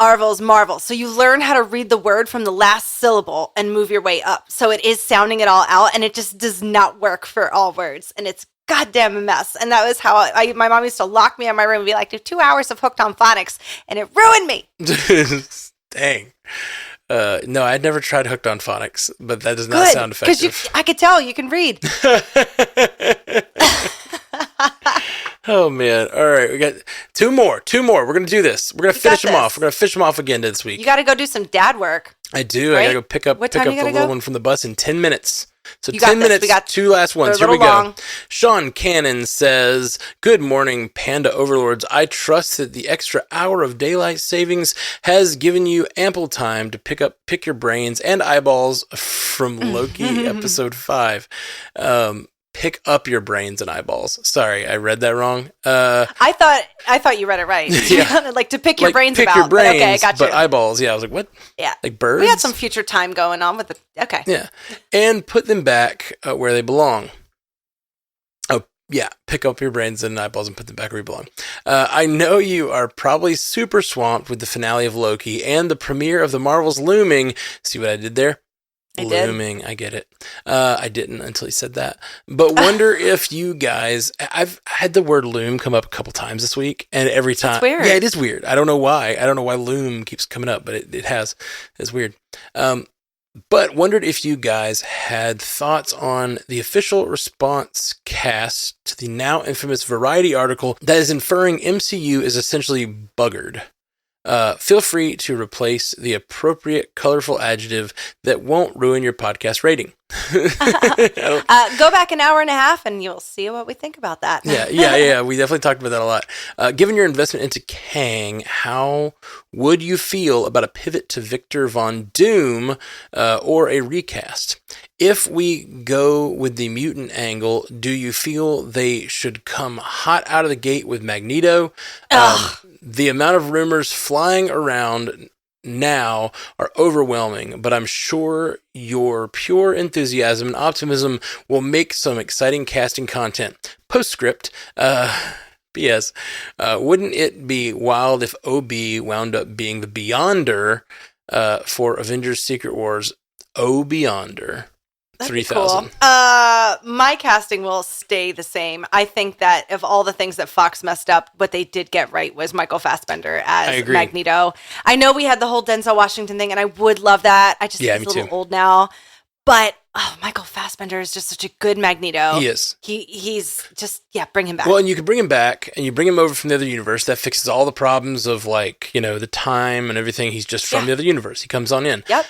Arvels, Marvels. So you learn how to read the word from the last syllable and move your way up. So it is sounding it all out, and it just does not work for all words. And it's goddamn a mess. And that was how my mom used to lock me in my room and be like, "There's 2 hours of Hooked on Phonics," and it ruined me. Dang. No, I'd never tried Hooked on Phonics, but that does not sound effective. Because I could tell you can read. Oh, man. All right. We got two more. We're going to do this. We're going to finish them off. We're going to fish them off again this week. You got to go do some dad work. I do. Right? I got to go pick up the little one from the bus in 10 minutes. So 10 minutes, we got 2 last ones. Here we go. Long. Sean Cannon says, "Good morning, Panda Overlords. I trust that the extra hour of daylight savings has given you ample time to pick your brains and eyeballs from Loki episode 5. Pick up your brains and eyeballs. Sorry, I read that wrong. I thought you read it right. Yeah. Like to pick your brains pick about. Your brains, okay, I got you. But eyeballs, yeah. I was like, what? Yeah. Like birds? We had some future time going on with it. Okay. Yeah. And put them back where they belong. Oh, yeah. Pick up your brains and eyeballs and put them back where you belong. I know you are probably super swamped with the finale of Loki and the premiere of the Marvels looming. See what I did there? Looming, I get it. I didn't until he said that. But wonder if you guys, I've had the word loom come up a couple times this week, and every time, it's weird. Yeah, it is weird. I don't know why. I don't know why loom keeps coming up, but it has. It's weird. But wondered if you guys had thoughts on the official response cast to the now infamous Variety article that is inferring MCU is essentially buggered. Feel free to replace the appropriate colorful adjective that won't ruin your podcast rating. Go back an hour and a half and you'll see what we think about that. Yeah. We definitely talked about that a lot. Given your investment into Kang, how would you feel about a pivot to Victor Von Doom or a recast? If we go with the mutant angle, do you feel they should come hot out of the gate with Magneto? The amount of rumors flying around now are overwhelming, but I'm sure your pure enthusiasm and optimism will make some exciting casting content. Postscript, P.S. Wouldn't it be wild if OB wound up being the Beyonder for Avengers Secret Wars? Beyonder. 3,000. Cool. My casting will stay the same. I think that of all the things that Fox messed up, what they did get right was Michael Fassbender as Magneto. I know we had the whole Denzel Washington thing, and I would love that. I just think he's a little old now. But Michael Fassbender is just such a good Magneto. He is. He's just, bring him back. Well, and you can bring him back, and you bring him over from the other universe. That fixes all the problems of, the time and everything. He's just from the other universe. He comes on in. Yep.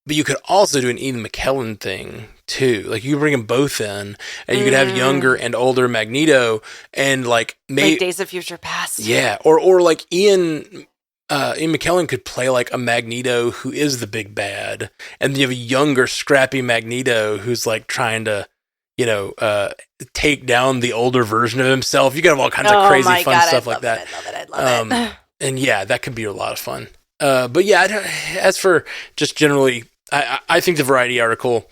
But you could also do an Ian McKellen thing, too. Like, you could bring them both in, and you could have younger and older Magneto, and, maybe Days of Future Past. Yeah, or Ian McKellen could play, a Magneto who is the big bad, and then you have a younger, scrappy Magneto who's, trying to, take down the older version of himself. You could have all kinds of crazy, fun stuff like that. I'd love it. And, that could be a lot of fun. But, as for just generally... I think the Variety article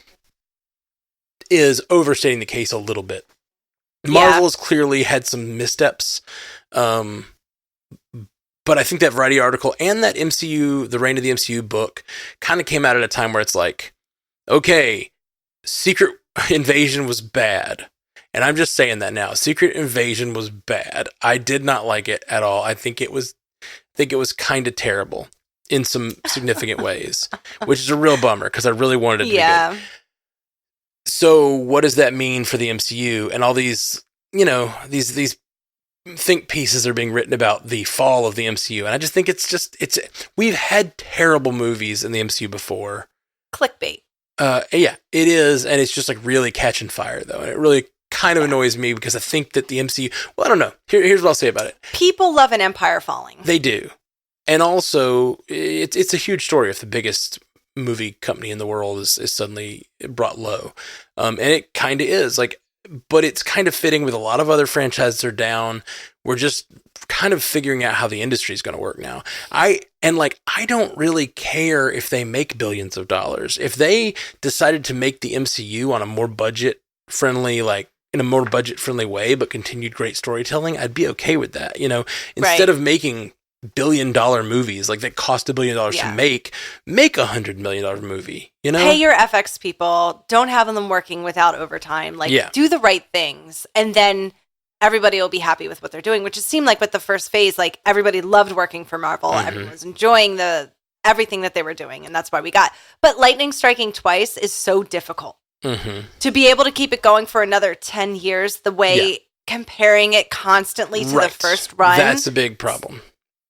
is overstating the case a little bit. Marvel has clearly had some missteps, but I think that Variety article and that MCU, the Reign of the MCU book, kind of came out at a time where it's okay, Secret Invasion was bad. And I'm just saying that now. Secret Invasion was bad. I did not like it at all. I think it was kind of terrible in some significant ways, which is a real bummer because I really wanted it to be good. So what does that mean for the MCU and all these, these think pieces are being written about the fall of the MCU? And I just think we've had terrible movies in the MCU before. Clickbait. It is. And it's just really catching fire though. And it really kind of annoys me because I think that the MCU, I don't know. Here's what I'll say about it. People love an empire falling. They do. And also, it's a huge story if the biggest movie company in the world is suddenly brought low. And it kind of is. But it's kind of fitting with a lot of other franchises that are down. We're just kind of figuring out how the industry is going to work now. I don't really care if they make billions of dollars. If they decided to make the MCU on a more budget-friendly, in a more budget-friendly way, but continued great storytelling, I'd be okay with that. Instead of making billion-dollar movies that cost $1 billion to make $100 million movie. Pay your FX people. Don't have them working without overtime. Do the right things, and then everybody will be happy with what they're doing. Which it seemed like with the first phase, everybody loved working for Marvel. Mm-hmm. Everyone was enjoying everything that they were doing, and that's why we got. But lightning striking twice is so difficult. Mm-hmm. To be able to keep it going for another 10 years, the way comparing it constantly to the first run, that's a big problem.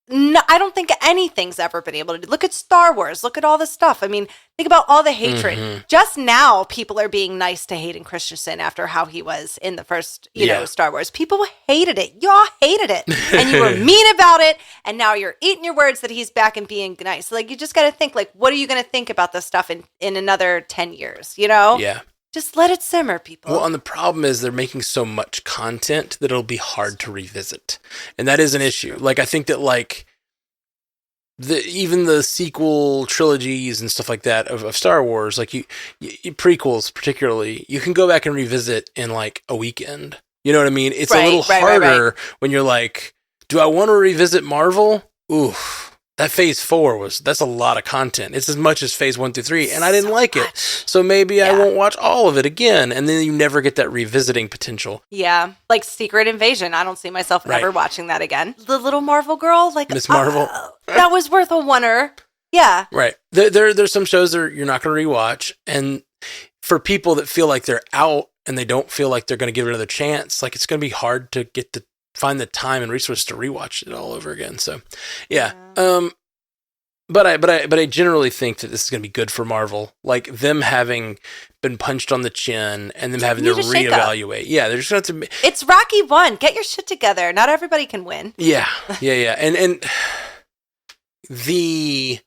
No, I don't think anything's ever been able to do. Look at Star Wars. Look at all the stuff. I mean, think about all the hatred. Mm-hmm. Just now, people are being nice to Hayden Christensen after how he was in the first, Star Wars. People hated it. Y'all hated it. And you were mean about it. And now you're eating your words that he's back and being nice. You just got to think, what are you going to think about this stuff in another 10 years, Yeah. Just let it simmer, people. Well, and the problem is they're making so much content that it'll be hard to revisit. And that is an issue. I think that, even the sequel trilogies and stuff like that of Star Wars, you prequels particularly, you can go back and revisit in, a weekend. You know what I mean? It's a little harder when you're do I want to revisit Marvel? Oof. That phase 4 that's a lot of content. It's as much as phase 1 through 3, and I didn't like it. So maybe I won't watch all of it again, and then you never get that revisiting potential. Yeah, Secret Invasion. I don't see myself ever watching that again. The little Marvel girl, Miss Marvel. That was worth a oneer. Yeah. Right. There's some shows that you're not going to rewatch. And for people that feel like they're out and they don't feel like they're going to give it another chance, like it's going to be hard to find the time and resources to rewatch it all over again. So, yeah. But I generally think that this is going to be good for Marvel. Like them having been punched on the chin and them having to reevaluate. Yeah, they're just going to have to. It's Rocky 1. Get your shit together. Not everybody can win. Yeah. And the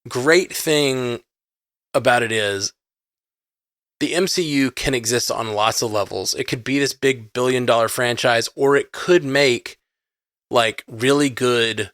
great thing about it is the MCU can exist on lots of levels. It could be this big billion-dollar franchise, or it could make like really good.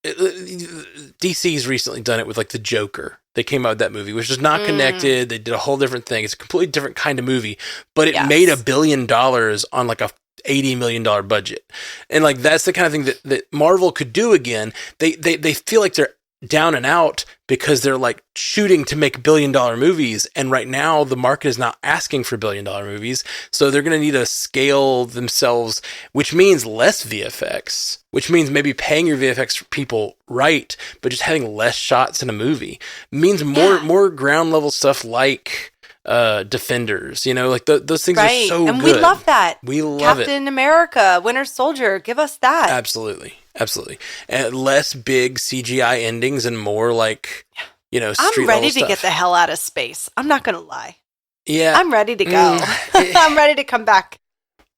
DC's recently done it with like the Joker. They came out with that movie, which is not connected. They did a whole different thing. It's a completely different kind of movie, but it made $1 billion on like a $80 million budget. And like, that's the kind of thing that Marvel could do again. They feel like they're down and out because they're like shooting to make $1 billion movies. And right now the market is not asking for $1 billion movies. So they're going to need to scale themselves, which means less VFX, which means maybe paying your VFX people right, but just having less shots in a movie. It means more ground level stuff like Defenders, like those things are so and good. We love that. We love Captain America, Winter Soldier, give us that. Absolutely. And less big CGI endings and more like, I'm ready to get the hell out of space. I'm not going to lie. Yeah. I'm ready to go. I'm ready to come back.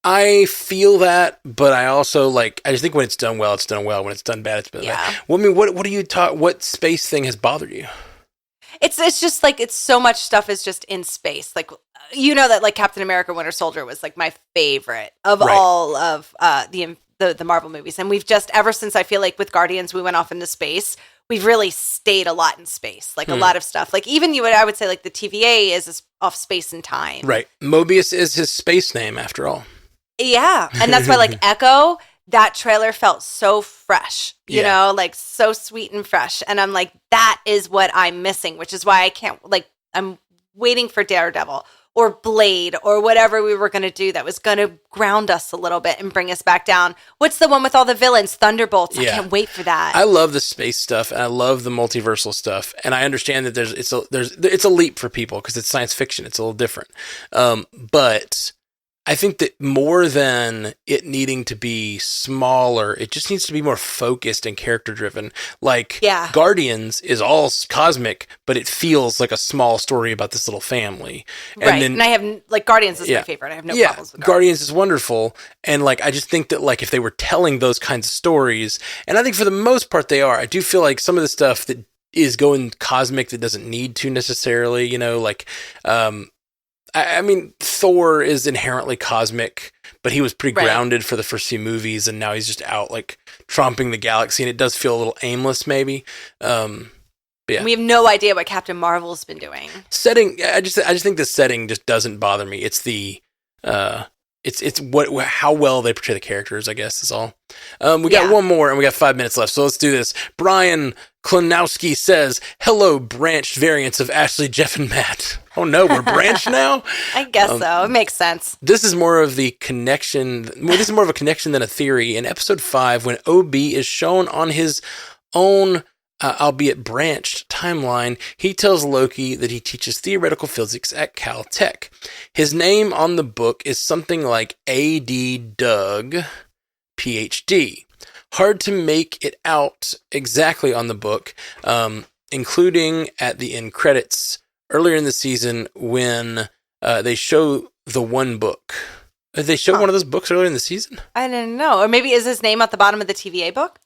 I feel that, but I also I just think when it's done well, it's done well. When it's done bad, it's been bad. Well, I mean, what do you talk? What space thing has bothered you? It's just like it's so much stuff is just in space. Like that like Captain America Winter Soldier was like my favorite of all of the Marvel movies. And we've just ever since I feel like with Guardians we went off into space, we've really stayed a lot in space. Like a lot of stuff. Like even I would say like the TVA is off space and time. Right. Mobius is his space name after all. Yeah. And that's why like Echo, that trailer felt so fresh, you know, like so sweet and fresh. And I'm like, that is what I'm missing, which is why I can't, I'm waiting for Daredevil or Blade or whatever we were going to do that was going to ground us a little bit and bring us back down. What's the one with all the villains? Thunderbolts. I can't wait for that. I love the space stuff and I love the multiversal stuff. And I understand that it's a leap for people because it's science fiction. It's a little different. But I think that more than it needing to be smaller, it just needs to be more focused and character driven. Like Guardians is all cosmic, but it feels like a small story about this little family. And I have Guardians is my favorite. I have no problems with Guardians is wonderful. And I just think that if they were telling those kinds of stories, and I think for the most part they are, I do feel like some of the stuff that is going cosmic that doesn't need to necessarily, I mean, Thor is inherently cosmic, but he was pretty grounded for the first few movies, and now he's just out tromping the galaxy, and it does feel a little aimless, maybe. Yeah. We have no idea what Captain Marvel's been doing. Setting, I just think the setting just doesn't bother me. It's the how well they portray the characters, I guess, is all. We got one more, and we got 5 minutes left, so let's do this. Brian Klonowski says, hello, branched variants of Ashley, Jeff, and Matt. Oh no, we're branched now? I guess so. It makes sense. This is more of the connection. This is more of a connection than a theory. In episode 5, when OB is shown on his own, albeit branched, timeline, he tells Loki that he teaches theoretical physics at Caltech. His name on the book is something like A.D. Doug, Ph.D. Hard to make it out exactly on the book, including at the end credits earlier in the season when they show the one book. Did they show one of those books earlier in the season? I didn't know. Or maybe is his name at the bottom of the TVA book?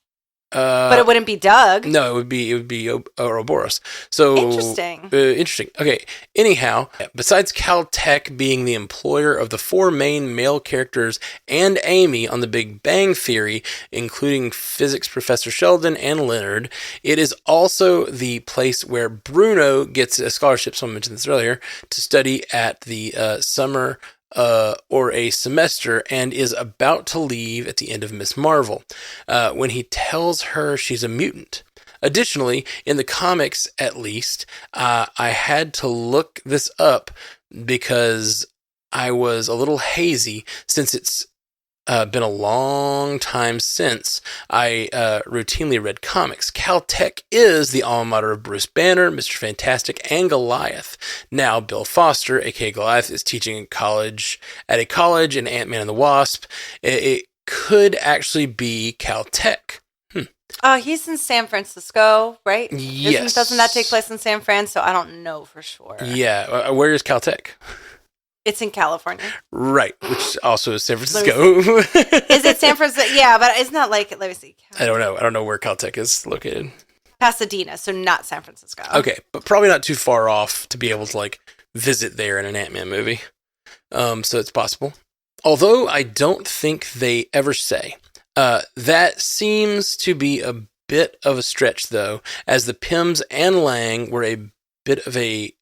But it wouldn't be Doug. No, it would be Ouroboros. So interesting. Interesting. Okay. Anyhow, besides Caltech being the employer of the 4 main male characters and Amy on The Big Bang Theory, including physics professor Sheldon and Leonard, it is also the place where Bruno gets a scholarship. Someone mentioned this earlier, to study at the summer or a semester, and is about to leave at the end of Miss Marvel, when he tells her she's a mutant. Additionally, in the comics at least, I had to look this up because I was a little hazy, since it's been a long time since I routinely read comics. Caltech is the alma mater of Bruce Banner, Mr. Fantastic, and Goliath. Now, Bill Foster, aka Goliath, is teaching at a college in Ant-Man and the Wasp. It could actually be Caltech. He's in San Francisco, right? Yes. Doesn't that take place in San Fran? So I don't know for sure. Yeah. Where is Caltech? It's in California. Right, which also is San Francisco. Is it San Francisco? Yeah, but it's not like, let me see. I don't know. I don't know where Caltech is located. Pasadena, so not San Francisco. Okay, but probably not too far off to be able to like visit there in an Ant-Man movie. So it's possible. Although I don't think they ever say. That seems to be a bit of a stretch, though, as the Pyms and Lang were a bit of a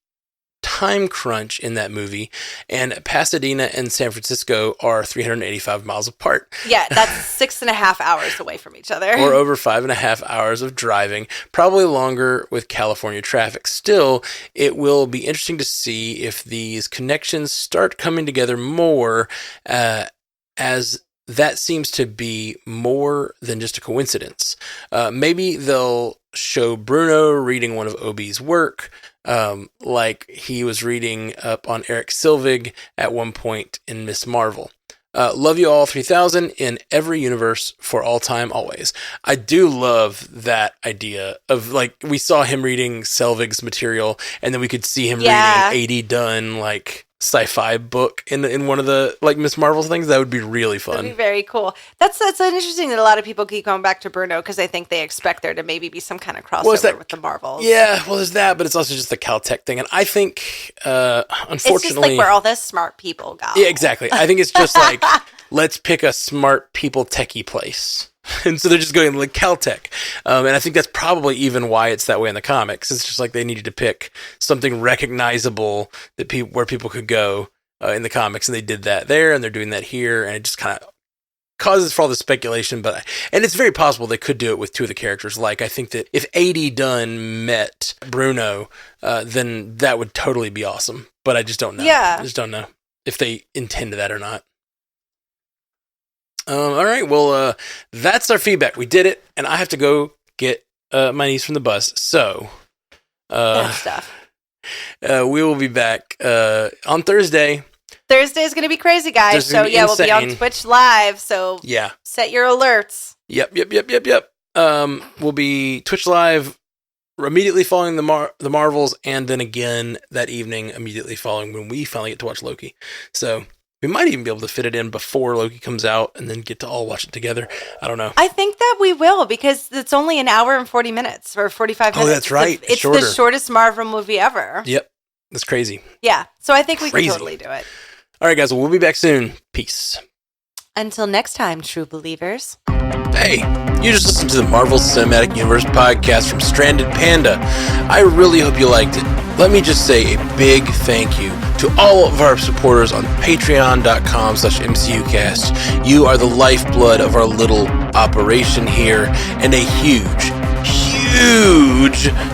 time crunch in that movie, and Pasadena and San Francisco are 385 miles apart. Yeah, that's 6.5 hours away from each other. Or over 5.5 hours of driving, probably longer with California traffic. Still, it will be interesting to see if these connections start coming together more, as that seems to be more than just a coincidence. Maybe they'll show Bruno reading one of Obi's work, like he was reading up on Eric Silvig at one point in Miss Marvel. Love you all 3000 in every universe for all time, always. I do love that idea of, like, we saw him reading Selvig's material, and then we could see him reading an A.D. Dunn, like, sci-fi book in one of the, like, Miss Marvel things. That would be really fun. That'd be very cool. That's interesting that a lot of people keep going back to Bruno because I think they expect there to maybe be some kind of crossover with the Marvels. Yeah, well, there's that, but it's also just the Caltech thing. And I think, unfortunately... It's just like where all the smart people go. Yeah, exactly. I think it's just like, let's pick a smart people techie place. And so they're just going like Caltech. And I think that's probably even why it's that way in the comics. It's just like they needed to pick something recognizable that where people could go in the comics. And they did that there, and they're doing that here. And it just kind of causes for all the speculation. And it's very possible they could do it with two of the characters. Like, I think that if A.D. Dunn met Bruno, then that would totally be awesome. But I just don't know. Yeah. I just don't know if they intended that or not. All right, well, that's our feedback. We did it, and I have to go get my niece from the bus. So, stuff. We will be back on Thursday. Thursday is going to be crazy, guys. So, yeah, we'll be on Twitch Live. So, yeah, set your alerts. Yep. We'll be Twitch Live immediately following the Marvels, and then again that evening immediately following when we finally get to watch Loki. So, we might even be able to fit it in before Loki comes out and then get to all watch it together. I don't know. I think that we will, because it's only an hour and 40 minutes or 45 minutes. Oh, that's right. It's the shortest Marvel movie ever. Yep. That's crazy. Yeah. So I think we can totally do it. All right, guys. Well, we'll be back soon. Peace. Until next time, true believers. Hey, you just listened to the Marvel Cinematic Universe podcast from Stranded Panda. I really hope you liked it. Let me just say a big thank you to all of our supporters on patreon.com/MCUcast. You are the lifeblood of our little operation here, and a huge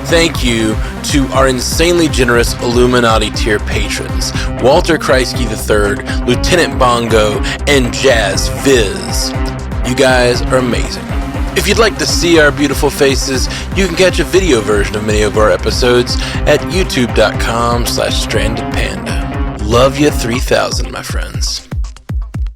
thank you to our insanely generous Illuminati tier patrons, Walter Kreisky III, Lieutenant Bongo, and Jazz Viz. You guys are amazing. If you'd like to see our beautiful faces, you can catch a video version of many of our episodes at youtube.com/strandedpanda. Love you 3000, my friends.